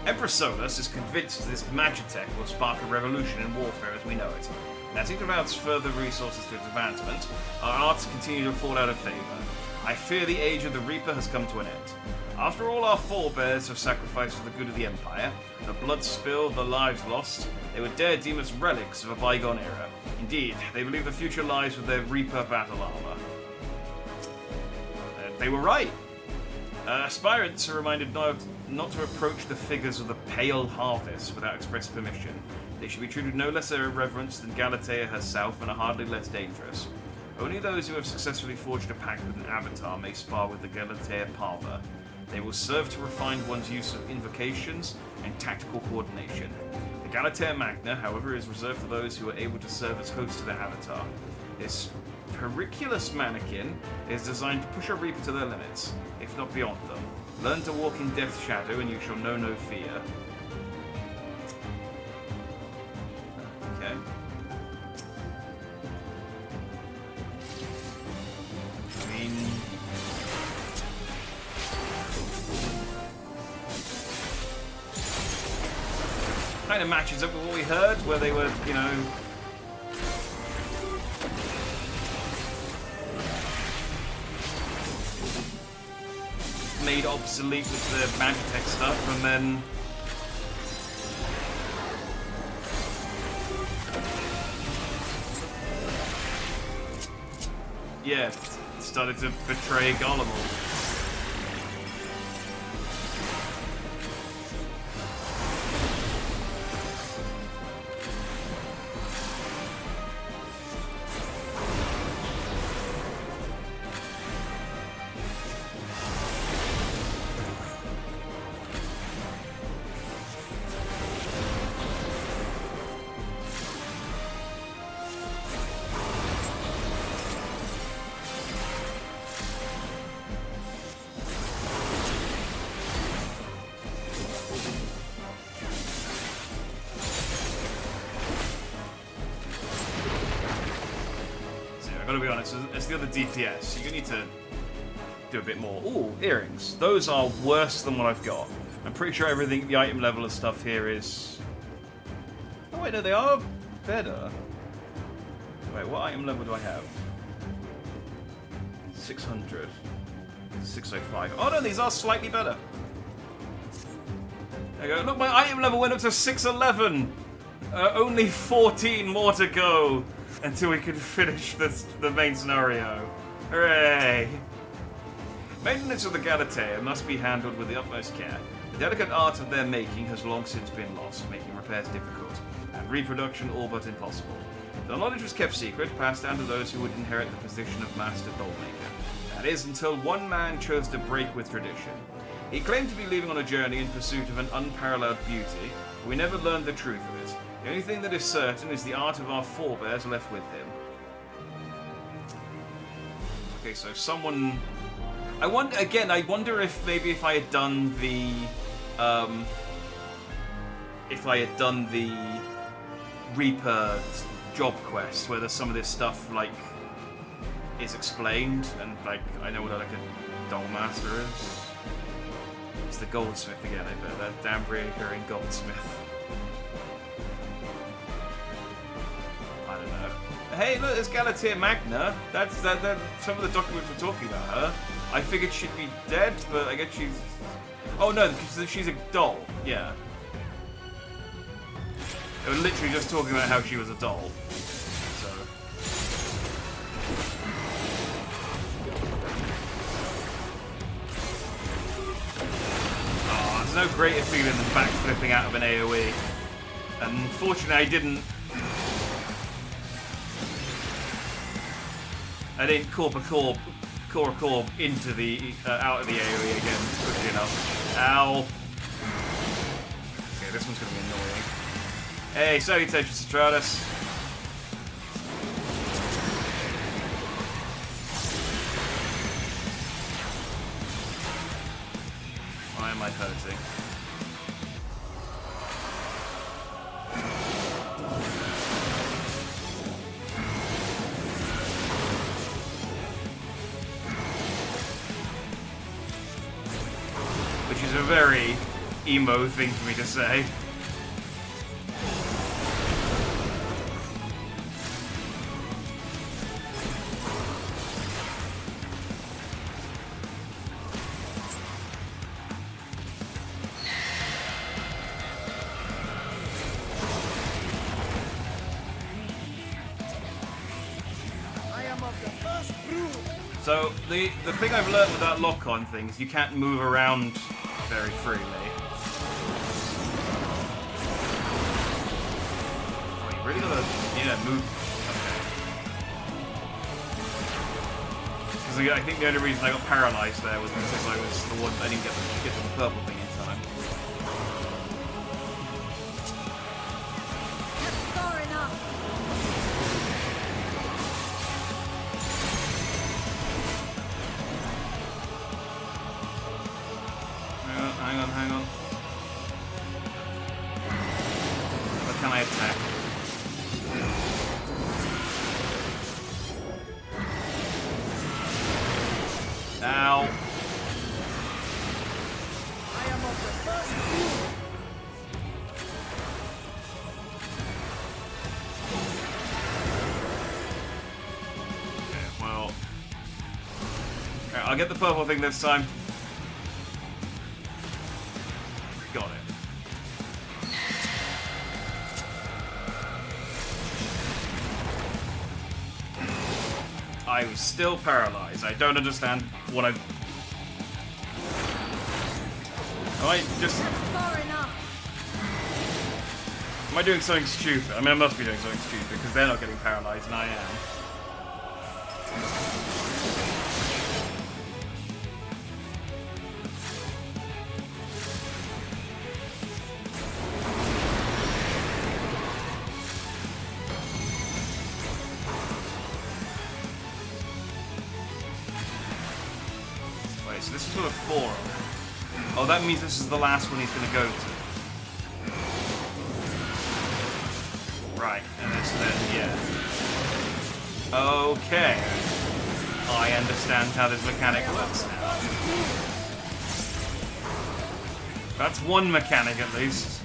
Emperor Solus is convinced this magitech will spark a revolution in warfare as we know it. As he devotes further resources to its advancement, our arts continue to fall out of favour. I fear the age of the Reaper has come to an end. After all our forebears have sacrificed for the good of the Empire, the blood spilled, the lives lost, they would dare deem us relics of a bygone era. Indeed, they believe the future lies with their Reaper battle armor. They were right. Aspirants are reminded not to approach the figures of the Pale Harvest without express permission. They should be treated no less reverence than Galatea herself and are hardly less dangerous. Only those who have successfully forged a pact with an avatar may spar with the Galatea Parva. They will serve to refine one's use of invocations and tactical coordination. The Galatea Magna, however, is reserved for those who are able to serve as hosts to their avatar. This periculous mannequin is designed to push a Reaper to their limits, if not beyond them. Learn to walk in Death's shadow and you shall know no fear. Okay. I mean... kind of matches up with what we heard, where they were, you know... made obsolete with the Magitech stuff, and then... yeah, started to betray Garlemald. Gotta be honest, as the other DPS, you need to do a bit more. Ooh, earrings. Those are worse than what I've got. I'm pretty sure everything, the item level of stuff here is... oh wait, no, they are better. Wait, what item level do I have? 600. 605. Oh no, these are slightly better. There you go. Look, my item level went up to 611. Only 14 more to go until we can finish the main scenario. Hooray! Maintenance of the Galatea must be handled with the utmost care. The delicate art of their making has long since been lost, making repairs difficult, and reproduction all but impossible. The knowledge was kept secret, passed down to those who would inherit the position of Master Dollmaker. That is, until one man chose to break with tradition. He claimed to be leaving on a journey in pursuit of an unparalleled beauty, but we never learned the truth of it. The only thing that is certain is the art of our forebears left with him. Okay, so someone... I wonder if maybe if I had done the... if I had done the Reaper job quest, whether some of this stuff, like, is explained, and, like, I know what, like, a doll master is. It's the goldsmith again, I bet. That damn recurring goldsmith. I don't know. Hey, look, there's Galatea Magna. That's some of the documents were talking about her. I figured she'd be dead, but I guess she's... Oh no, because she's a doll. Yeah. They were literally just talking about how she was a doll. So... Oh, there's no greater feeling than backflipping out of an AoE. And unfortunately, I didn't core into the out of the AoE again quickly enough. Ow. Okay, this one's gonna be annoying. Hey, salutations, Stratus. Why am I hurting? Which is a very emo thing for me to say. So, the thing I've learned with that lock-on thing is you can't move around very freely. Oh, you really gotta, move. Okay. Because I think the only reason I got paralyzed there was because I was the one I didn't get the purple thing in time. Far enough. Hang on. What can I attack? Ow. I am of the first group. Okay, well. Okay, I'll get the purple thing this time. Got it. I was still paralyzed. I don't understand what Am I just... Far enough. Am I doing something stupid? I mean, I must be doing something stupid because they're not getting paralyzed and I am. So this is sort of 4 of them. Oh, that means this is the last one he's going to go to. Right, and this then, yeah. Okay. I understand how this mechanic works now. That's one mechanic at least.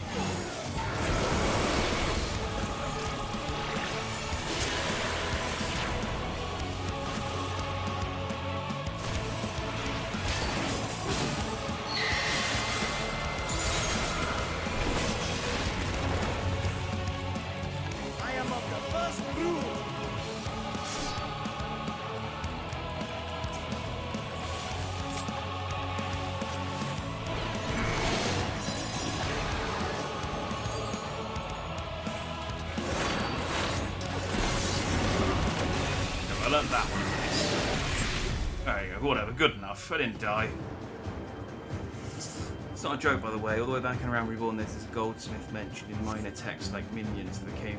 that one. There you go, whatever, good enough. I didn't die. It's not a joke, by the way. All the way back in Around Reborn, there's this goldsmith mentioned in minor text like minions that became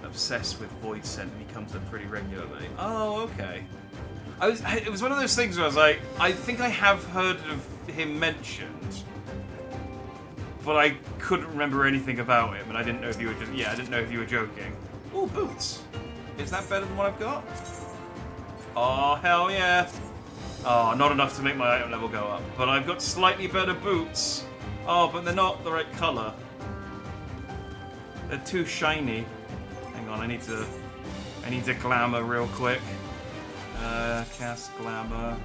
obsessed with Void Scent, and he comes up pretty regularly. Oh, okay. It was one of those things where I was like, I think I have heard of him mentioned, but I couldn't remember anything about him, and I didn't know if you were just... Yeah, I didn't know if you were joking. Oh, boots. Is that better than what I've got? Oh, hell yeah. Oh, not enough to make my item level go up, but I've got slightly better boots. Oh, but they're not the right colour. They're too shiny. Hang on, I need to glamour real quick. Cast glamour.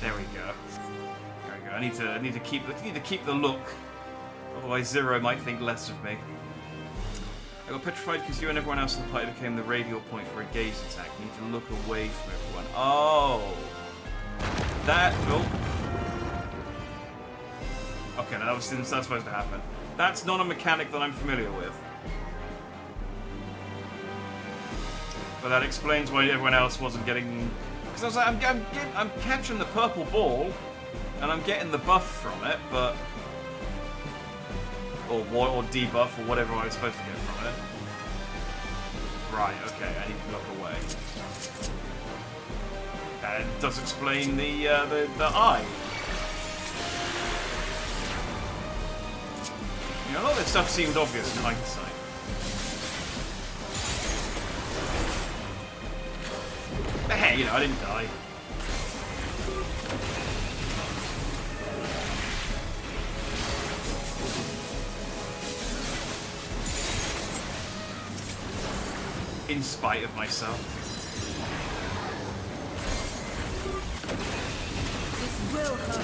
There we go. There we go. I need to keep the look. Otherwise Zero might think less of me. I got petrified because you and everyone else in the party became the radial point for a gaze attack. You need to look away from everyone. Oh. That okay, now that's not supposed to happen. That's not a mechanic that I'm familiar with. But that explains why everyone else wasn't getting... Because I was like, I'm catching the purple ball, and I'm getting the buff from it, but... Or debuff, or whatever I was supposed to get from it. Right, okay, I need to look away. And it does explain the eye. You know, a lot of this stuff seemed obvious in hindsight. But hey, you know, I didn't die. In spite of myself. This will hurt.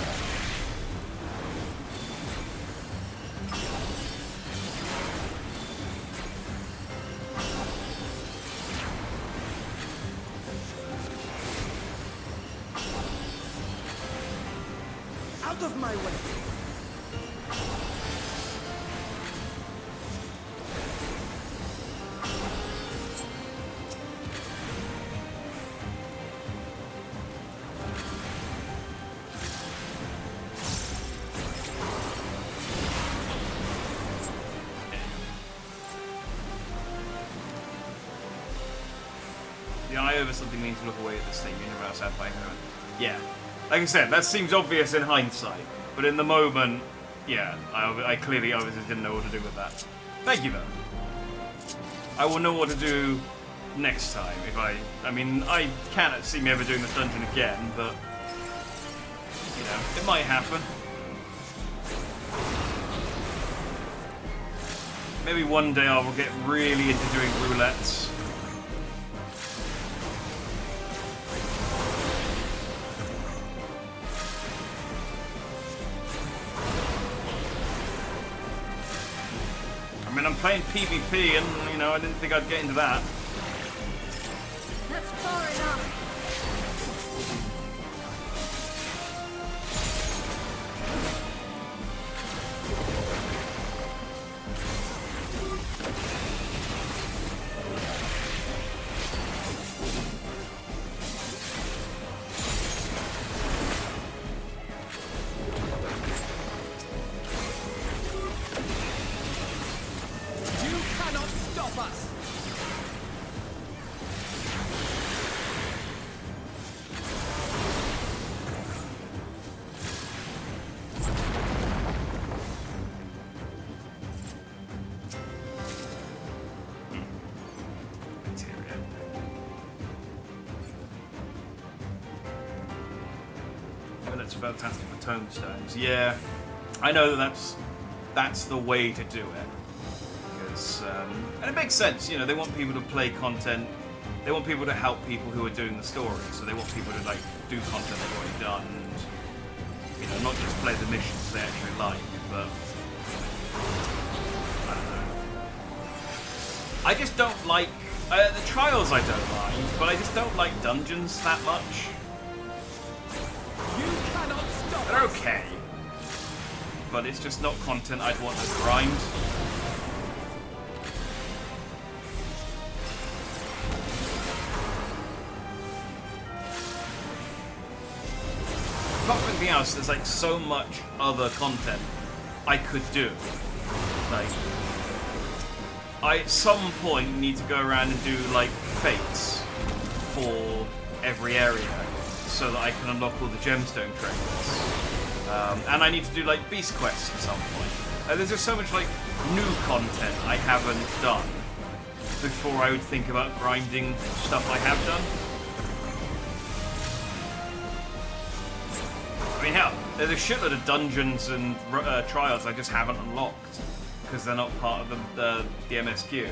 Out of my way. The eye over something means to look away at the state universe out by her. Yeah. Like I said, that seems obvious in hindsight, but in the moment, yeah, I clearly obviously didn't know what to do with that. Thank you, though. I will know what to do next time if I mean, I cannot see me ever doing this dungeon again, but, you know, it might happen. Maybe one day I will get really into doing roulettes. I mean, I'm playing PvP, and, you know, I didn't think I'd get into that. That's far enough. Fantastic for tombstones. Yeah, I know that's the way to do it, because and it makes sense. You know, they want people to play content. They want people to help people who are doing the story. So they want people to like do content they've already done, and you know, not just play the missions they actually like. But I don't know. I just don't like the trials. I don't mind, but I just don't like dungeons that much. They're okay, but it's just not content I'd want to grind. else, there's like so much other content I could do. Like, I at some point need to go around and do like fates for every area so that I can unlock all the gemstone trinkets. And I need to do like beast quests at some point. There's just so much like new content I haven't done before I would think about grinding stuff I have done. I mean, hell, there's a shitload of dungeons and trials I just haven't unlocked because they're not part of the MSQ.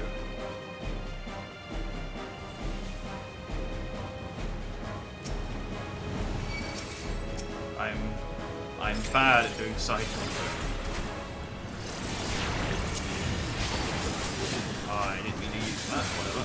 I'm bad at doing side content. Oh, I didn't mean to use that, whatever.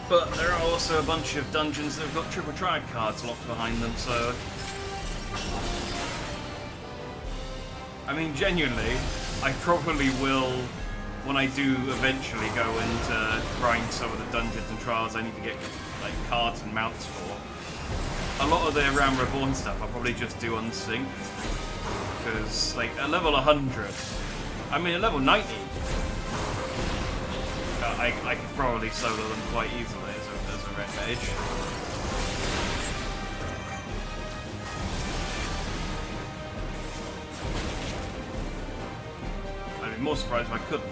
But there are also a bunch of dungeons that have got triple triad cards locked behind them, so... I mean, genuinely, I probably will, when I do eventually go and grind some of the dungeons and trials I need to get like cards and mounts for. A lot of the Realm Reborn stuff I'll probably just do unsynced. Because, like, at level 100, I mean, at level 90, I could probably solo them quite easily as a red mage. I'd be more surprised if I couldn't,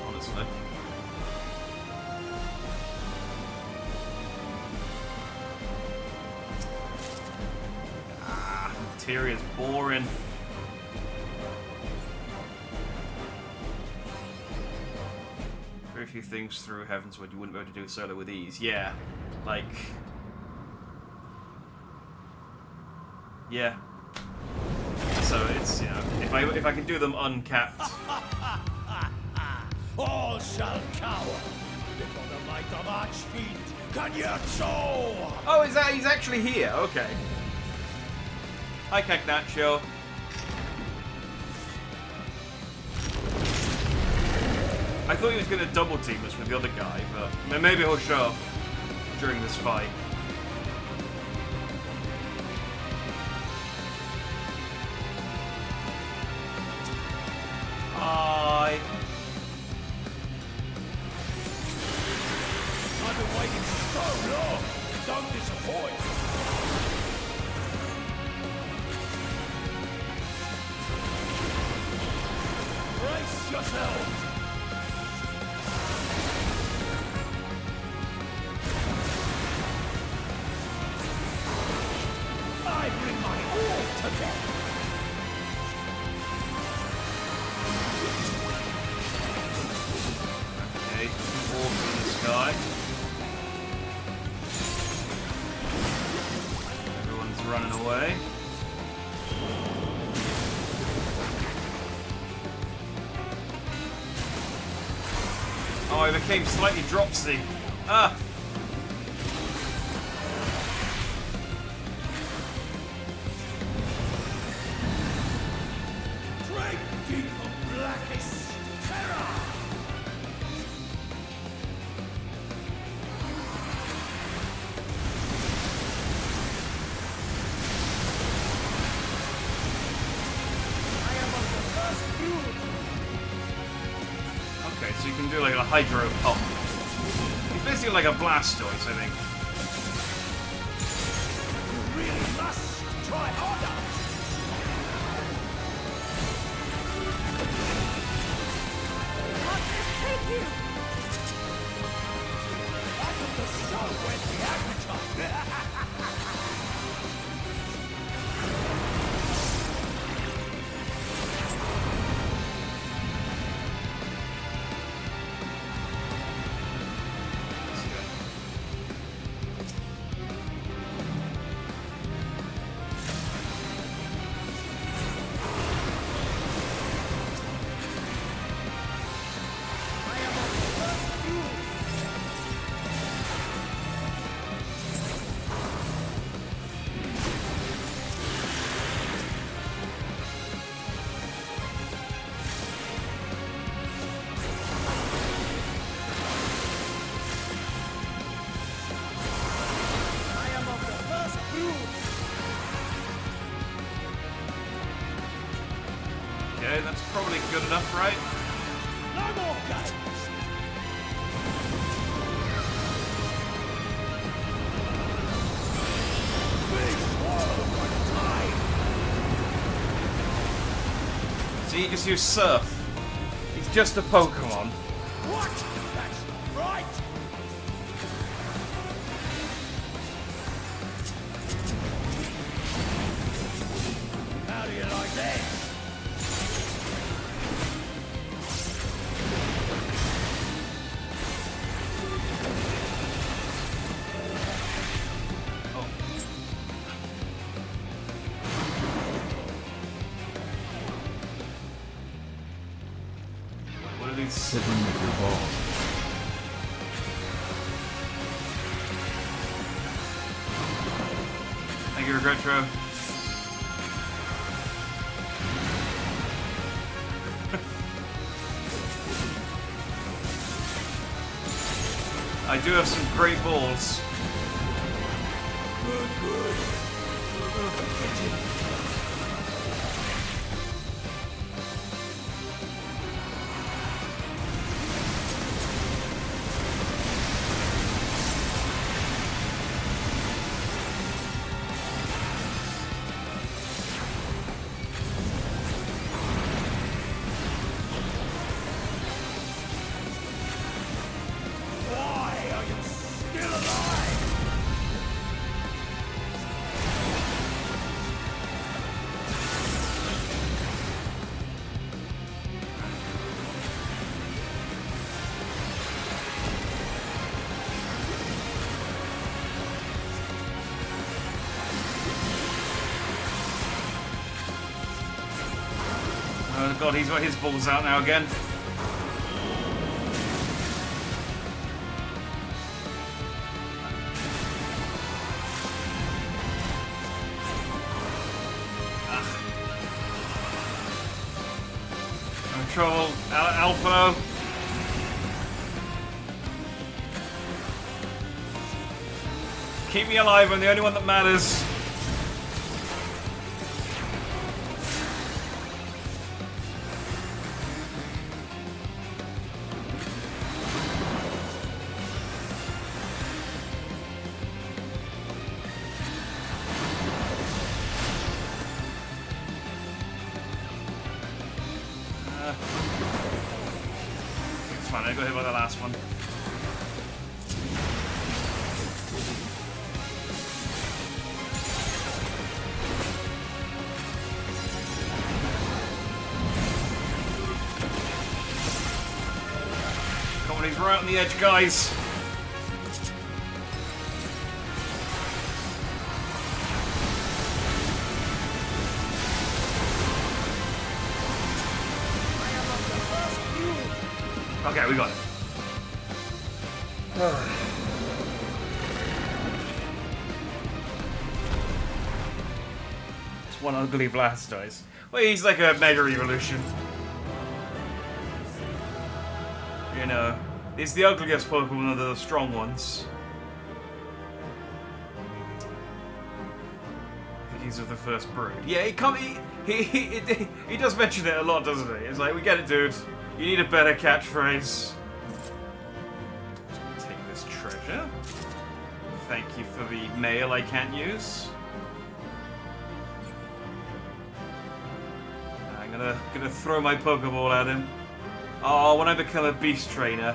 honestly. Ah, materia's boring. Very few things through Heavensward you wouldn't be able to do solo with ease. Yeah, like... Yeah. So it's, you know, if I can do them uncapped... All shall cower before the might of Archfiend Cagnaccio! Oh, is that... he's actually here, okay. Hi, Cagnaccio. I thought he was going to double team us with the other guy, but maybe he'll show up during this fight. Hi. I've been waiting so long. Don't disappoint. Brace yourselves. I bring my all to bear. Okay, orbs in the sky. Everyone's running away. Oh, I became slightly dropsy. Ah! Okay, so you can do like a hydro pump. He's basically like a Blastoise, I think. You really must try harder. Let this take you. Out of the sun went the agriculture. Okay, that's probably good enough, right? No more games! See, you just use Surf. He's just a Pokemon. What? That's not right! How do you like this? What are these? Sitting with your ball. Thank you, Retro. I do have some great balls. Why are you still alive? Oh god, he's got his balls out now again. Control, Alpha. Keep me alive, I'm the only one that matters. It's fine, I got hit by the last one. Come on, he's right on the edge, guys. Okay, we got it. It's one ugly Blastoise. Well, he's like a Mega Evolution. You know, he's the ugliest Pokemon of the strong ones. I think he's of the first brood. Yeah, he does mention it a lot, doesn't he? It's like, we get it, dude. You need a better catchphrase. Take this treasure. Thank you for the mail I can't use. I'm gonna throw my Pokeball at him. Oh, when I become a Beast Trainer.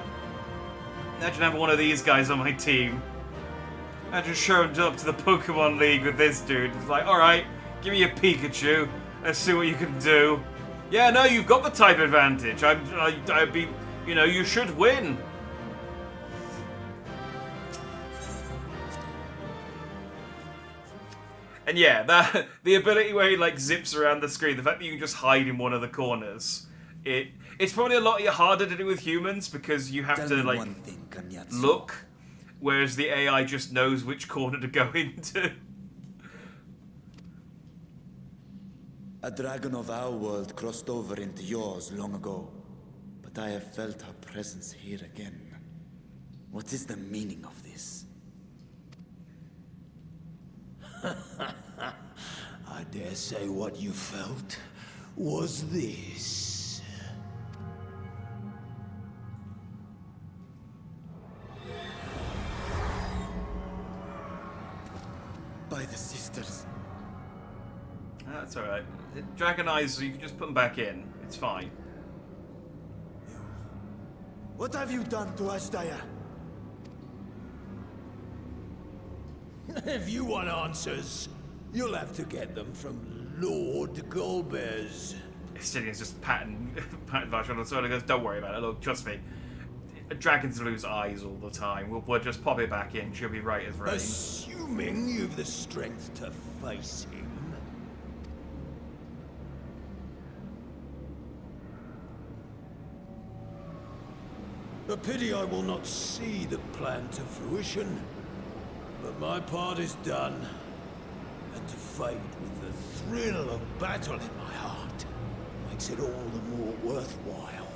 Imagine having one of these guys on my team. Imagine showing up to the Pokemon League with this dude. It's like, alright, give me a Pikachu. Let's see what you can do. Yeah, no, you've got the type advantage. I'd be, you know, you should win. And yeah, the ability where he like zips around the screen, the fact that you can just hide in one of the corners, it's probably a lot harder to do with humans because you have to like look, whereas the AI just knows which corner to go into. A dragon of our world crossed over into yours long ago, but I have felt her presence here again. What is the meaning of this? I dare say what you felt was this. By the sisters. That's alright. Dragon eyes, you can just put them back in. It's fine. What have you done to Ashdaya? If you want answers, you'll have to get them from Lord Golbez. Stinian's just patting Vash on the shoulder and goes, don't worry about it, look, trust me. Dragons lose eyes all the time. We'll just pop it back in. She'll be right as rain. Assuming you've the strength to face him. A pity I will not see the plan to fruition, but my part is done, and to fight with the thrill of battle in my heart makes it all the more worthwhile.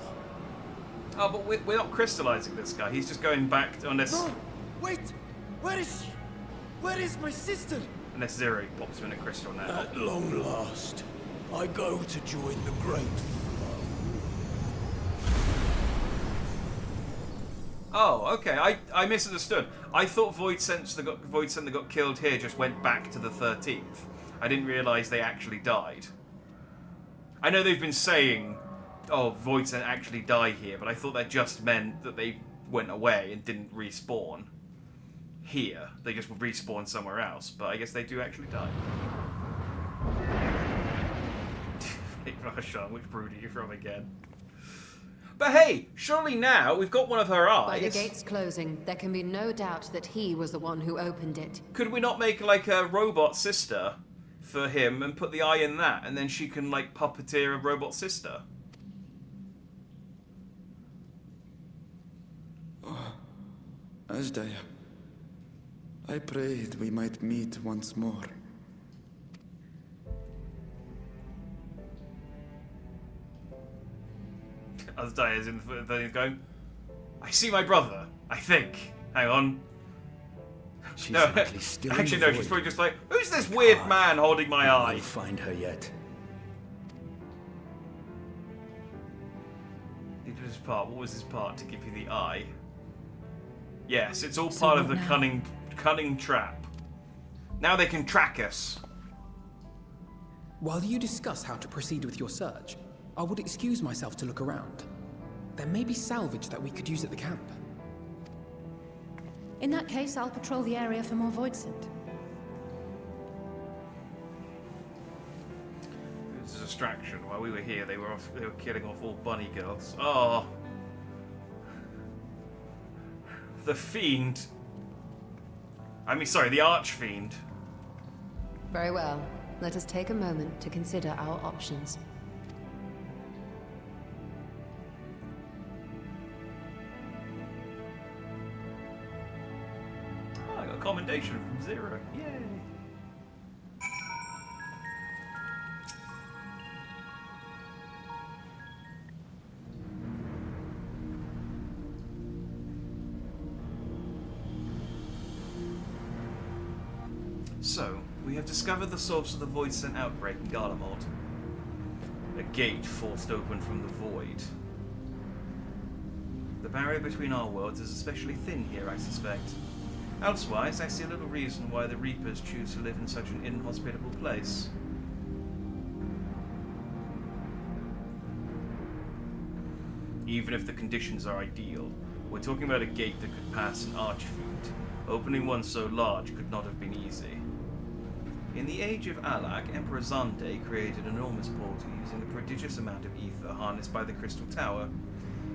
Oh, but we're not crystallizing this guy. He's just going back on this. No! Wait! Where is she? Where is my sister? Unless Zero pops him in a crystal now. At long last, I go to join the great flow. Oh, okay. I misunderstood. I thought Void Scent that got killed here just went back to the 13th. I didn't realize they actually died. I know they've been saying, oh, Void Scent actually die here, but I thought that just meant that they went away and didn't respawn here. They just would respawn somewhere else, but I guess they do actually die. Which brood are you from again? But hey, surely now we've got one of her eyes. By the gates closing, there can be no doubt that he was the one who opened it. Could we not make like a robot sister for him and put the eye in that, and then she can like puppeteer a robot sister? Oh, Ashdaya. I prayed we might meet once more. Ashdaya is in the thing going, I see my brother, I think. Hang on. She's No, likely still in actually the no, void. she's probably just like, who's this weird man holding my eye? We'll find her yet. He did his part. What was his part to give you the eye? Yes, it's all So part of what the now? cunning trap. Now they can track us. While you discuss how to proceed with your search, I would excuse myself to look around. There may be salvage that we could use at the camp. In that case, I'll patrol the area for more void scent. It was a distraction. While we were here, they were killing off all bunny girls. Oh. The fiend. I mean, sorry, the archfiend. Very well. Let us take a moment to consider our options. Oh, I got a commendation from Zero. Yay. So, we have discovered the source of the Void Scent outbreak in Garlemald. A gate forced open from the Void. The barrier between our worlds is especially thin here, I suspect. Elsewise, I see a little reason why the Reapers choose to live in such an inhospitable place. Even if the conditions are ideal, we're talking about a gate that could pass an archfiend. Opening one so large could not have been easy. In the age of Alak, Emperor Zande created an enormous portal using a prodigious amount of ether harnessed by the Crystal Tower.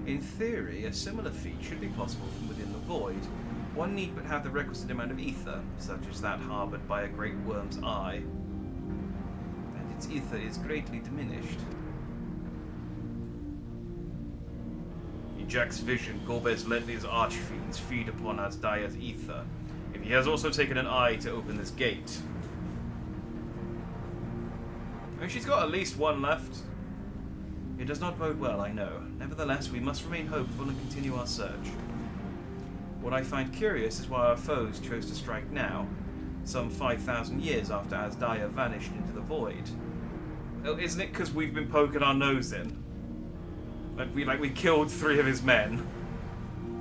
In theory, a similar feat should be possible from within the Void. One need but have the requisite amount of ether, such as that harboured by a great worm's eye. And its ether is greatly diminished. In Jack's vision, Golbez let these archfiends feed upon Asdaya's ether. If he has also taken an eye to open this gate. I mean, she's got at least one left. It does not bode well, I know. Nevertheless, we must remain hopeful and continue our search. What I find curious is why our foes chose to strike now, some 5,000 years after Asdaya vanished into the void. Isn't it because we've been poking our nose in? We killed 3 of his men.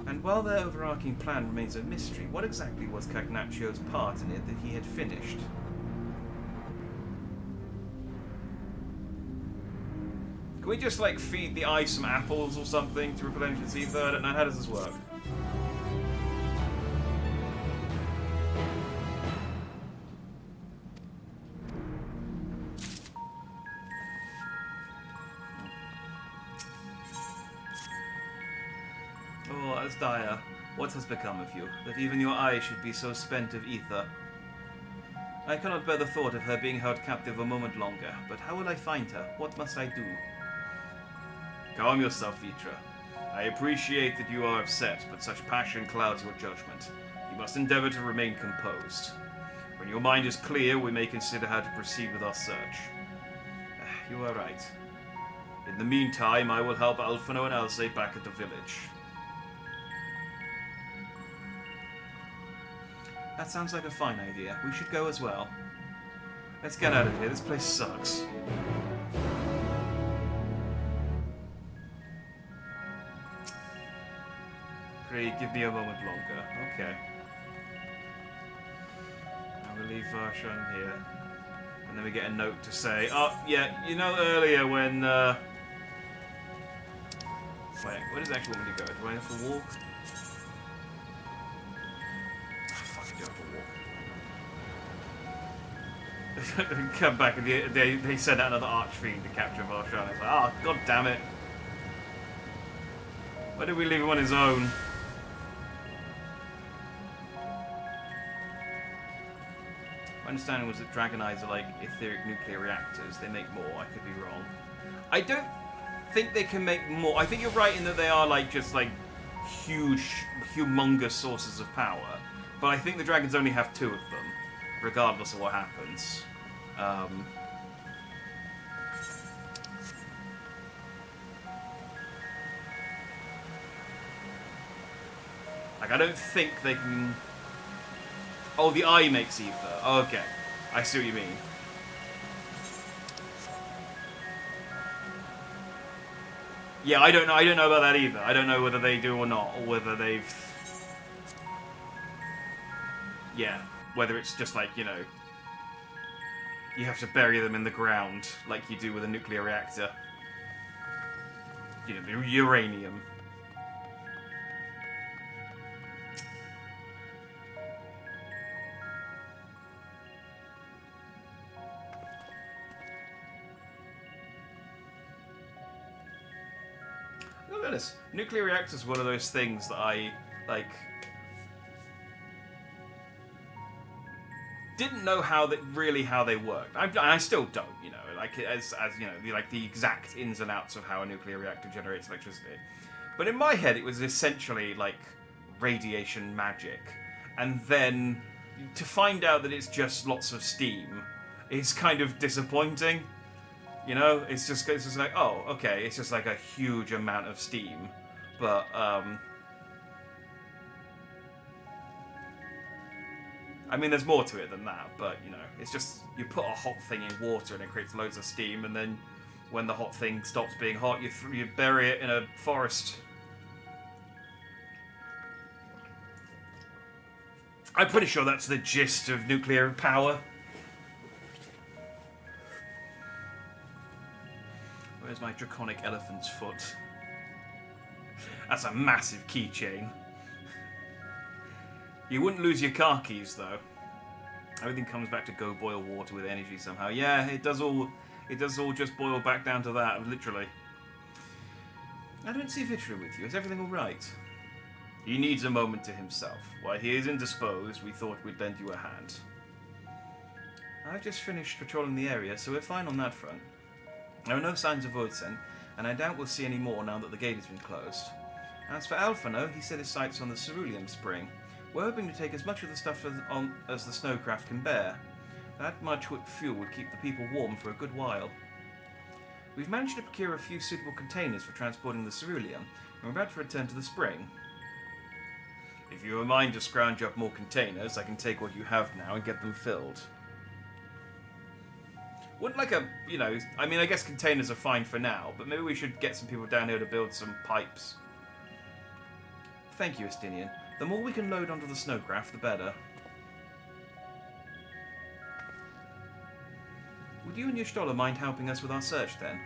And while their overarching plan remains a mystery, what exactly was Cagnaccio's part in it that he had finished? Can we just, like, feed the eye some apples or something to replenish its ether? I don't know. How does this work? Oh, Asdaya, what has become of you, that even your eye should be so spent of ether? I cannot bear the thought of her being held captive a moment longer, but how will I find her? What must I do? Calm yourself, Vitra. I appreciate that you are upset, but such passion clouds your judgment. You must endeavor to remain composed. When your mind is clear, we may consider how to proceed with our search. You are right. In the meantime, I will help Alphino and Elsa back at the village. That sounds like a fine idea. We should go as well. Let's get out of here. This place sucks. Pray, give me a moment longer. Okay. I will leave Varshan here. And then we get a note to say, oh, yeah, you know earlier when, Wait, where does the actual woman go? Do I have to walk? Come back and they send out another archfiend to capture Varshan. It's like, oh, god damn it. Why did we leave him on his own? My understanding was that Dragon Eyes are like etheric nuclear reactors. They make more. I could be wrong. I don't think they can make more. I think you're right in that they are like just like huge, humongous sources of power. But I think the dragons only have 2 of them, regardless of what happens. Like, I don't think they can... Oh, the eye makes ether. Oh, okay. I see what you mean. Yeah, I don't know about that either. I don't know whether they do or not, or whether they've... Yeah, whether it's just like, you know... You have to bury them in the ground, like you do with a nuclear reactor. You know, the uranium. Look at this. Nuclear reactors is one of those things that I, like... didn't know how they worked. I still don't, you know, like as you know, like the exact ins and outs of how a nuclear reactor generates electricity. But in my head, it was essentially like radiation magic, and then to find out that it's just lots of steam is kind of disappointing. You know, it's just like, oh, okay, it's just like a huge amount of steam, but I mean, there's more to it than that, but, you know, it's just, you put a hot thing in water and it creates loads of steam, and then when the hot thing stops being hot, you bury it in a forest. I'm pretty sure that's the gist of nuclear power. Where's my draconic elephant's foot? That's a massive keychain. You wouldn't lose your car keys, though. Everything comes back to go boil water with energy somehow. Yeah, it does all just boil back down to that, literally. I don't see Vitra with you. Is everything all right? He needs a moment to himself. While he is indisposed, we thought we'd lend you a hand. I've just finished patrolling the area, so we're fine on that front. There are no signs of Voidsen, and I doubt we'll see any more now that the gate has been closed. As for Alphino, he set his sights on the ceruleum spring. We're hoping to take as much of the stuff as the snowcraft can bear. That much fuel would keep the people warm for a good while. We've managed to procure a few suitable containers for transporting the ceruleum, and we're about to return to the spring. If you are mind to scrounge up more containers, I can take what you have now and get them filled. Wouldn't like a, you know, I mean, I guess containers are fine for now, but maybe we should get some people down here to build some pipes. Thank you, Estinian. The more we can load onto the snowcraft, the better. Would you and your Stoller mind helping us with our search, then?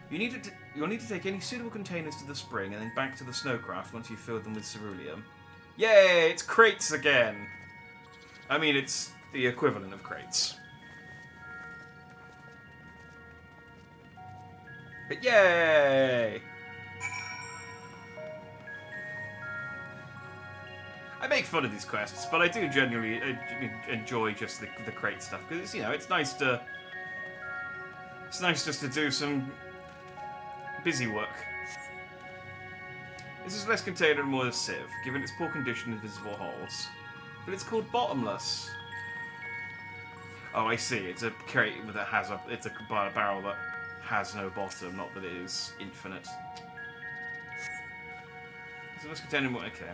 You'll need to take any suitable containers to the spring and then back to the snowcraft once you've filled them with ceruleum. Yay! It's crates again! I mean, it's the equivalent of crates. But yay! I make fun of these quests, but I do genuinely enjoy just the crate stuff because you know it's nice just to do some busy work. This is less container and more a sieve, given its poor condition and visible holes. But it's called bottomless. Oh, I see. It's a crate that has it's a barrel that has no bottom, not that it is infinite. So let's contain more. Okay.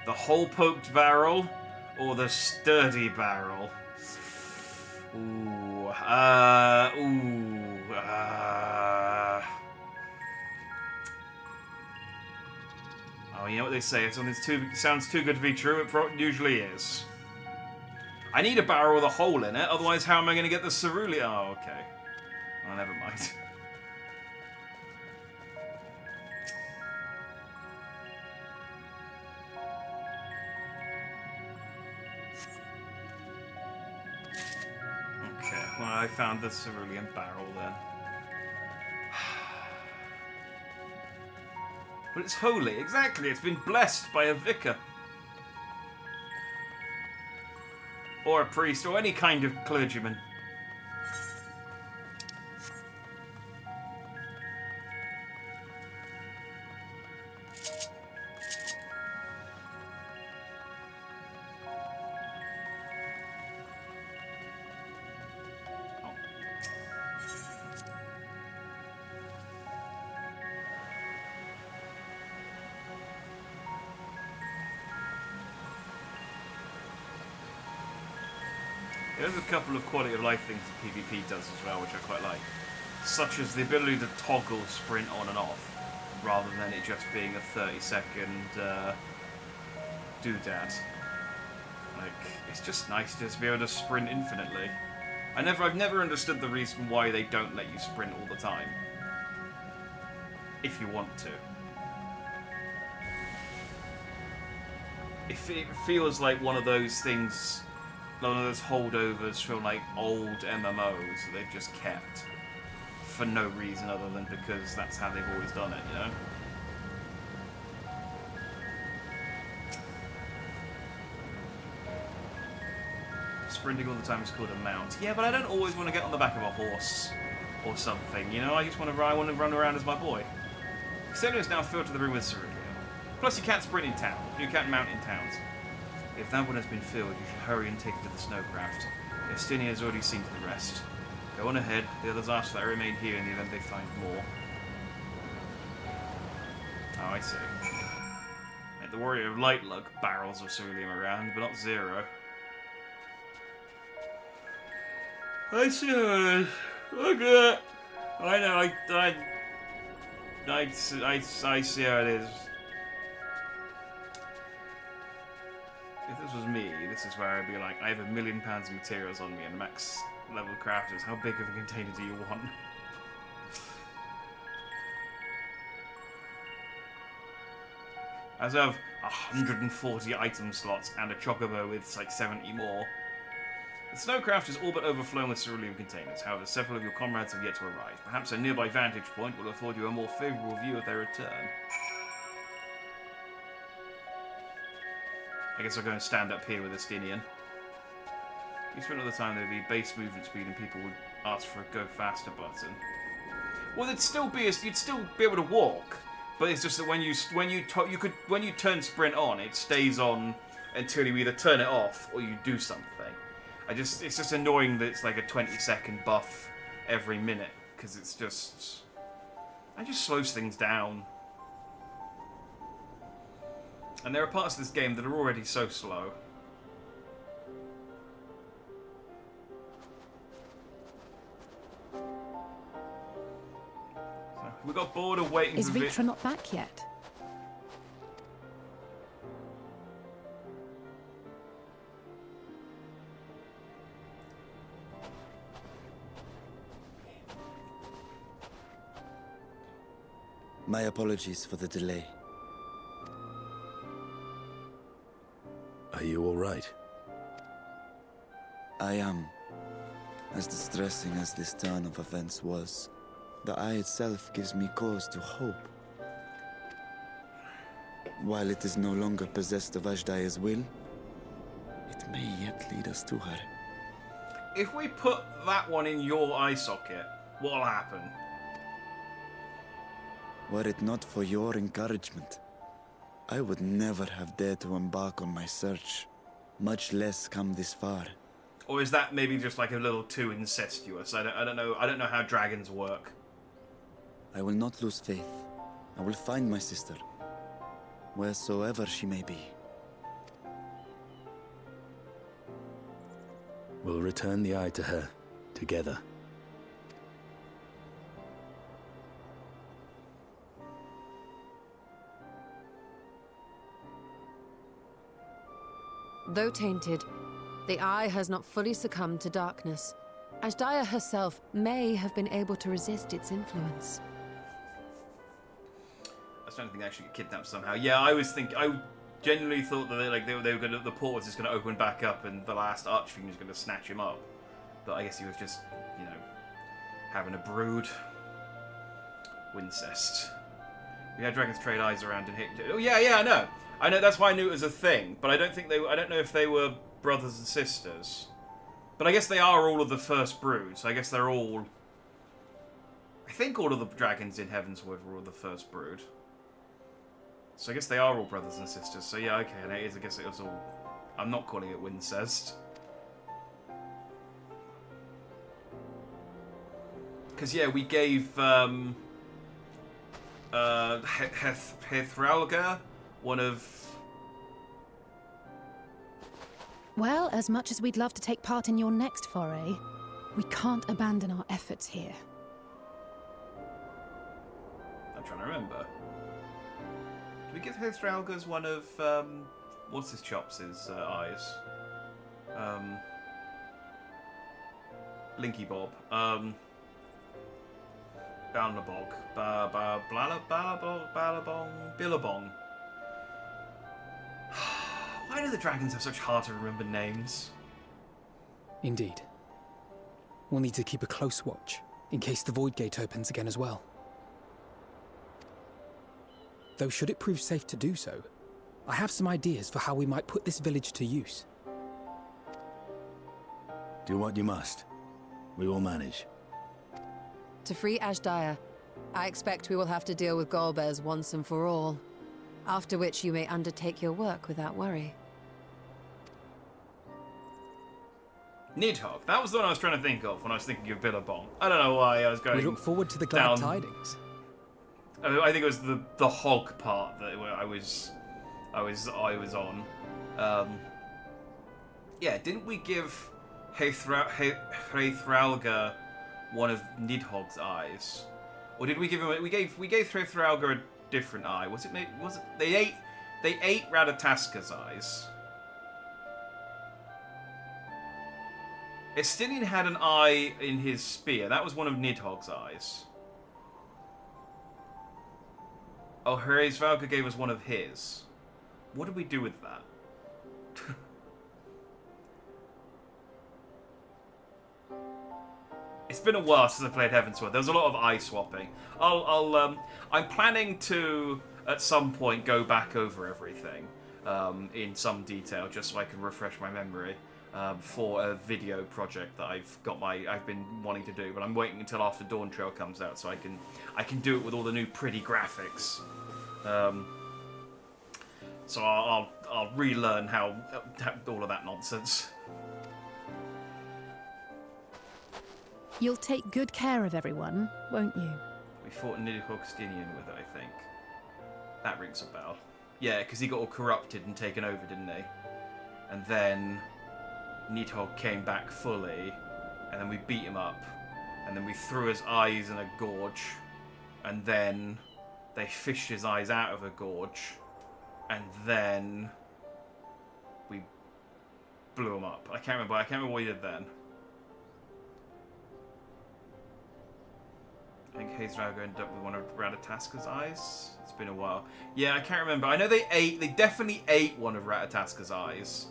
The hole-poked barrel or the sturdy barrel? Ooh. Oh, you know what they say? If something sounds too good to be true, it usually is. I need a barrel with a hole in it, otherwise how am I going to get the cerulean? Oh, okay. Oh, never mind. Okay, well, I found the cerulean barrel then. But it's holy, exactly. It's been blessed by a vicar. Or a priest, or any kind of clergyman. There's a couple of quality of life things that PvP does as well, which I quite like. Such as the ability to toggle sprint on and off, rather than it just being a 30-second doodad. Like, it's just nice to just be able to sprint infinitely. I've never understood the reason why they don't let you sprint all the time. If you want to. It feels like one of those things, one of those holdovers from like old MMOs that they've just kept for no reason other than because that's how they've always done it, you know? Sprinting all the time is called a mount. Yeah, but I don't always want to get on the back of a horse or something, you know? I just want to run around as my boy. Xenia is now filled to the rim with ceruleum. Plus, you can't sprint in town. You can't mount in towns. If that one has been filled, you should hurry and take it to the snowcraft. Estinia has already seen to the rest. Go on ahead. The others ask that I remain here in the event they find more. Oh, I see. The Warrior of Light lug barrels of ceruleum around, but not zero. I see how it is. Look at it. I know. I see how it is. If this was me, this is where I'd be like, I have £1 million of materials on me and max level crafters. How big of a container do you want? As I have 140 item slots and a chocobo with like 70 more. The snowcraft is all but overflowing with ceruleum containers. However, several of your comrades have yet to arrive. Perhaps a nearby vantage point will afford you a more favourable view of their return. I guess I'll go and stand up here with Estinian. You spend all the time there'd be base movement speed and people would ask for a go faster button. Well, you'd still be able to walk, but it's just that when you turn sprint on, it stays on until you either turn it off or you do something. It's just annoying that it's like a 20-second buff every minute because it just slows things down. And there are parts of this game that are already so slow. So we got bored of waiting Is for Vitra not back yet? My apologies for the delay. Are you all right? I am. As distressing as this turn of events was, the eye itself gives me cause to hope. While it is no longer possessed of Ashdaya's will, it may yet lead us to her. If we put that one in your eye socket, what'll happen? Were it not for your encouragement, I would never have dared to embark on my search, much less come this far. Or is that maybe just like a little too incestuous? I don't know. I don't know how dragons work. I will not lose faith. I will find my sister, wheresoever she may be. We'll return the eye to her, together. Though tainted, the eye has not fully succumbed to darkness. Ashdaya herself may have been able to resist its influence. I don't think they actually get kidnapped somehow. Yeah, I genuinely thought that they were going to, the port was just going to open back up and the last Archfiend was going to snatch him up. But I guess he was just, you know, having a brood. Wincest. We had dragons trade eyes around and hit. Oh yeah, I know. I know, that's why I knew it was a thing, but I don't know if they were brothers and sisters. But I guess they are all of the first brood, so I guess they're all... I think all of the dragons in Heavensward were all the first brood. So I guess they are all brothers and sisters, so yeah, okay, and I guess it was all... I'm not calling it Wincest. Because yeah, we gave, Hethralga one of... Well, as much as we'd love to take part in your next foray, we can't abandon our efforts here. I'm trying to remember. Did we give Hethralga's one of, what's his chops, his eyes? Blinky Bob. Balnabog. Billabong. Why do the dragons have such hard to remember names? Indeed. We'll need to keep a close watch, in case the Void Gate opens again as well. Though should it prove safe to do so, I have some ideas for how we might put this village to use. Do what you must. We will manage. To free Ashdaya, I expect we will have to deal with Golbez once and for all. After which you may undertake your work without worry. Nidhogg. That was the one I was trying to think of when I was thinking of Billabong. I don't know why I was going. We look forward to the glad tidings. I think it was the hog part that I was on. Yeah, didn't we give Hethralga one of Nidhogg's eyes, or did we give him? We gave Hethralga a different eye. Was it they ate Radataska's eyes? Estinian had an eye in his spear. That was one of Nidhogg's eyes. Oh, Hethralga gave us one of his. What did we do with that? It's been a while since I played Heavensward. There was a lot of eye swapping. I'm planning to at some point go back over everything in some detail, just so I can refresh my memory for a video project that I've been wanting to do. But I'm waiting until after Dawn Trail comes out, so I can do it with all the new pretty graphics. So I'll relearn how all of that nonsense. You'll take good care of everyone, won't you? We fought Nidhogg Stinian with it, I think. That rings a bell. Yeah, because he got all corrupted and taken over, didn't he? And then Nidhogg came back fully, and then we beat him up, and then we threw his eyes in a gorge, and then they fished his eyes out of a gorge, and then we blew him up. I can't remember what he did then. I think Haze Drago ended up with one of Ratatoska's eyes. It's been a while. Yeah, I can't remember. I know they definitely ate one of Ratatoska's eyes.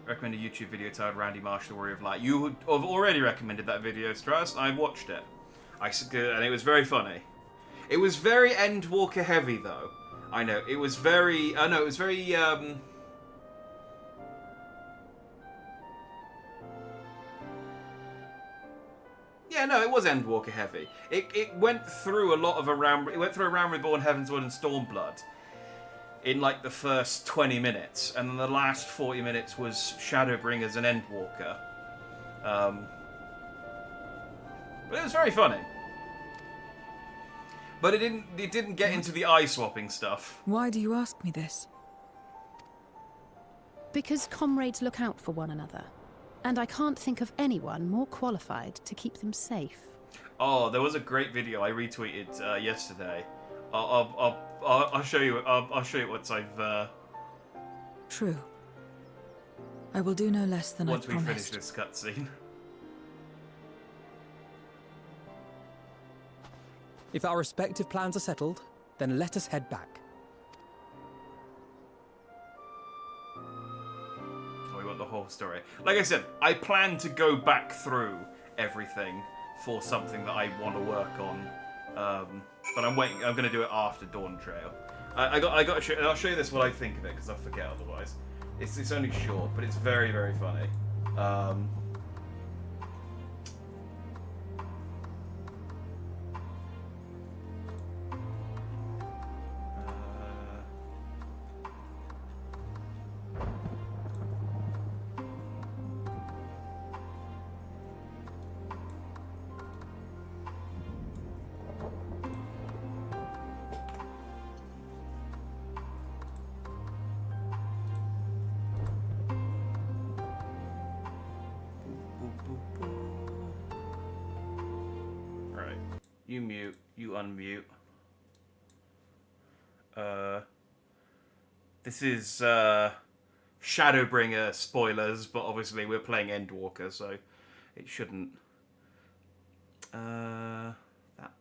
Recommend a YouTube video titled Randy Marsh, the Warrior of Light. You have already recommended that video, Strauss. I watched it. And it was very funny. It was very Endwalker heavy, though. I know. It was very... it was very... Yeah, no, it was Endwalker heavy. It went through a lot of It went through A Realm Reborn, Heavensward, and Stormblood in like the first 20 minutes, and then the last 40 minutes was Shadowbringers and Endwalker. But it was very funny. But it didn't get into the eye swapping stuff. Why do you ask me this? Because comrades look out for one another. And I can't think of anyone more qualified to keep them safe. Oh, there was a great video I retweeted yesterday. I'll show you. I'll show you once I've. True. I will do no less than I've promised. Once we finish this cutscene. If our respective plans are settled, then let us head back. The whole story. Like I said, I plan to go back through everything for something that I want to work on, but I'm waiting. I'm going to do it after Dawn Trail. I got to show. I'll show you this what I think of it because I'll forget otherwise. It's only short, but it's very very funny. You mute, you unmute. This is Shadowbringer spoilers, but obviously we're playing Endwalker, so it shouldn't. That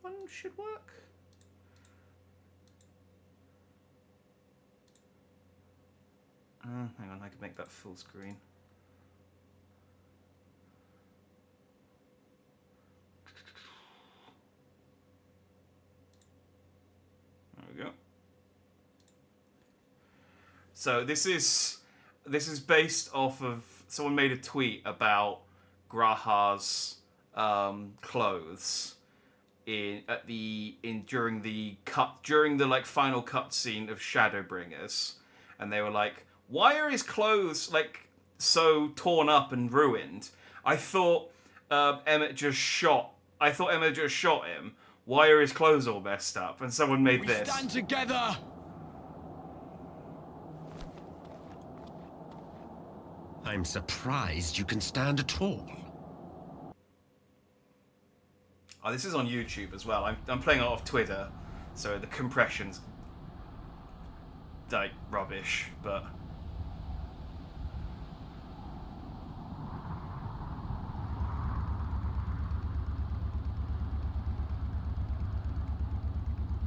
one should work. Hang on, I can make that full screen. There we go. So this is based off of someone made a tweet about Graha's clothes during the like final cutscene of Shadowbringers, and they were like, why are his clothes like so torn up and ruined? I thought Emmett just shot him. Why are his clothes all messed up? And someone made this. We stand together. I'm surprised you can stand at all. Oh, this is on YouTube as well. I'm playing it off Twitter, so the compression's like rubbish, but.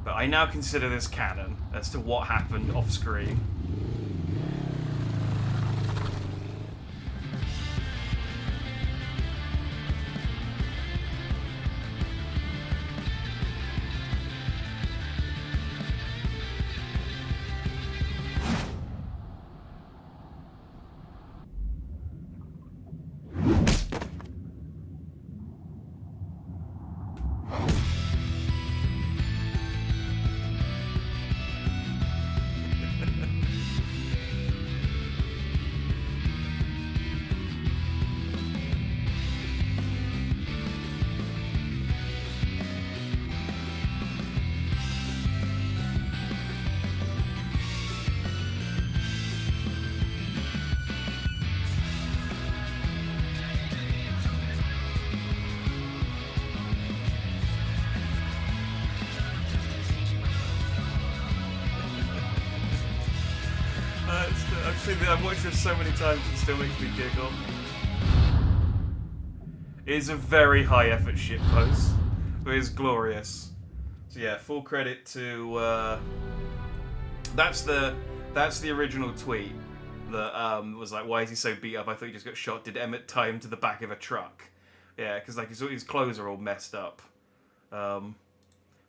But I now consider this canon as to what happened off screen. I've watched this so many times and it still makes me giggle. It is a very high effort shitpost, but it's glorious. So yeah, full credit to that's the original tweet that was like, why is he so beat up? I thought he just got shot. Did Emmett tie him to the back of a truck? Yeah, because like his clothes are all messed up. But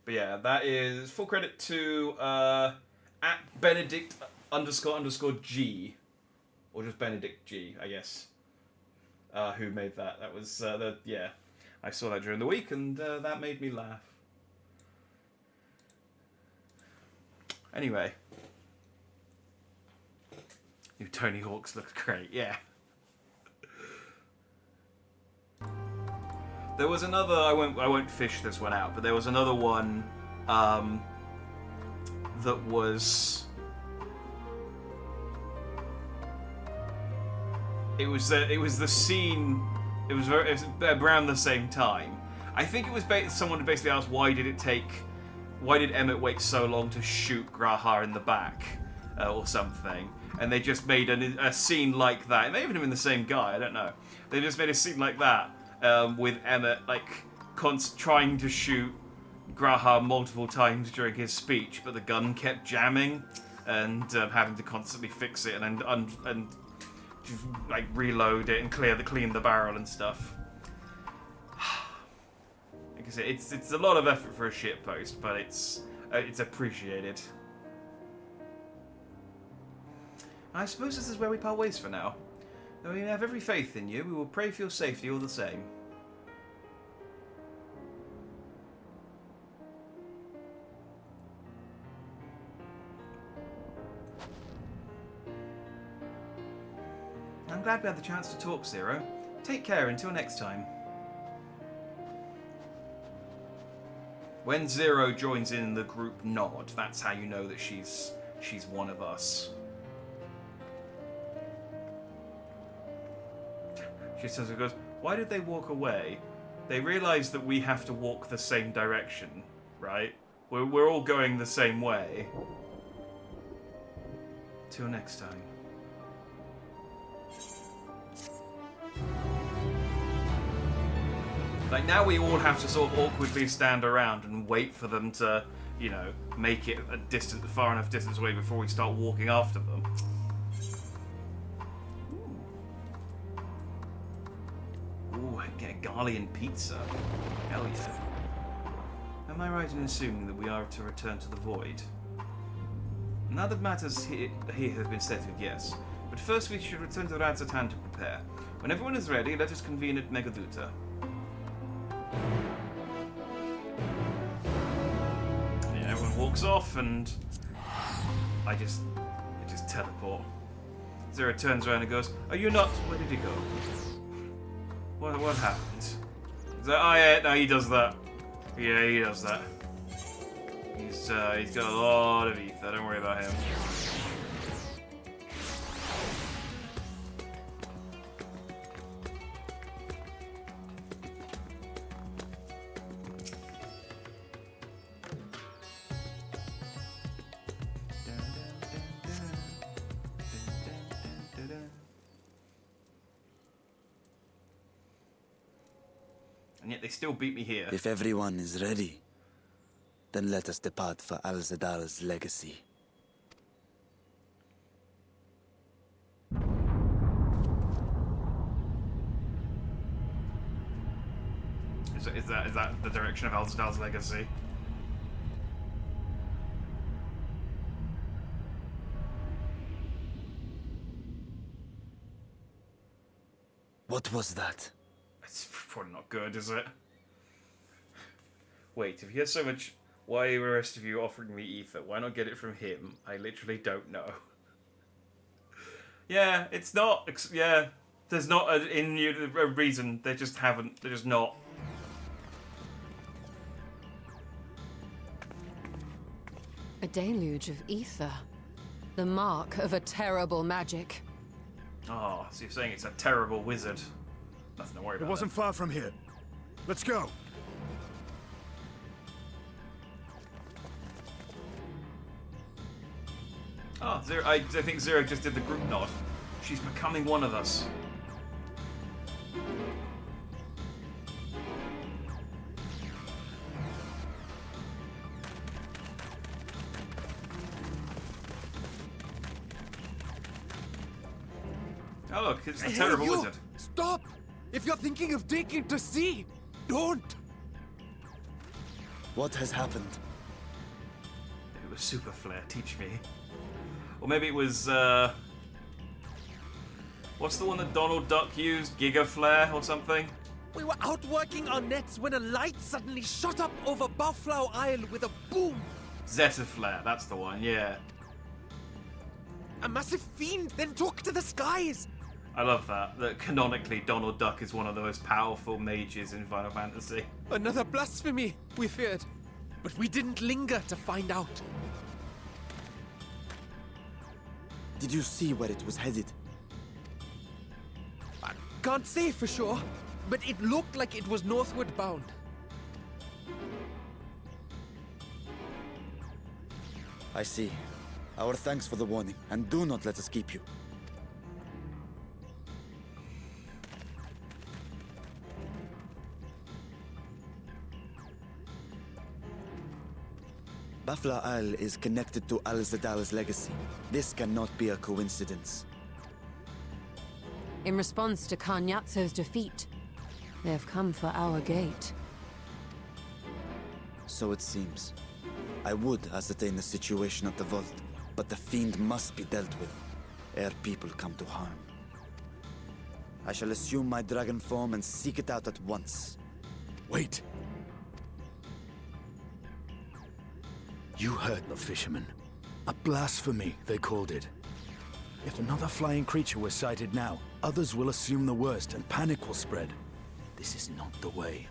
yeah, that is full credit to at Benedict __G, or just Benedict G, I guess. Who made that? That was yeah. I saw that during the week, and that made me laugh. Anyway, new Tony Hawk's looks great. Yeah. There was another. I won't fish this one out, but there was another one that was. It was the scene. It was around the same time. I think it was someone basically asked why did Emmett wait so long to shoot Graha in the back or something, and they just made a scene like that. It may have been the same guy. I don't know. They just made a scene like that with Emmett like trying to shoot Graha multiple times during his speech, but the gun kept jamming and having to constantly fix it and like reload it and clean the barrel and stuff. Like I said, it's a lot of effort for a shitpost, but it's appreciated. I suppose this is where we part ways for now. Though we have every faith in you, we will pray for your safety all the same. I'm glad we had the chance to talk, Zero. Take care until next time. When Zero joins in the group nod, that's how you know that she's one of us. She says, "Goes, why did they walk away? They realize that we have to walk the same direction, right? We're all going the same way. Till next time." Like, now we all have to sort of awkwardly stand around and wait for them to, you know, make it far enough distance away before we start walking after them. Ooh, I get a Garlian pizza. Hell yeah. Am I right in assuming that we are to return to the Void? Now that matters here have been settled, yes. But first we should return to Radzatan to prepare. When everyone is ready, let us convene at Megaduta. Yeah, everyone walks off, and I just teleport. Zero turns around and goes, "Are you not? Where did he go? What happened?" He's like, "Oh yeah, no, he does that. Yeah, he does that. He's got a lot of ether. Don't worry about him." And yet they still beat me here. If everyone is ready, then let us depart for Al-Zadal's legacy. Is that the direction of Al-Zadal's legacy? What was that? It's probably not good, is it? Wait, if he has so much, why are the rest of you offering me ether? Why not get it from him? I literally don't know. Yeah, it's not. Yeah, there's not a reason. They just haven't. They're just not. A deluge of ether. The mark of a terrible magic. Oh, so you're saying it's a terrible wizard. Nothing to worry about. It wasn't far from here. Let's go. Oh, Zero. I think Zero just did the group nod. She's becoming one of us. Oh look, it's the terrible wizard. Stop! If you're thinking of taking to sea, don't! What has happened? It was Super Flare, teach me. Or maybe it was, what's the one that Donald Duck used? Giga Flare or something? We were out working our nets when a light suddenly shot up over Buffalo Isle with a boom! Zeta Flare, that's the one, yeah. A massive fiend then took to the skies! I love that canonically Donald Duck is one of the most powerful mages in Final Fantasy. Another blasphemy, we feared. But we didn't linger to find out. Did you see where it was headed? I can't say for sure, but it looked like it was northward bound. I see. Our thanks for the warning, and do not let us keep you. Buffalo Isle is connected to Al-Zadal's legacy. This cannot be a coincidence. In response to Karnyatso's defeat, they have come for our gate. So it seems. I would ascertain the situation at the vault, but the fiend must be dealt with, ere people come to harm. I shall assume my dragon form and seek it out at once. Wait. You heard the fisherman. A blasphemy, they called it. If another flying creature was sighted now, others will assume the worst and panic will spread. This is not the way.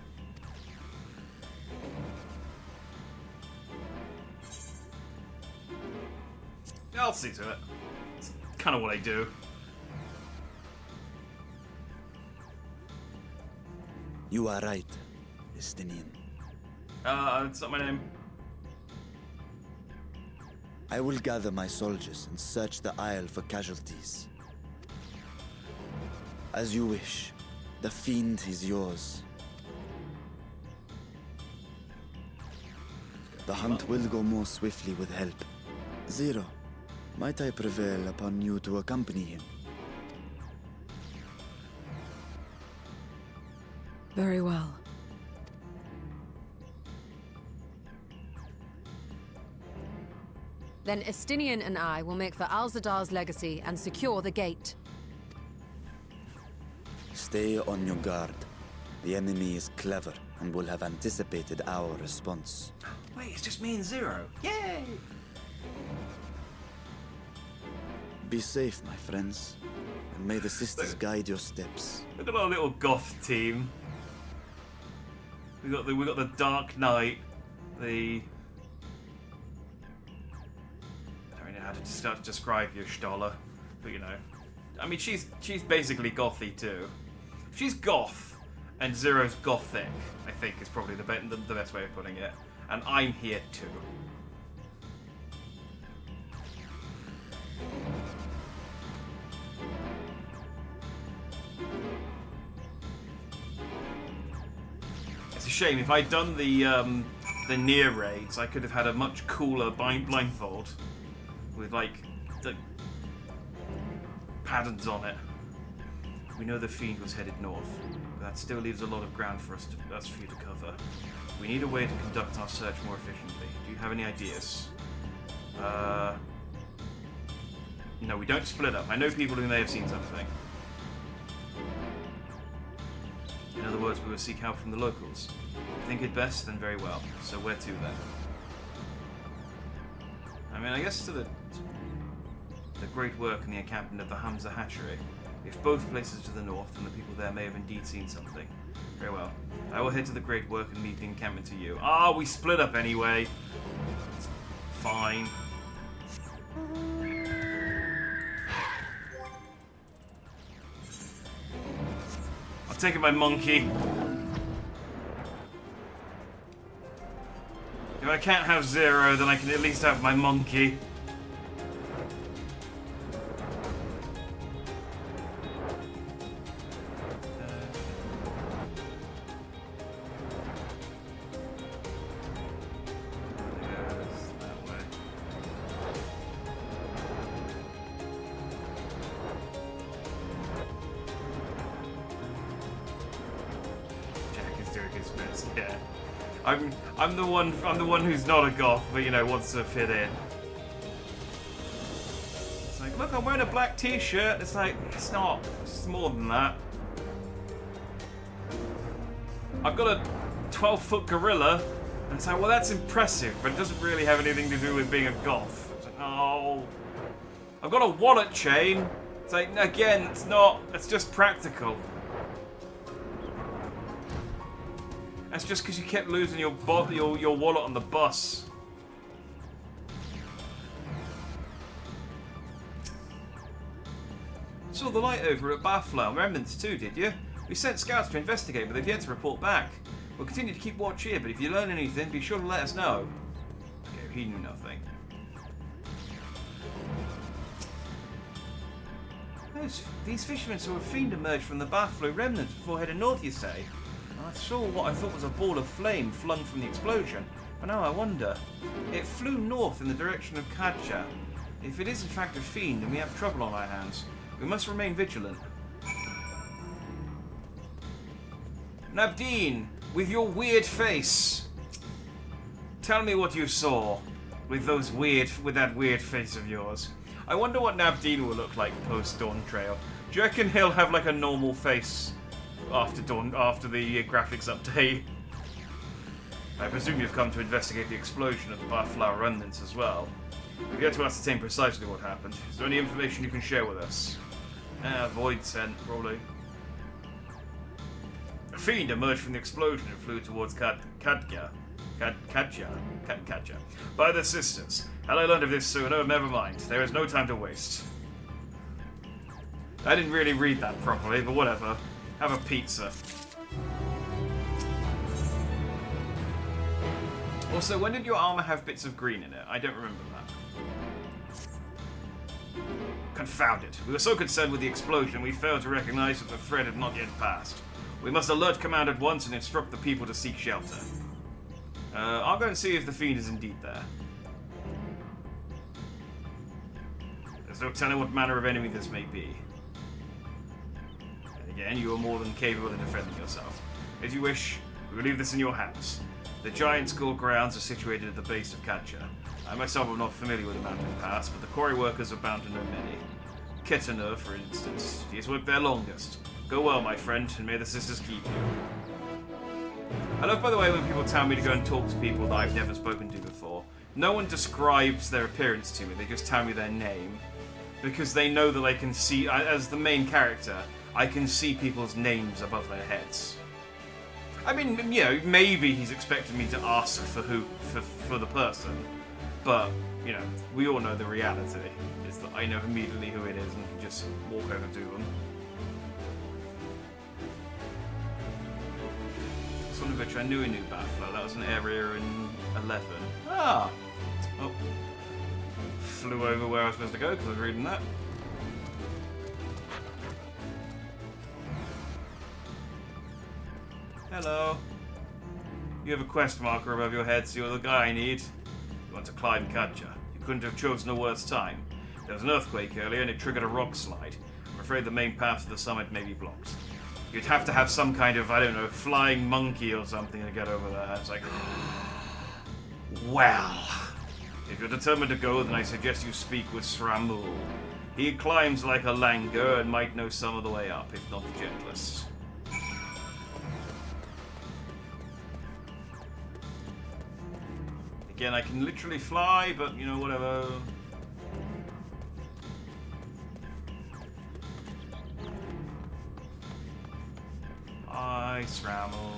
I'll see to it. It's kind of what I do. You are right, Estinian. It's not my name. I will gather my soldiers and search the Isle for casualties. As you wish. The fiend is yours. The hunt will go more swiftly with help. Zero, might I prevail upon you to accompany him? Very well. Then Estinian and I will make for Al-Zadar's legacy and secure the gate. Stay on your guard. The enemy is clever and will have anticipated our response. Wait, it's just me and Zero. Yay! Be safe, my friends, and may the sisters guide your steps. Look at our little goth team. We got the Dark Knight, the. I don't really know how to start to describe Y'shtola, but you know, I mean she's basically gothy too. She's goth, and Zero's gothic. I think is probably the best way of putting it. And I'm here too. It's a shame. If I'd done the near raids, I could have had a much cooler blindfold with like the patterns on it. We know the fiend was headed north, but that still leaves a lot of ground for you to cover. We need a way to conduct our search more efficiently. Do you have any ideas? No, we don't split up. I know people who may have seen something. In other words, we will seek help from the locals. If you think it best, then very well. So where to then? I mean, I guess to the great work in the encampment of the Hamza Hatchery. If both places to the north, then the people there may have indeed seen something. Very well. I will head to the great work and leave the encampment to you. Ah, we split up anyway. Fine. I'll take my monkey. If I can't have Zero, then I can at least have my monkey. Yeah. I'm the one who's not a goth, but you know, wants to fit in. It's like, look, I'm wearing a black t-shirt. It's like, it's not. It's more than that. I've got a 12-foot gorilla. And it's like, well, that's impressive, but it doesn't really have anything to do with being a goth. It's like, oh. I've got a wallet chain. It's like, again, it's not. It's just practical. That's just because you kept losing your wallet on the bus. Saw the light over at Barflow Remnants too, did you? We sent scouts to investigate, but they've yet to report back. We'll continue to keep watch here, but if you learn anything, be sure to let us know. Okay, he knew nothing. These fishermen saw a fiend emerge from the Barflow Remnants before heading north, you say? I saw what I thought was a ball of flame flung from the explosion, but now I wonder. It flew north in the direction of Kadja. If it is in fact a fiend, then we have trouble on our hands. We must remain vigilant. Nabdeen, with your weird face. Tell me what you saw with that weird face of yours. I wonder what Nabdeen will look like post Dawn Trail. Do you reckon he'll have like a normal face after the graphics update? I presume you've come to investigate the explosion at the Barflower Remnants as well. We've yet to ascertain precisely what happened. Is there any information you can share with us? Void sent, probably. A fiend emerged from the explosion and flew towards Kadja. By the sisters. Had I learned of this sooner, never mind. There is no time to waste. I didn't really read that properly, but whatever. Have a pizza. Also, when did your armor have bits of green in it? I don't remember that. Confound it. We were so concerned with the explosion, we failed to recognize that the threat had not yet passed. We must alert command at once and instruct the people to seek shelter. I'll go and see if the fiend is indeed there. There's no telling what manner of enemy this may be. And again, you are more than capable of defending yourself. If you wish, we will leave this in your hands. The giant school grounds are situated at the base of Kadja. I myself am not familiar with the mountain pass, but the quarry workers are bound to know many. Ketanur, for instance. He has worked there longest. Go well, my friend, and may the sisters keep you. I love, by the way, when people tell me to go and talk to people that I've never spoken to before. No one describes their appearance to me, they just tell me their name. Because they know that I can see, as the main character, I can see people's names above their heads. I mean, you know, maybe he's expecting me to ask for the person. But, you know, we all know the reality is that I know immediately who it is and can just walk over to them. Sonovich, I knew Barflow. That was an area in 11. Ah! Oh. Flew over where I was supposed to go because I was reading that. Hello. You have a quest marker above your head, so you're the guy I need. You want to climb Kadja. You couldn't have chosen a worse time. There was an earthquake earlier and it triggered a rock slide. I'm afraid the main path to the summit may be blocked. You'd have to have some kind of, I don't know, flying monkey or something to get over there. It's like, well, if you're determined to go, then I suggest you speak with Sramul. He climbs like a langur and might know some of the way up, if not the gentlest. Again, I can literally fly, but, you know, whatever. Hi, Sramul.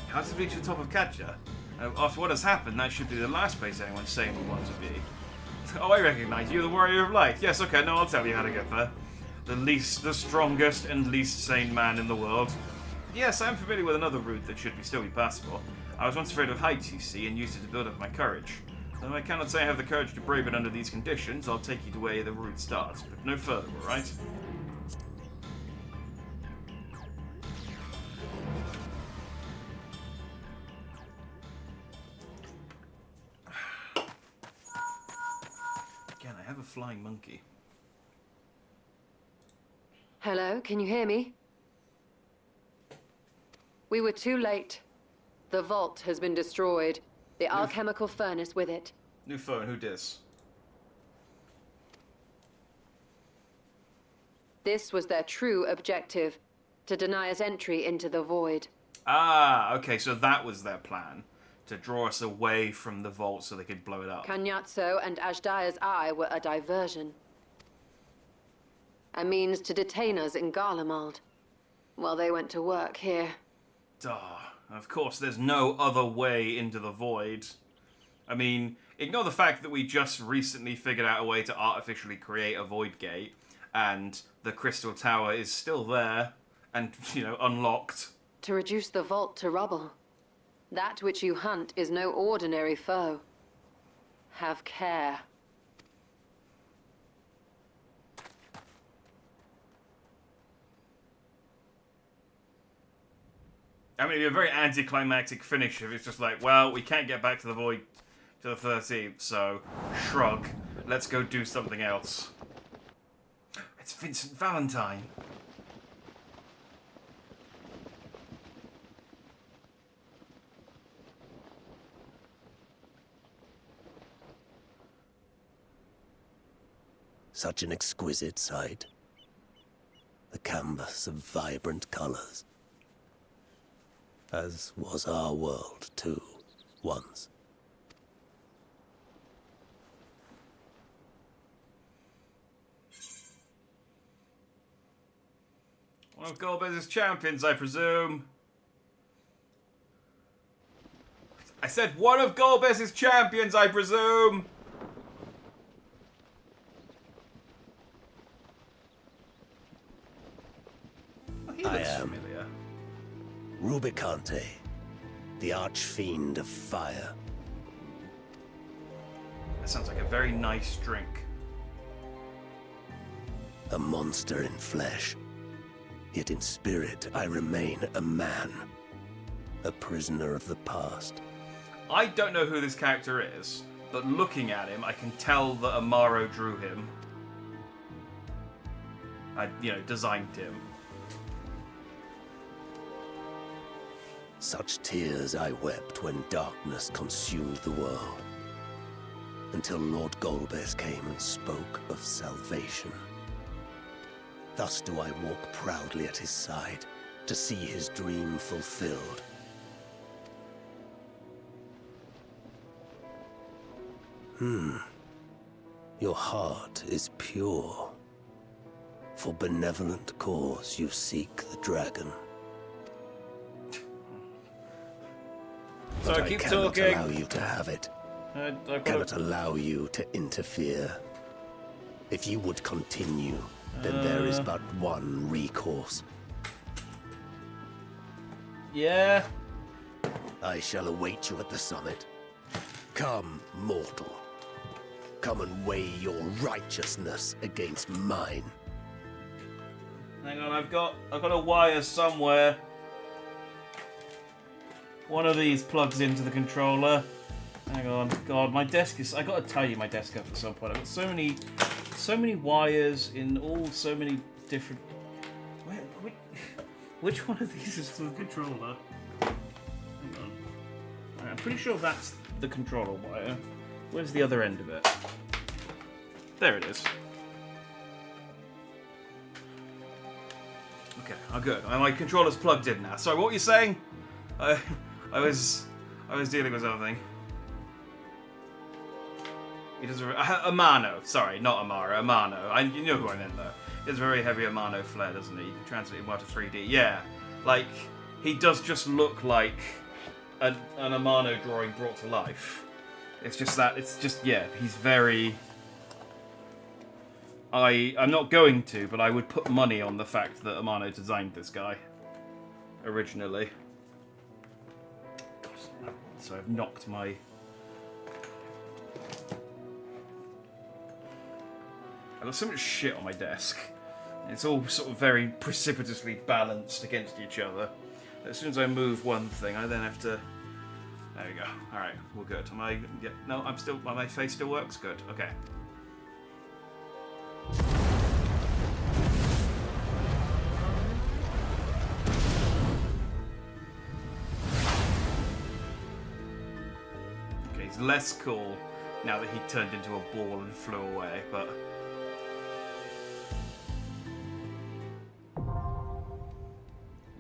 How to reach the top of Kadja? After what has happened, that should be the last place anyone's sane would want to be. Oh, I recognize you, the Warrior of Light. Yes, okay, no, I'll tell you how to get there. The strongest and least sane man in the world. Yes, I am familiar with another route that should still be passable. I was once afraid of heights, you see, and used it to build up my courage. Though I cannot say I have the courage to brave it under these conditions, I'll take you to where the route starts, but no further, alright? Again, I have a flying monkey. Hello, can you hear me? We were too late. The vault has been destroyed. The alchemical furnace with it. New phone, who dis? This was their true objective, to deny us entry into the void. Ah, okay, so that was their plan. To draw us away from the vault so they could blow it up. Kanyatso and Ajdaya's eye were a diversion. A means to detain us in Garlemald, while they went to work here. Duh. Of course, there's no other way into the void. I mean, ignore the fact that we just recently figured out a way to artificially create a void gate, and the crystal tower is still there, and, you know, unlocked. To reduce the vault to rubble. That which you hunt is no ordinary foe. Have care. I mean, it'd be a very anticlimactic finish if it's just like, well, we can't get back to the void to the 13th, so shrug. Let's go do something else. It's Vincent Valentine. Such an exquisite sight. The canvas of vibrant colors. As was our world, too, once. One of Golbez's champions, I presume. I said one of Golbez's champions, I presume. Oh, he looks familiar. Rubicante, the archfiend of fire. That sounds like a very nice drink. A monster in flesh. Yet in spirit, I remain a man. A prisoner of the past. I don't know who this character is, but looking at him, I can tell that Amaro drew him. Designed him. Such tears I wept when darkness consumed the world. Until Lord Golbez came and spoke of salvation. Thus do I walk proudly at his side, to see his dream fulfilled. Your heart is pure. For benevolent cause you seek the dragon. So But I keep cannot talking. allow you to have it. I've Cannot allow you to interfere. If you would continue, then there is but one recourse. Yeah. I shall await you at the summit. Come, mortal. Come and weigh your righteousness against mine. Hang on, I've got a wire somewhere. One of these plugs into the controller. Hang on, God, my desk is. I gotta tidy my desk up at some point. I've got so many wires in all so many different. Which one of these is the controller? Hang on. Right, I'm pretty sure that's the controller wire. Where's the other end of it? There it is. Okay, I'm good. My controller's plugged in now. Sorry, what were you saying? I was dealing with something. He does Amano. Sorry, not Amaro. Amano. You know who I meant though. He has a very heavy Amano flair, doesn't he? You can translate him out to 3D. Yeah, like he does just look like an Amano drawing brought to life. It's just that. It's just He's very. I'm not going to, but I would put money on the fact that Amano designed this guy originally. So I've knocked my. I've got so much shit on my desk. It's all sort of very precipitously balanced against each other. As soon as I move one thing, I then have to. There we go. All right, we're good. Am I? Yeah, no, I'm still. My face still works. Good. Okay. It's less cool now that he turned into a ball and flew away, but...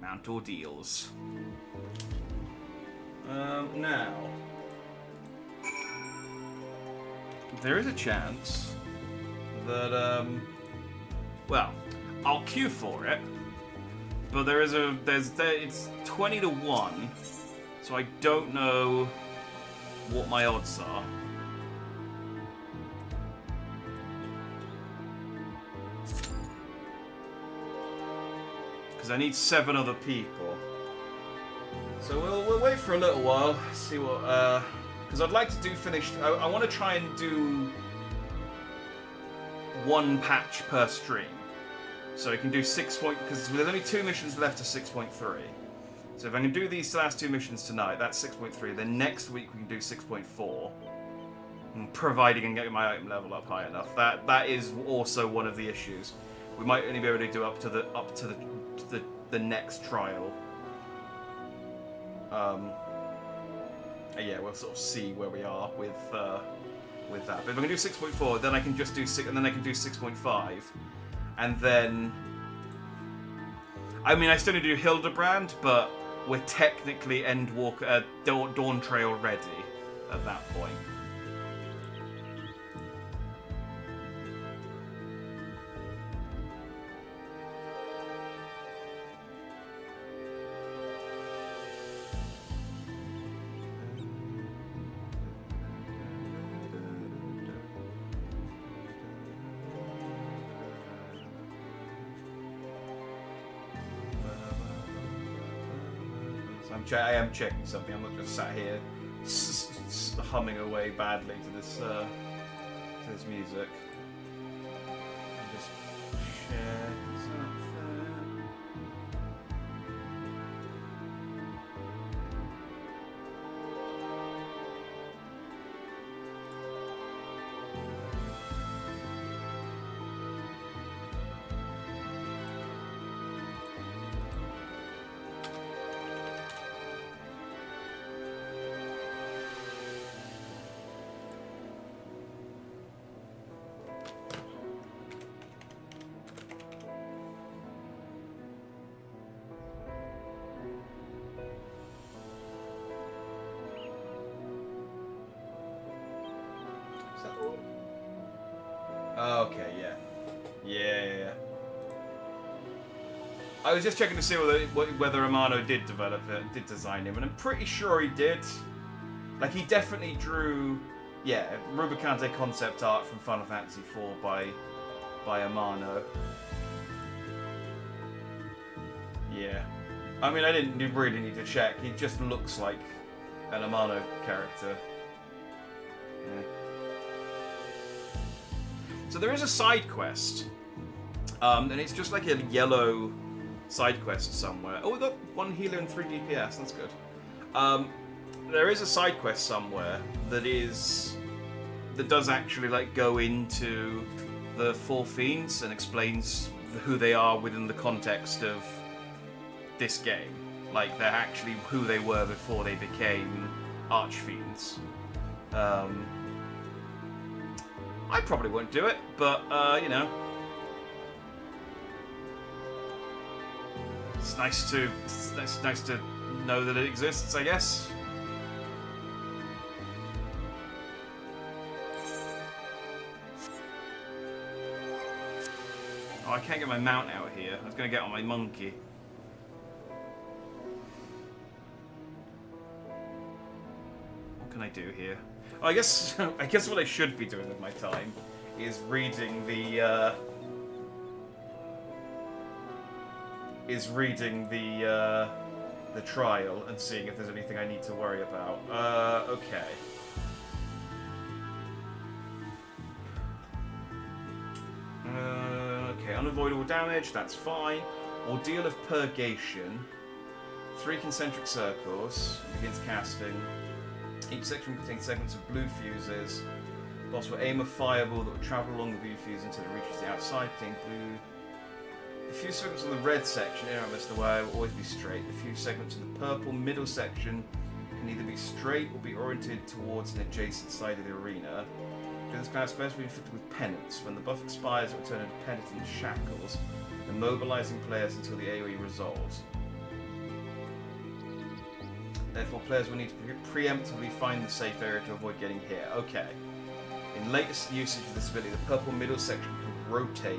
Mount ordeals. Now... There is a chance that, well, I'll queue for it, but it's 20 to 1, so I don't know what my odds are. Because I need 7 other people. So we'll wait for a little while, see what, because I'd like to finish, I want to try and do 1 patch per stream. So I can do 6 because there's only 2 missions left to 6.3. So if I can do these last 2 missions tonight, that's 6.3. Then next week we can do 6.4. Providing I can get my item level up high enough. That is also one of the issues. We might only be able to do up to the next trial. Yeah, we'll sort of see where we are with that. But if I can do 6.4, then I can just do 6, and then I can do 6.5, and then I mean I still need to do Hildebrand, but we're technically Dawn Trail ready at that point. I am checking something. I'm not just sat here humming away badly to this music. I'll just check something. Okay, yeah. I was just checking to see whether Amano did develop it, did design him, and I'm pretty sure he did. Like, he definitely drew, yeah, Rubicante concept art from Final Fantasy IV by Amano. Yeah. I mean, I didn't really need to check. He just looks like an Amano character. Yeah. So there is a side quest, and it's just like a yellow side quest somewhere. Oh, we got 1 healer and 3 DPS. That's good. There is a side quest somewhere that does actually like go into the 4 Fiends and explains who they are within the context of this game. Like they're actually who they were before they became Archfiends. I probably won't do it, but, you know. It's nice to know that it exists, I guess. Oh, I can't get my mount out here. I was going to get on my monkey. What can I do here? Oh, I guess what I should be doing with my time is reading the trial and seeing if there's anything I need to worry about. Okay. Okay, unavoidable damage, that's fine. Ordeal of Purgation. 3 concentric circles. Begins casting. Each section contains segments of blue fuses. The boss will aim a fireball that will travel along the blue fuse until it reaches the outside, containing blue. The fuse segments on the red section, the way will always be straight. The fuse segments in the purple middle section can either be straight or be oriented towards an adjacent side of the arena. During this class, spells will be inflicted with penance. When the buff expires, it will turn into penitent shackles, immobilizing players until the AoE resolves. Therefore, players will need to preemptively find the safe area to avoid getting hit. Okay. In latest usage of this ability, the purple middle section can rotate,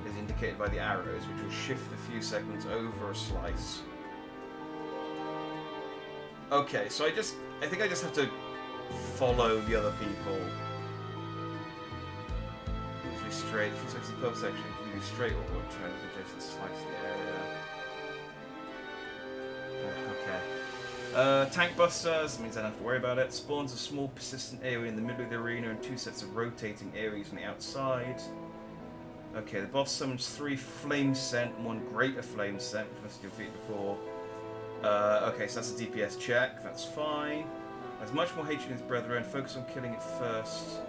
as indicated by the arrows, which will shift a few segments over a slice. Okay, so I think I just have to follow the other people. Usually straight. If you search the purple section, you can do straight or try to adjacent slice the area. Okay. Tank Busters means I don't have to worry about it. Spawns a small persistent area in the middle of the arena and 2 sets of rotating areas on the outside. Okay, the boss summons 3 Flame Scent and 1 Greater Flame Scent, which must have defeated before. Okay, so that's a DPS check, that's fine. Has much more hatred in his brethren, focus on killing it first.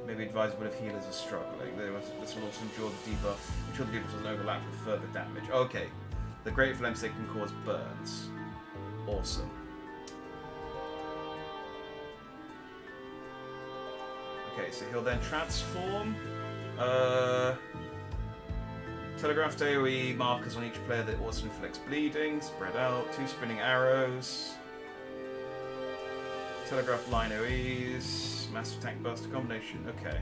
Maybe advisable if healers are struggling. This will also ensure the debuff doesn't overlap with further damage. Okay, the Greater Flame Scent can cause burns. Awesome. Okay, so he'll then transform. Telegraphed AoE markers on each player that also inflicts bleeding. Spread out. 2 spinning arrows. Telegraph line AoEs. Massive tank burst combination. Okay.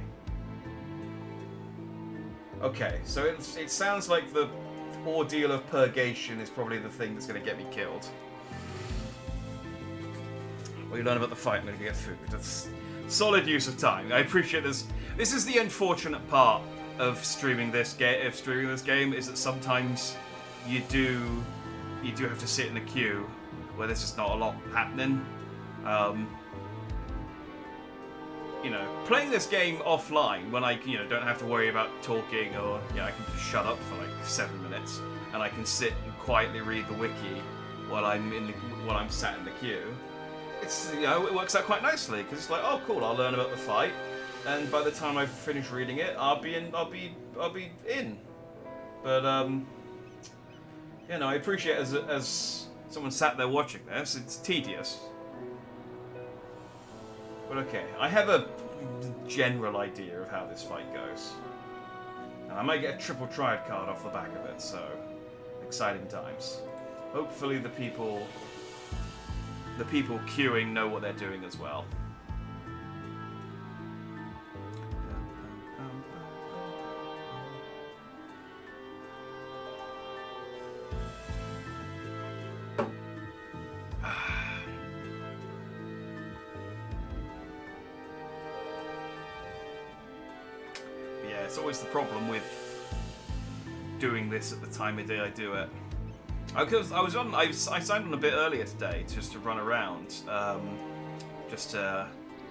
Okay, so it sounds like the ordeal of purgation is probably the thing that's going to get me killed. Well, you learn about the fight, I'm going to get food. That's solid use of time. I appreciate this. This is the unfortunate part of streaming this game, is that sometimes you do have to sit in a queue where there's just not a lot happening. You know, playing this game offline when I don't have to worry about talking, or I can just shut up for like 7 minutes and I can sit and quietly read the wiki while I'm sat in the queue. It's it works out quite nicely because it's like, oh cool, I'll learn about the fight, and by the time I've finished reading it, I'll be in. But I appreciate as someone sat there watching this. It's tedious, but okay, I have a general idea of how this fight goes, and I might get a triple triad card off the back of it. So exciting times. Hopefully the people queuing know what they're doing as well. Yeah, it's always the problem with doing this at the time of day I do it. Because I signed on a bit earlier today just to run around. I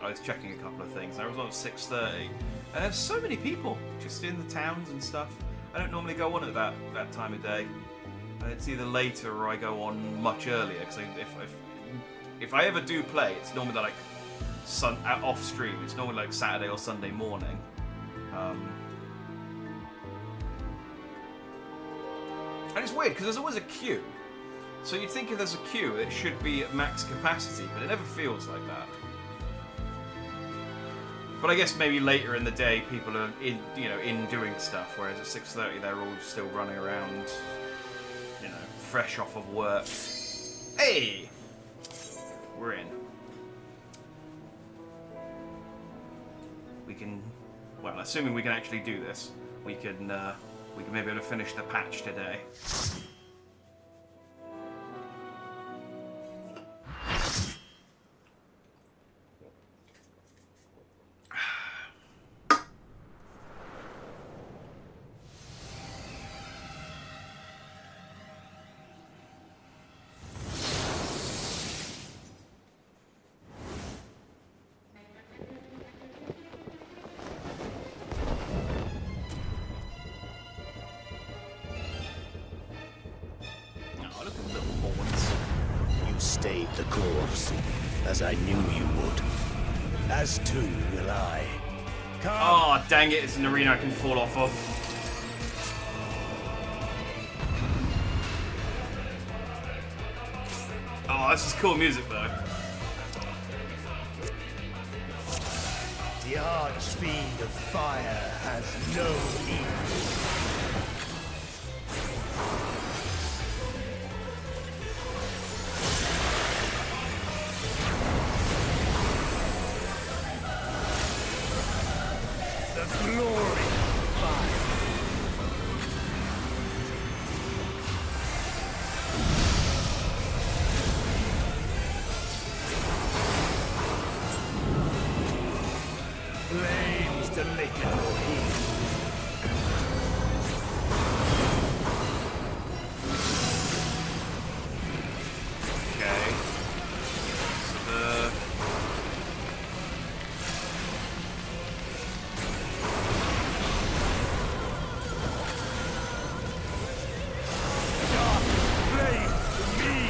was checking a couple of things. I was on at 6:30, and there's so many people just in the towns and stuff. I don't normally go on at that time of day. It's either later or I go on much earlier. Because if I ever do play, it's normally like off stream. It's normally like Saturday or Sunday morning. And it's weird because there's always a queue. So you'd think if there's a queue, it should be at max capacity, but it never feels like that. But I guess maybe later in the day, people are in doing stuff, whereas at 6:30 they're all still running around, fresh off of work. Hey, we're in. We can, well, assuming we can actually do this, we can maybe be able to finish the patch today. Stayed the course, as I knew you would. As too will I. Come. Oh, dang it, it's an arena I can fall off of. Oh, this is cool music though. The Archfiend of Fire has no equal. The glory of fire. Flames to lick at your heels. Okay. So Dark flame to me.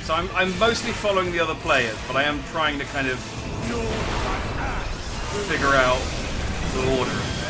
So I'm mostly following the other players, but I am trying to kind of figure out the order of this.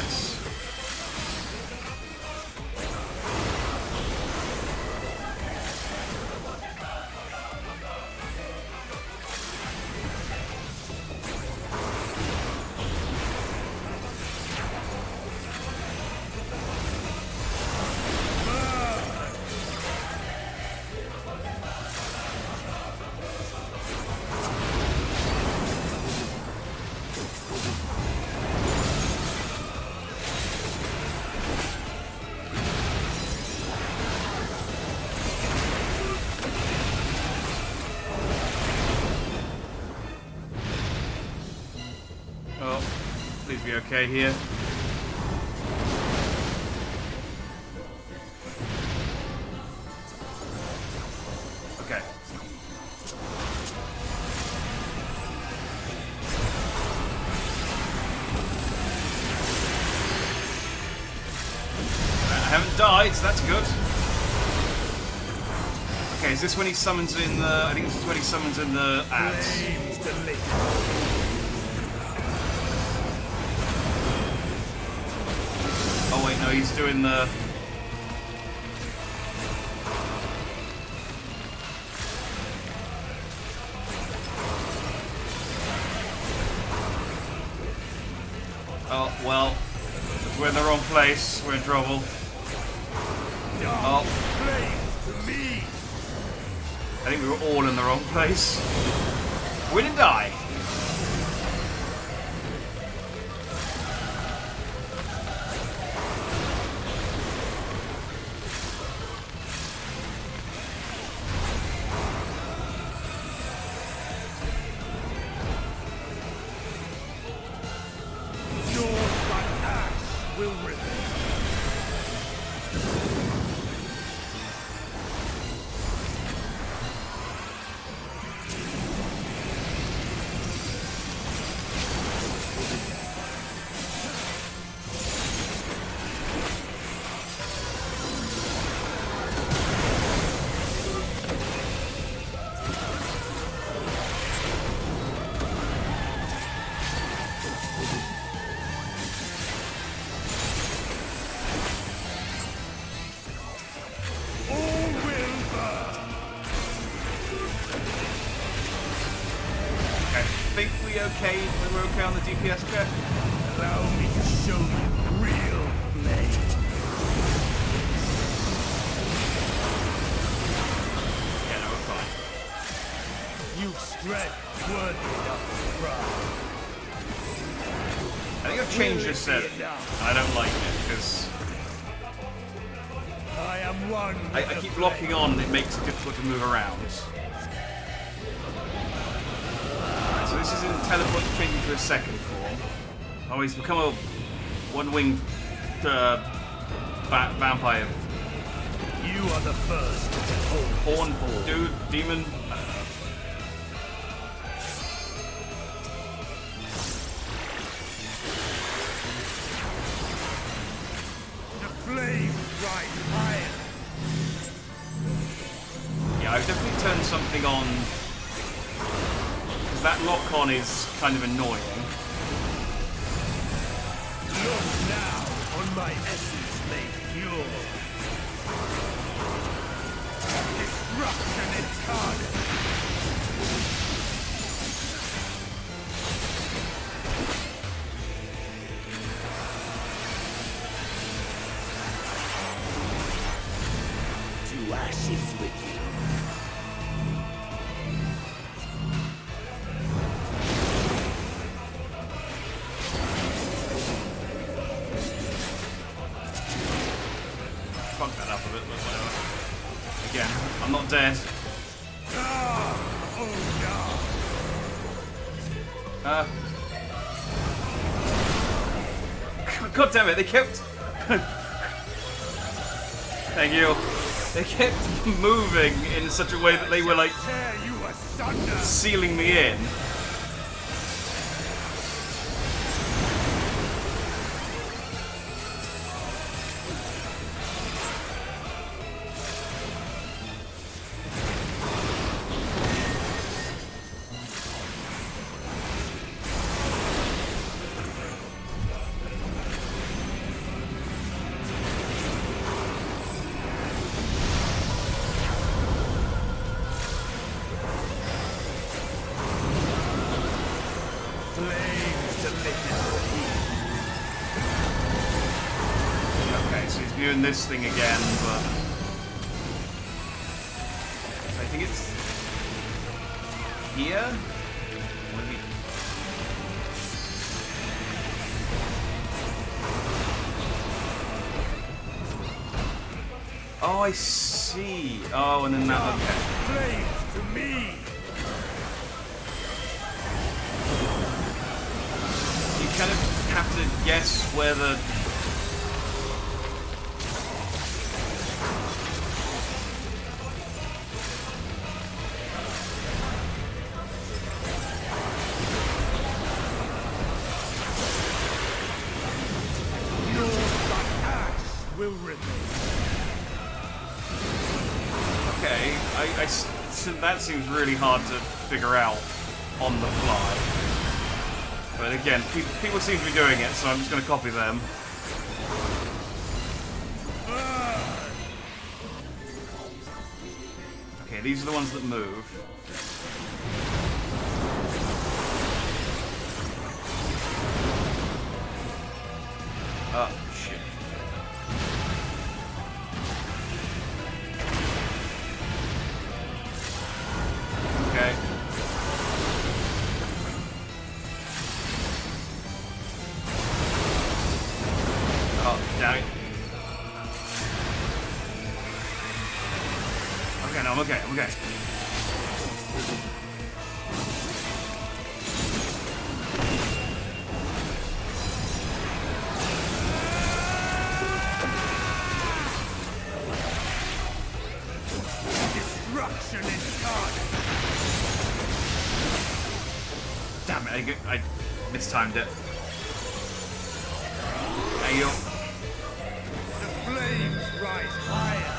Oh, please be okay here. Okay. I haven't died, so that's good. Okay, is this when he summons in the... I think this is when he summons in the ads. Oh wait, no, he's doing the... Oh, well, we're in the wrong place. We're in trouble. Oh. I think we were all in the wrong place. We didn't die. Will remain. Okay, we're okay on the DPS check. Allow me to show you real play. Yeah, no, we're fine. You've strength worthy enough to try. I think I've changed this setting. I don't like it because I am one. I keep locking on and it makes it difficult to move around. So this is in teleport changing to a second form. Oh, he's become a one-winged vampire. You are the first to behold. Horn, dude, demon. The flames rise higher. Yeah, I've definitely turned something on... Because that lock-on is kind of annoying. Look now on my essence made pure. Destruction incarnate. To ashes with you. Fuck that up a bit, but whatever. Again, I'm not dead. God damn it, they kept... Thank you. They kept moving in such a way that they were like sealing me in. Doing this thing again, but I think it's here. Maybe. Oh, I see. Oh, and then that. Okay. To me. You kind of have to guess where the. Will remain. Okay, that seems really hard to figure out on the fly. But again, people seem to be doing it, so I'm just going to copy them. Okay, these are the ones that move. Oh, shit. Okay. Oh, damn it. Okay, no, I'm okay, I'm okay. Destruction incarnate. Damn it, I mistimed it. There you go. The flames rise higher.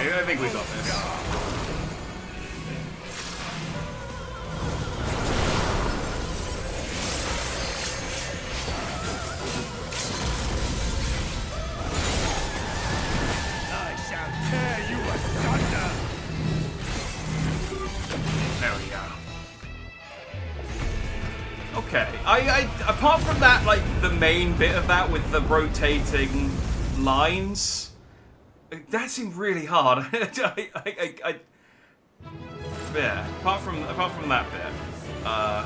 I think we got this. I shall tear you asunder. There we go. Okay, I apart from that, like the main bit of that with the rotating lines. That seemed really hard. Yeah. Apart from that bit, I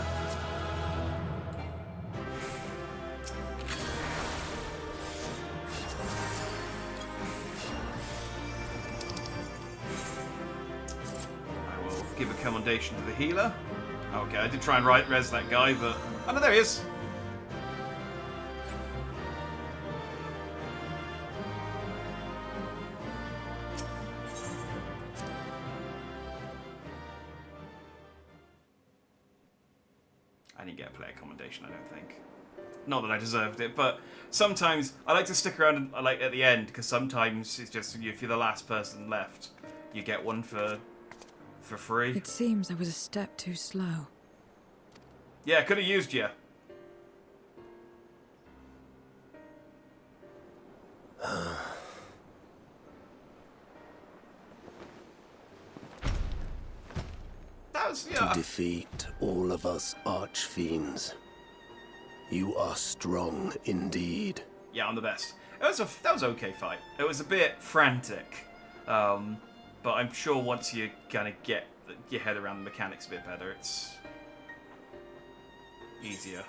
will Give a commendation to the healer. Okay, I did try and res that guy, but... Oh no, there he is! I didn't get a player commendation, I don't think. Not that I deserved it, but sometimes I like to stick around like at the end, because sometimes it's just, if you're the last person left, you get one for free. It seems I was a step too slow. Yeah, could have used you. That was, yeah. To defeat all of us archfiends. You are strong indeed. Yeah, I'm the best. That was okay fight. It was a bit frantic, but I'm sure once you kind of get your head around the mechanics a bit better, it's easier.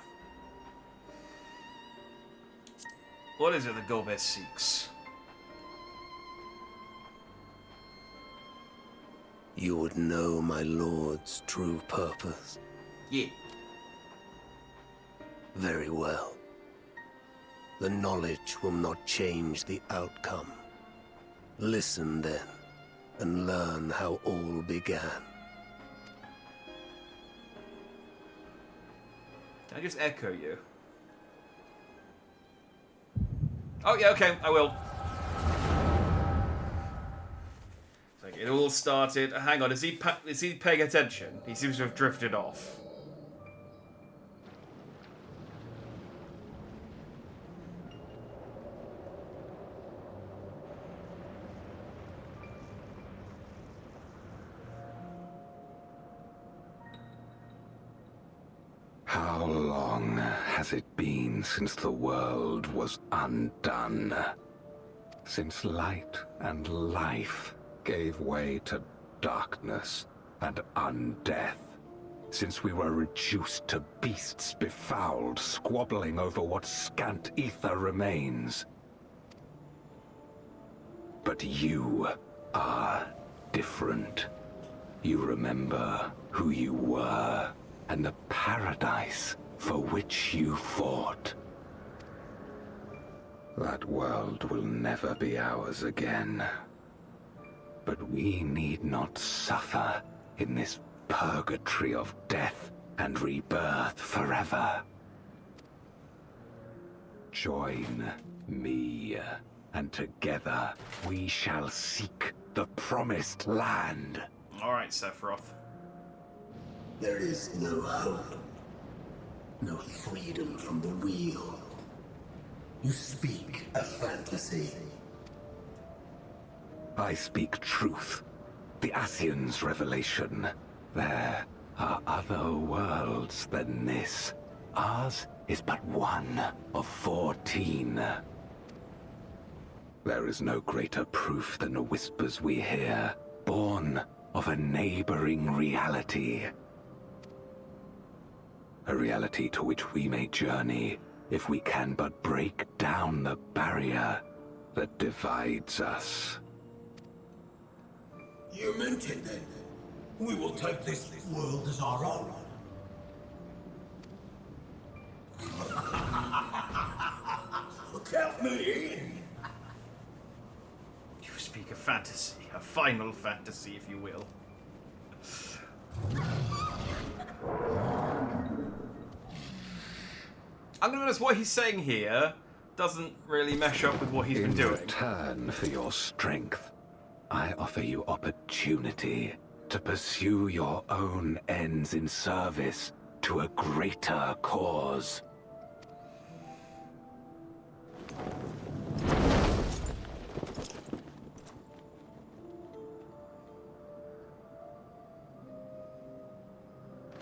What is it that Golbez seeks? You would know my lord's true purpose. Yeah. Very well. The knowledge will not change the outcome. Listen then, and learn how all began. Can I just echo you? Oh yeah, okay, I will. Like, it all started. Hang on, is he paying attention? He seems to have drifted off. How long has it been since the world was undone? Since light and life gave way to darkness and undeath? Since we were reduced to beasts befouled, squabbling over what scant ether remains? But you are different. You remember who you were, and the paradise for which you fought. That world will never be ours again. But we need not suffer in this purgatory of death and rebirth forever. Join me, and together we shall seek the promised land. Alright, Sephiroth. There is no hope, no freedom from the real. You speak a fantasy. I speak truth. The Ascian's revelation. There are other worlds than this. Ours is but one of 14. There is no greater proof than the whispers we hear, born of a neighboring reality. A reality to which we may journey if we can but break down the barrier that divides us. You meant it then. We will take this world as our own. Count me in. You speak a fantasy, a final fantasy, if you will. I'm gonna be honest, what he's saying here doesn't really mesh up with what he's been doing. In return for your strength, I offer you opportunity to pursue your own ends in service to a greater cause.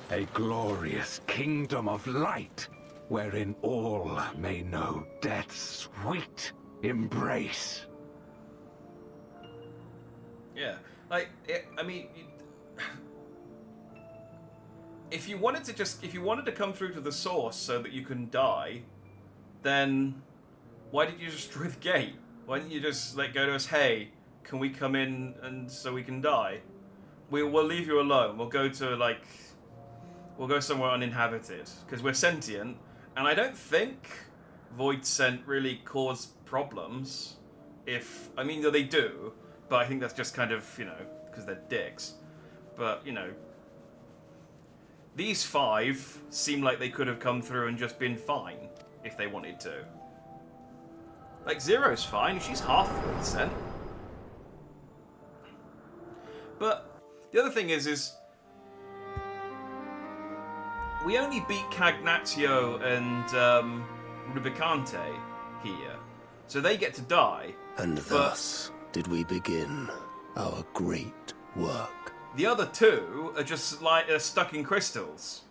A glorious kingdom of light, wherein all may know death's sweet embrace. Yeah, like, I mean, if you wanted to come through to the source so that you can die, then why did you destroy the gate? Why didn't you just, like, go to us, hey, can we come in and so we can die? we'll leave you alone. We'll go to, like... We'll go somewhere uninhabited. Because we're sentient. And I don't think void scent really cause problems. If... I mean, they do. But I think that's just kind of, you know, because they're dicks. But, you know... These 5 seem like they could have come through and just been fine. If they wanted to. Like, Zero's fine. She's half void scent. But the other thing is we only beat Cagnazio and Rubicante here, so they get to die. And thus did we begin our great work. The other 2 are just like stuck in crystals.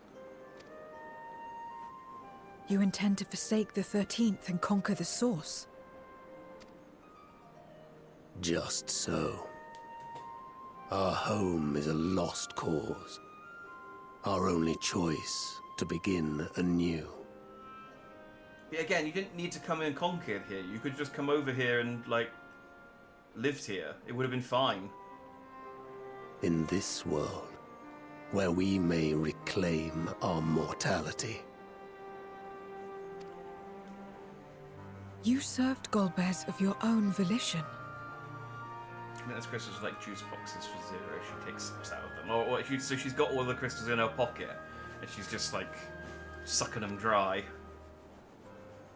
You intend to forsake the 13th and conquer the source? Just so. Our home is a lost cause. Our only choice to begin anew. But again, you didn't need to come and conquer it here. You could just come over here and, like, lived here. It would have been fine. In this world, where we may reclaim our mortality. You served Golbez of your own volition. I think those crystals are like juice boxes for Zero. She takes sips out of them. So she's got all the crystals in her pocket, and she's just, like, sucking them dry.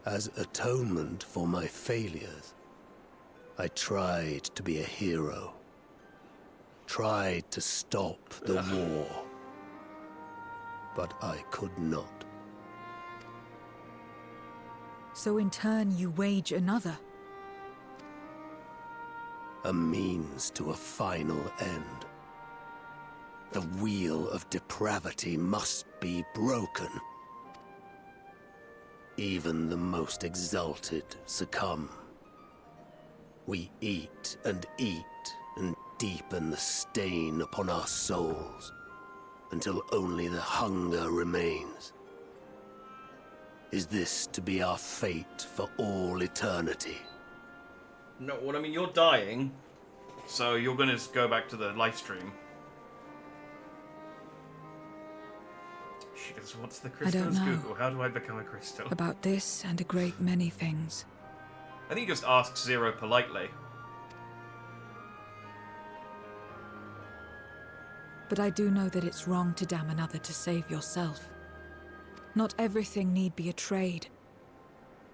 As atonement for my failures, I tried to be a hero. Tried to stop the war. But I could not. So in turn, you wage another. A means to a final end. The wheel of depravity must be broken. Even the most exalted succumb. We eat and deepen the stain upon our souls, until only the hunger remains. Is this to be our fate for all eternity? No, well, I mean, you're dying, so you're gonna go back to the live stream. She goes, what's the crystals? Google, how do I become a crystal? About this and a great many things. I think he just asks Zero politely. But I do know that it's wrong to damn another to save yourself. Not everything need be a trade.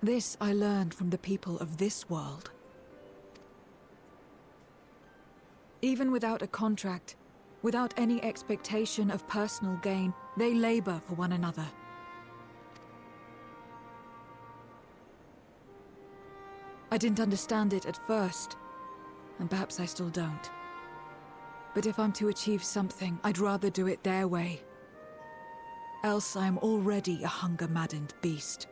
This I learned from the people of this world. Even without a contract, without any expectation of personal gain, they labor for one another. I didn't understand it at first, and perhaps I still don't. But if I'm to achieve something, I'd rather do it their way. Else I am already a hunger-maddened beast.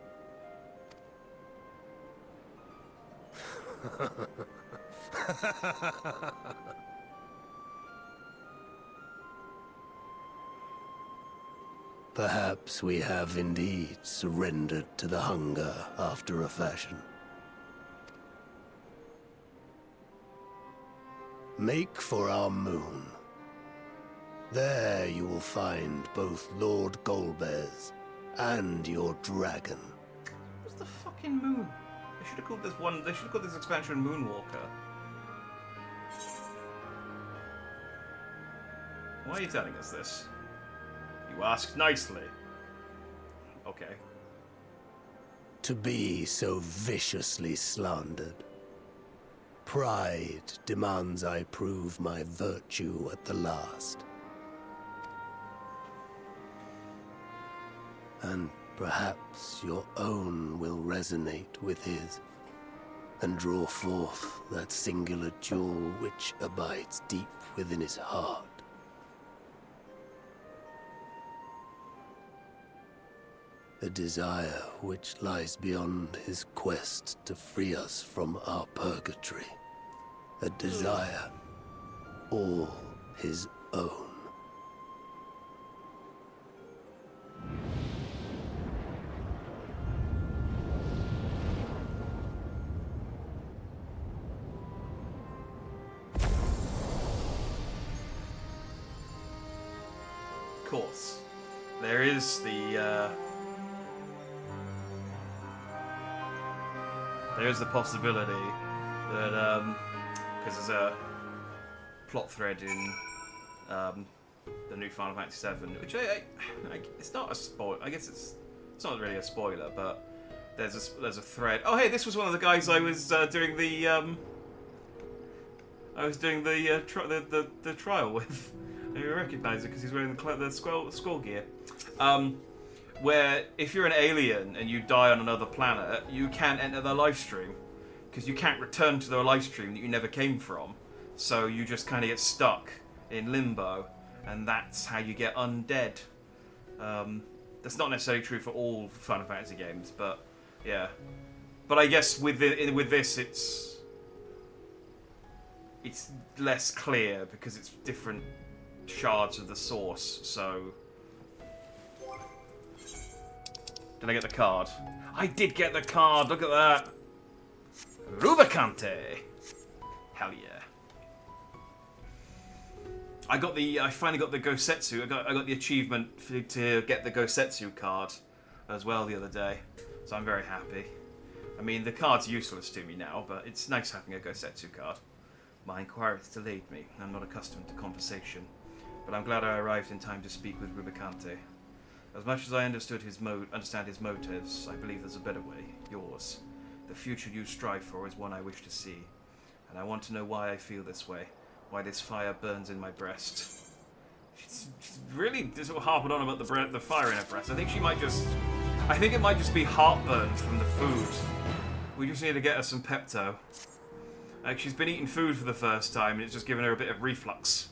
Perhaps we have indeed surrendered to the hunger after a fashion. Make for our moon. There you will find both Lord Golbez and your dragon. What's the fucking moon? They should have called this one. They should have called this expansion Moonwalker. Why are you telling us this? You asked nicely. Okay. To be so viciously slandered. Pride demands I prove my virtue at the last. And perhaps your own will resonate with his, and draw forth that singular jewel which abides deep within his heart. A desire which lies beyond his quest to free us from our purgatory. A desire all his own. course, there is the possibility that because there's a plot thread in the new Final Fantasy VII, which it's not a spoil. I guess it's not really a spoiler, but there's a thread. Oh, hey, this was one of the guys I was doing the trial with. You recognise it because he's wearing the skull gear. Where if you're an alien and you die on another planet, you can't enter the live stream because you can't return to the live stream that you never came from. So you just kind of get stuck in limbo, and that's how you get undead. That's not necessarily true for all Final Fantasy games, but yeah. But I guess with this, it's less clear because it's different shards of the source. So did I get the card? I did get the card. Look at that. Rubicante. Hell yeah. I finally got the Gosetsu. I got the achievement to get the Gosetsu card as well the other day, so I'm very happy. I mean, the card's useless to me now, but it's nice having a Gosetsu card. My inquiries delayed me. I'm not accustomed to conversation, but I'm glad I arrived in time to speak with Rubicante. As much as I understand his motives, I believe there's a better way. Yours. The future you strive for is one I wish to see, and I want to know why I feel this way. Why this fire burns in my breast. She's really sort of harping on about the fire in her breast. I think it might just be heartburn from the food. We just need to get her some Pepto. Like, she's been eating food for the first time and it's just given her a bit of reflux.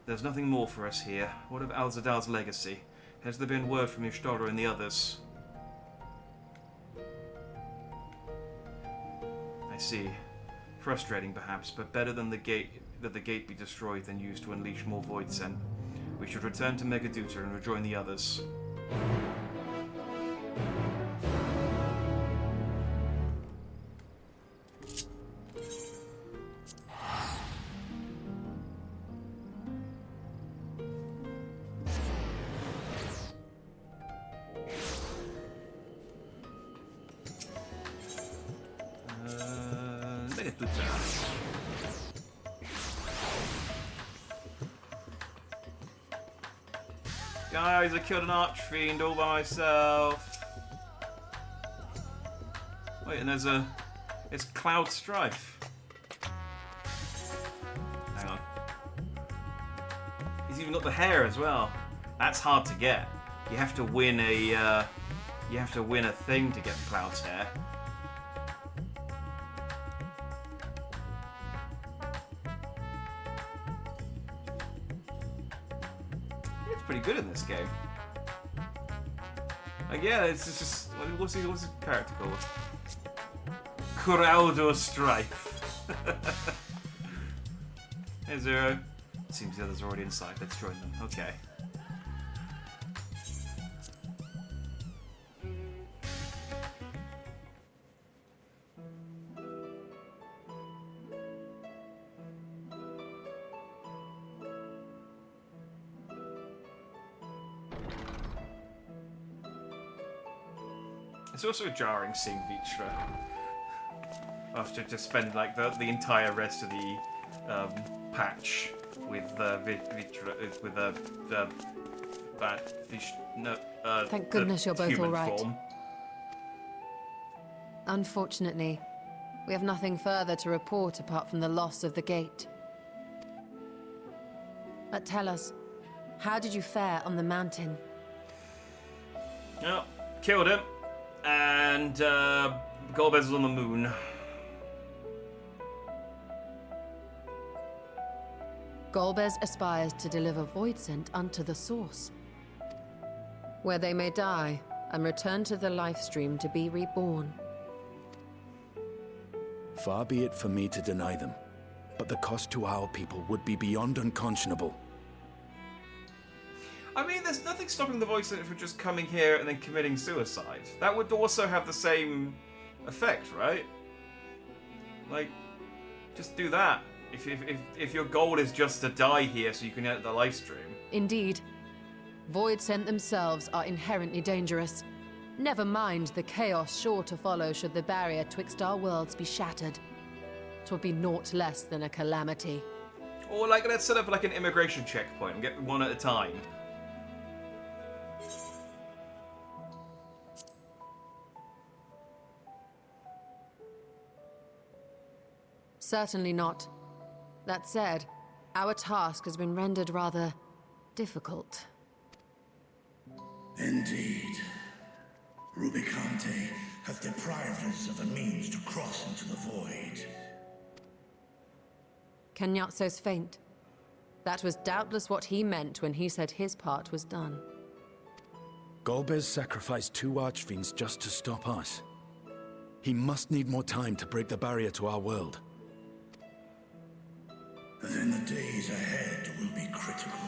There's nothing more for us here. What of Alzadal's legacy? Has there been word from Yshtara and the others? I see. Frustrating, perhaps, but better than the gate be destroyed than used to unleash more void scent. We should return to Megaduta and rejoin the others. Guys, I killed an archfiend all by myself. Wait, and it's Cloud Strife. Hang on. He's even got the hair as well. That's hard to get. You have to win a thing to get Cloud's hair. Pretty good in this game. Like, yeah, it's just what's his character called? Coraldo Strife. Hey Zero. Seems the others are already inside. Let's join them. Okay. It's also a jarring seeing Vitra after to spend like the entire rest of the patch with Vitra with the fish. No, thank goodness you're both all right. Form. Unfortunately, we have nothing further to report apart from the loss of the gate. But tell us, how did you fare on the mountain? Well, killed him. And Golbez is on the moon. Golbez aspires to deliver void scent unto the source, where they may die and return to the life stream to be reborn. Far be it for me to deny them, but the cost to our people would be beyond unconscionable. I mean, there's nothing stopping the voice center from just coming here and then committing suicide. That would also have the same effect, right? Like, just do that If your goal is just to die here so you can edit the live stream. Indeed. Void Sent themselves are inherently dangerous. Never mind the chaos sure to follow should the barrier twixt our worlds be shattered. 'Twould be naught less than a calamity. Or like, let's set up like an immigration checkpoint and get one at a time. Certainly not. That said, our task has been rendered rather difficult. Indeed. Rubicante has deprived us of a means to cross into the void. Kenyatso's faint. That was doubtless what he meant when he said his part was done. Golbez sacrificed 2 archfiends just to stop us. He must need more time to break the barrier to our world. Then the days ahead will be critical.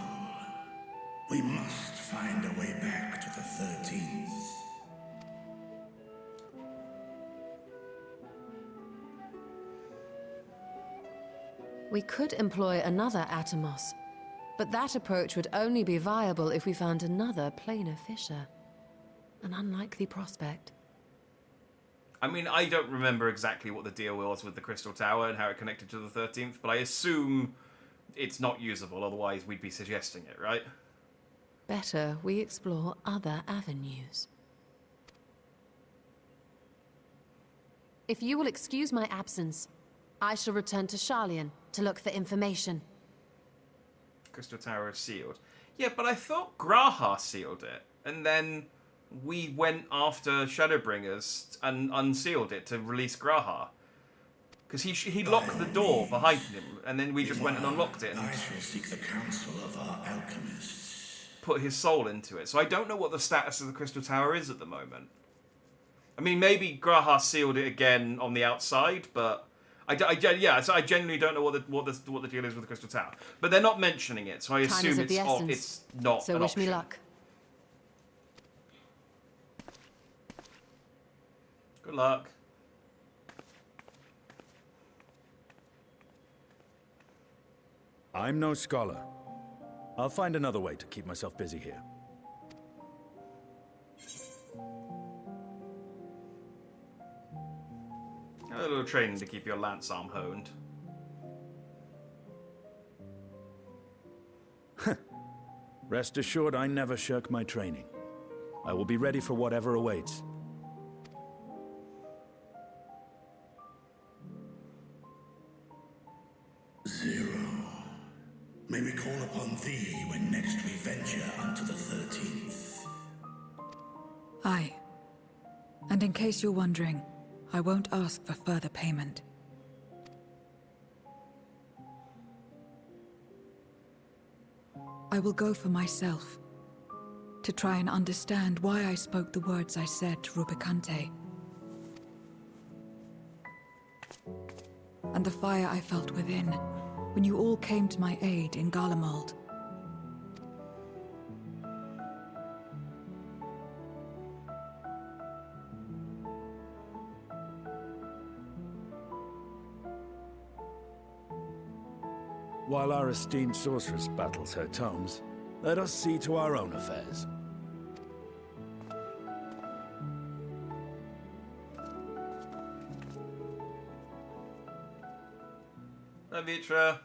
We must find a way back to the 13th. We could employ another Atomos, but that approach would only be viable if we found another planar fissure. An unlikely prospect. I mean, I don't remember exactly what the deal was with the Crystal Tower and how it connected to the 13th, but I assume it's not usable, otherwise we'd be suggesting it, right? Better we explore other avenues. If you will excuse my absence, I shall return to Sharlayan to look for information. Crystal Tower is sealed. Yeah, but I thought Graha sealed it, and then we went after Shadowbringers and unsealed it to release Graha. Because he locked the door behind him, and then we just went and unlocked it. And I shall seek the counsel of our alchemists. Put his soul into it. So I don't know what the status of the Crystal Tower is at the moment. I mean, maybe Graha sealed it again on the outside, but I genuinely don't know what the deal is with the Crystal Tower. But they're not mentioning it, so I assume it's not. So an wish option. me luck. Good luck. I'm no scholar. I'll find another way to keep myself busy here. A little training to keep your lance arm honed. Rest assured, I never shirk my training. I will be ready for whatever awaits. Zero. May we call upon thee when next we venture unto the 13th. Aye. And in case you're wondering, I won't ask for further payment. I will go for myself, to try and understand why I spoke the words I said to Rubicante. And the fire I felt within, when you all came to my aid in Garlemald. While our esteemed sorceress battles her tomes, let us see to our own affairs. Hi, Vitra.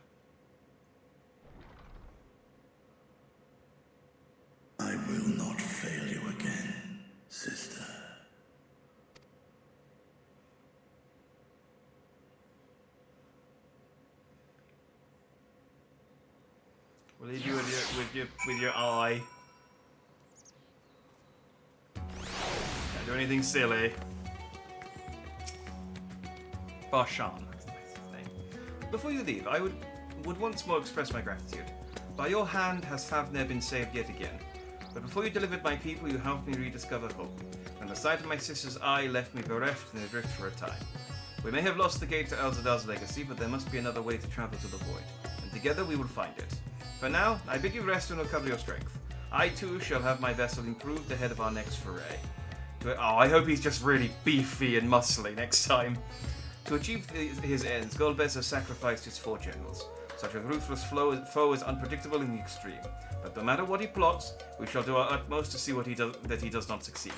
I will not fail you again, sister. We'll leave you with your eye. Don't do anything silly. Barshan. Before you leave, I would once more express my gratitude. By your hand has Favner been saved yet again. But before you delivered my people, you helped me rediscover hope. And the sight of my sister's eye left me bereft and adrift for a time. We may have lost the gate to Elzadal's legacy, but there must be another way to travel to the void. And together we will find it. For now, I bid you rest and recover your strength. I too shall have my vessel improved ahead of our next foray. Oh, I hope he's just really beefy and muscly next time. To achieve his ends, Golbez has sacrificed his 4 generals. Such a ruthless foe is unpredictable in the extreme. But no matter what he plots, we shall do our utmost to see that he does not succeed.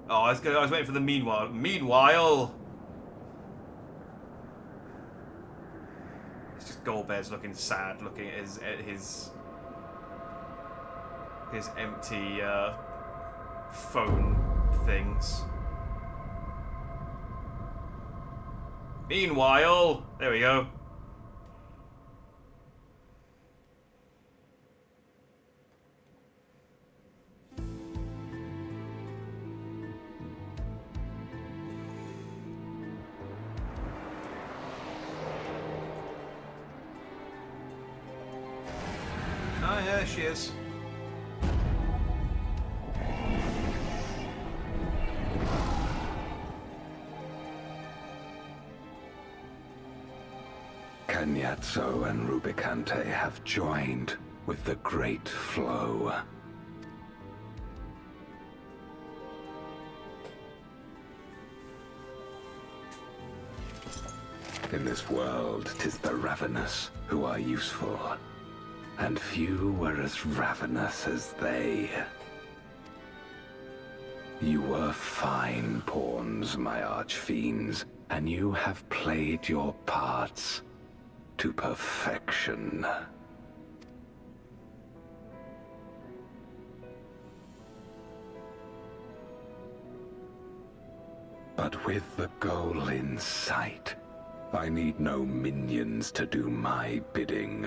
Oh, I was waiting for the meanwhile. Meanwhile! It's just Golbez looking sad, looking at his empty phone things. Meanwhile, there we go. Oh yeah, there she is. Kenyatso and Rubicante have joined with the Great Flow. In this world, 'tis the ravenous who are useful, and few were as ravenous as they. You were fine pawns, my archfiends, and you have played your parts to perfection. But with the goal in sight, I need no minions to do my bidding.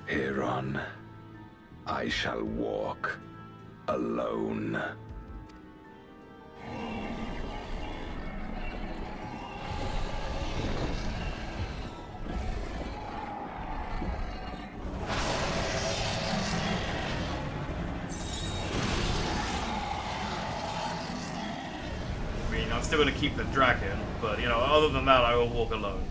Hereon, I shall walk alone. I'm still going to keep the dragon, but, you know, other than that, I will walk alone.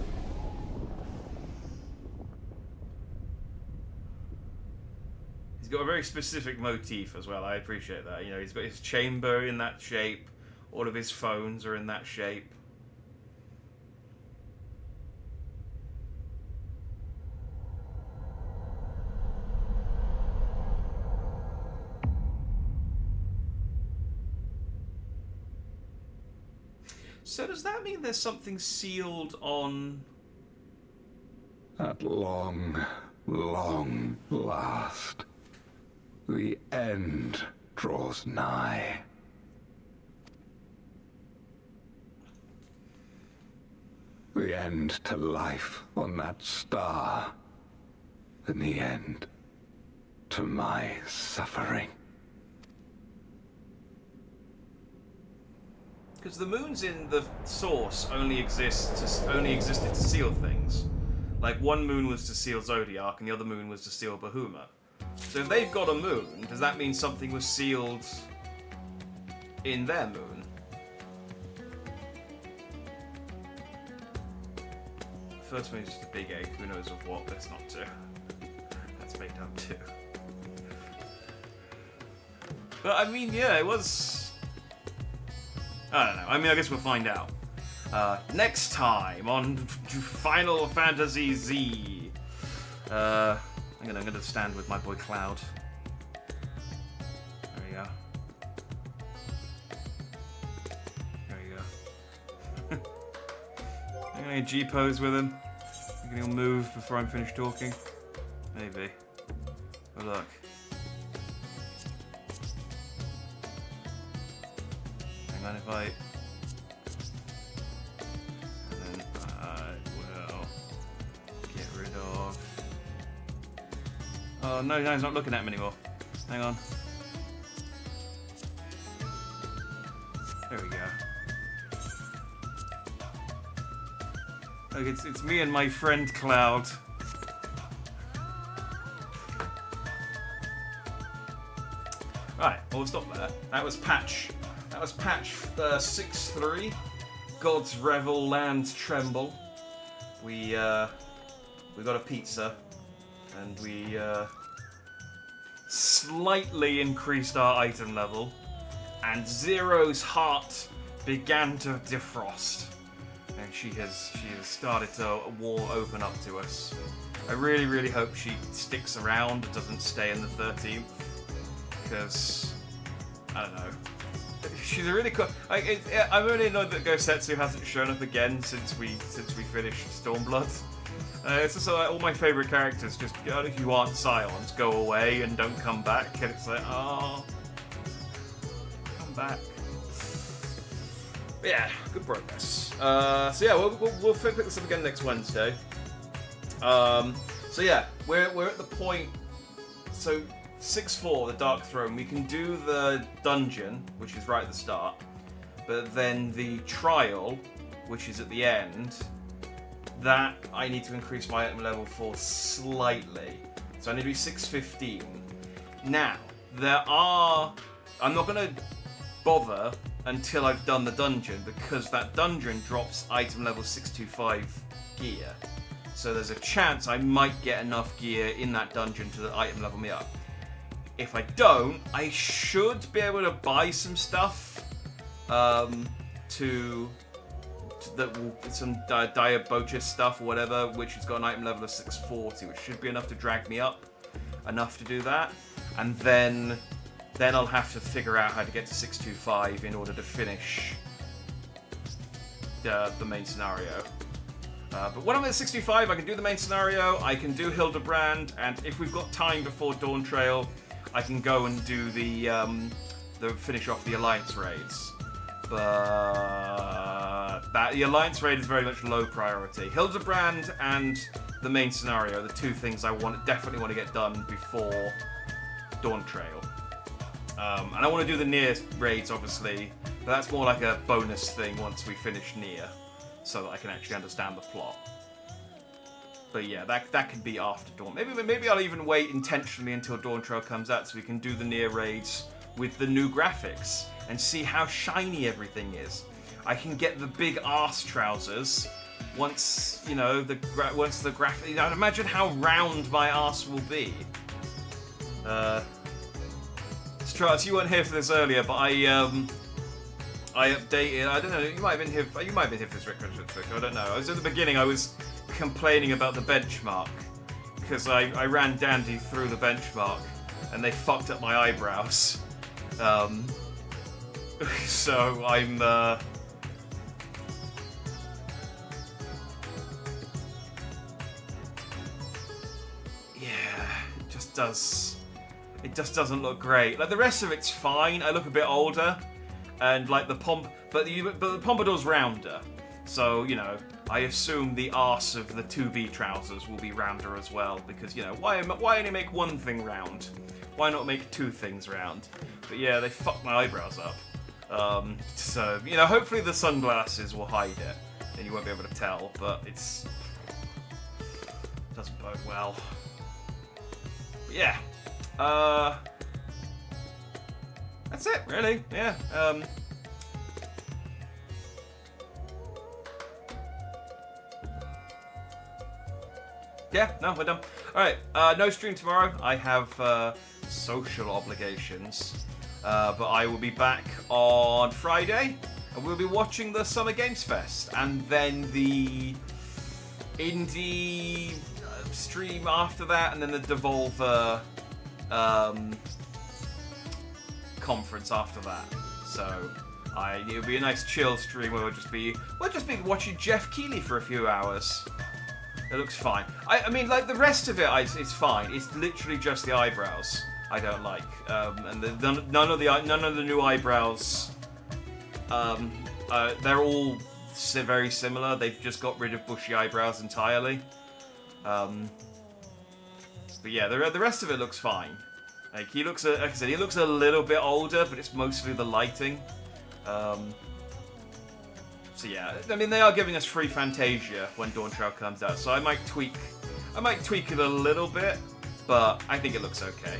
He's got a very specific motif as well, I appreciate that. You know, he's got his chamber in that shape, all of his phones are in that shape. So does that mean there's something sealed on... At long, long last, the end draws nigh. The end to life on that star, and the end to my suffering. Because the moons in the source only existed to seal things. Like, one moon was to seal Zodiac, and the other moon was to seal Bahuma. So if they've got a moon, does that mean something was sealed in their moon? First moon's just a big egg, who knows of what, that's not two. That's made up too. But I mean, yeah, it was... I don't know. I mean, I guess we'll find out. Next time on Final Fantasy Z. I'm gonna stand with my boy Cloud. There we go. There you go. I'm gonna G-pose with him. Think he'll move before I'm finished talking? Maybe. But look. And if I... And then I will get rid of... Oh, no, he's not looking at me anymore. Hang on. There we go. Look, it's me and my friend Cloud. Right, well, we'll stop there. That was patch 6.3. God's Revel, Lands Tremble. We got a pizza. and we slightly increased our item level, and Zero's heart began to defrost, and she has started to open up to us. I really, really hope she sticks around and doesn't stay in the 13th, because I don't know. She's a really cool. I'm really annoyed that Gosetsu hasn't shown up again since we finished Stormblood. It's just like all my favourite characters just, if you aren't Scions, go away and don't come back, and it's like, oh, come back. But yeah, good progress. So yeah, we'll pick this up again next Wednesday. So yeah, we're at the point. So 6-4, the Dark Throne. We can do the dungeon, which is right at the start, but then the trial, which is at the end. That I need to increase my item level for slightly. So I need to be 615. Now, I'm not going to bother until I've done the dungeon, because that dungeon drops item level 625 gear. So there's a chance I might get enough gear in that dungeon to item level me up. If I don't, I should be able to buy some stuff some Diabochus stuff or whatever, which has got an item level of 640, which should be enough to drag me up, enough to do that, and then I'll have to figure out how to get to 625 in order to finish the main scenario. But when I'm at 625, I can do the main scenario, I can do Hildebrand, and if we've got time before Dawn Trail, I can go and do the finish off the Alliance raids. But the Alliance raid is very much low priority. Hildebrand and the main scenario are the two things I definitely want to get done before Dawn Trail. And I want to do the Nier raids, obviously, but that's more like a bonus thing once we finish Nier, so that I can actually understand the plot. But yeah, that could be after Dawn. Maybe I'll even wait intentionally until Dawn Trail comes out so we can do the Nier raids with the new graphics and see how shiny everything is. I can get the big arse trousers once, once the graphic. Imagine how round my arse will be. Strauss, you weren't here for this earlier, but I updated. I don't know. You might have been here. You might have been here for this, Rick. I don't know. I was at the beginning. I was complaining about the benchmark because I ran Dandy through the benchmark and they fucked up my eyebrows. So I'm. It just doesn't look great. Like the rest of it's fine. I look a bit older, and like the but the Pompadour's rounder. So I assume the arse of the 2B trousers will be rounder as well, because why only make one thing round? Why not make two things round? But yeah, they fucked my eyebrows up. So hopefully the sunglasses will hide it, and you won't be able to tell. But it doesn't bode well. But yeah. That's it, really. Yeah. Yeah, no, we're done. Alright, no stream tomorrow. I have social obligations. But I will be back on Friday, and we'll be watching the Summer Games Fest, and then the indie stream after that, and then the Devolver conference after that. So it'll be a nice chill stream where we'll just be watching Jeff Keighley for a few hours. It looks fine. I mean, like the rest of it, it's fine. It's literally just the eyebrows I don't like, and none of the new eyebrows. They're all very similar. They've just got rid of bushy eyebrows entirely. But yeah, the rest of it looks fine. Like he looks, like I said, he looks a little bit older, but it's mostly the lighting. So yeah, I mean they are giving us free Fantasia when Dawn Trail comes out, so I might tweak it a little bit, but I think it looks okay.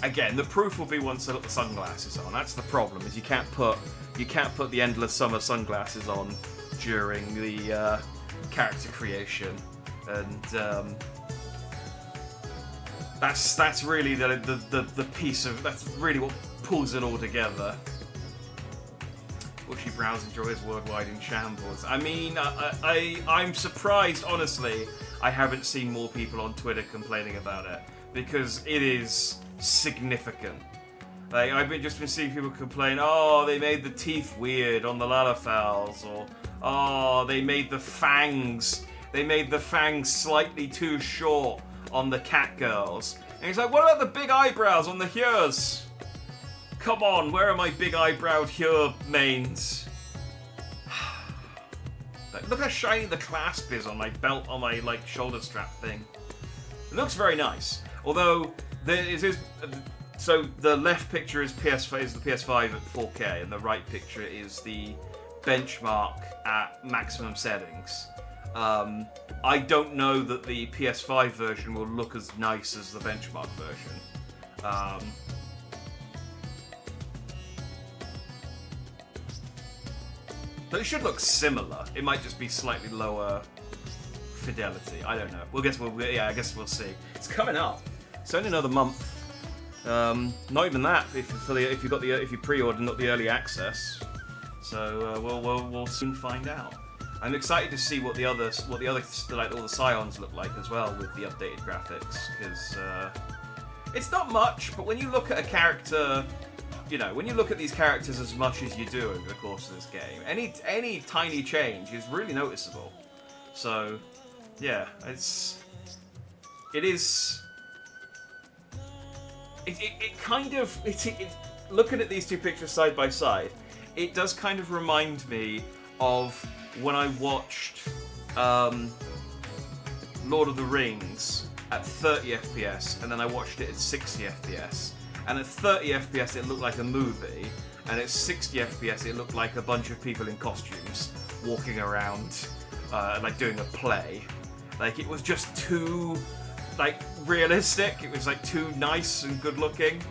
Again, the proof will be once I put the sunglasses on. That's the problem, is you can't put the Endless Summer sunglasses on during the character creation. And that's really the piece of, that's really what pulls it all together. Bushy brows enjoys worldwide in shambles. I mean, I'm surprised, honestly, I haven't seen more people on Twitter complaining about it, because it is significant. Like, I've just been seeing people complain, oh, they made the teeth weird on the Lalafels, or oh, they made the fangs slightly too short on the cat girls. And he's like, what about the big eyebrows on the Hyurs? Come on, where are my big eyebrowed Hyur mains? Look how shiny the clasp is on my belt, on my like shoulder strap thing. It looks very nice. Although so the left picture is the PS5 at 4K, and the right picture is the benchmark at maximum settings. I don't know that the PS5 version will look as nice as the benchmark version. But it should look similar. It might just be slightly lower fidelity. I don't know. I guess we'll see. It's coming up. It's only another month. Not even that. If you pre-order, not the early access. So we'll soon find out. I'm excited to see what the other like all the Scions look like as well with the updated graphics, because it's not much, but when you look at a character. You know, when you look at these characters as much as you do over the course of this game, any tiny change is really noticeable. So, yeah, looking at these two pictures side by side, it does kind of remind me of when I watched Lord of the Rings at 30 FPS, and then I watched it at 60 FPS. And at 30 FPS it looked like a movie, and at 60 FPS it looked like a bunch of people in costumes walking around, like doing a play. Like, it was just too, like, realistic. It was like too nice and good looking.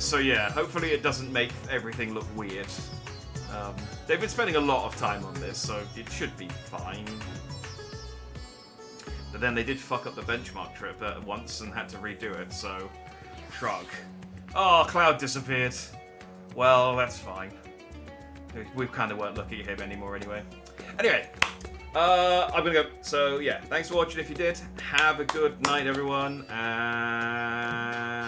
So yeah, hopefully it doesn't make everything look weird. They've been spending a lot of time on this, so it should be fine. But then they did fuck up the benchmark trip once and had to redo it, so shrug. Oh, Cloud disappeared. Well, that's fine. We kind of weren't looking at him anymore anyway. Anyway, I'm gonna go. So yeah, thanks for watching if you did. Have a good night, everyone, and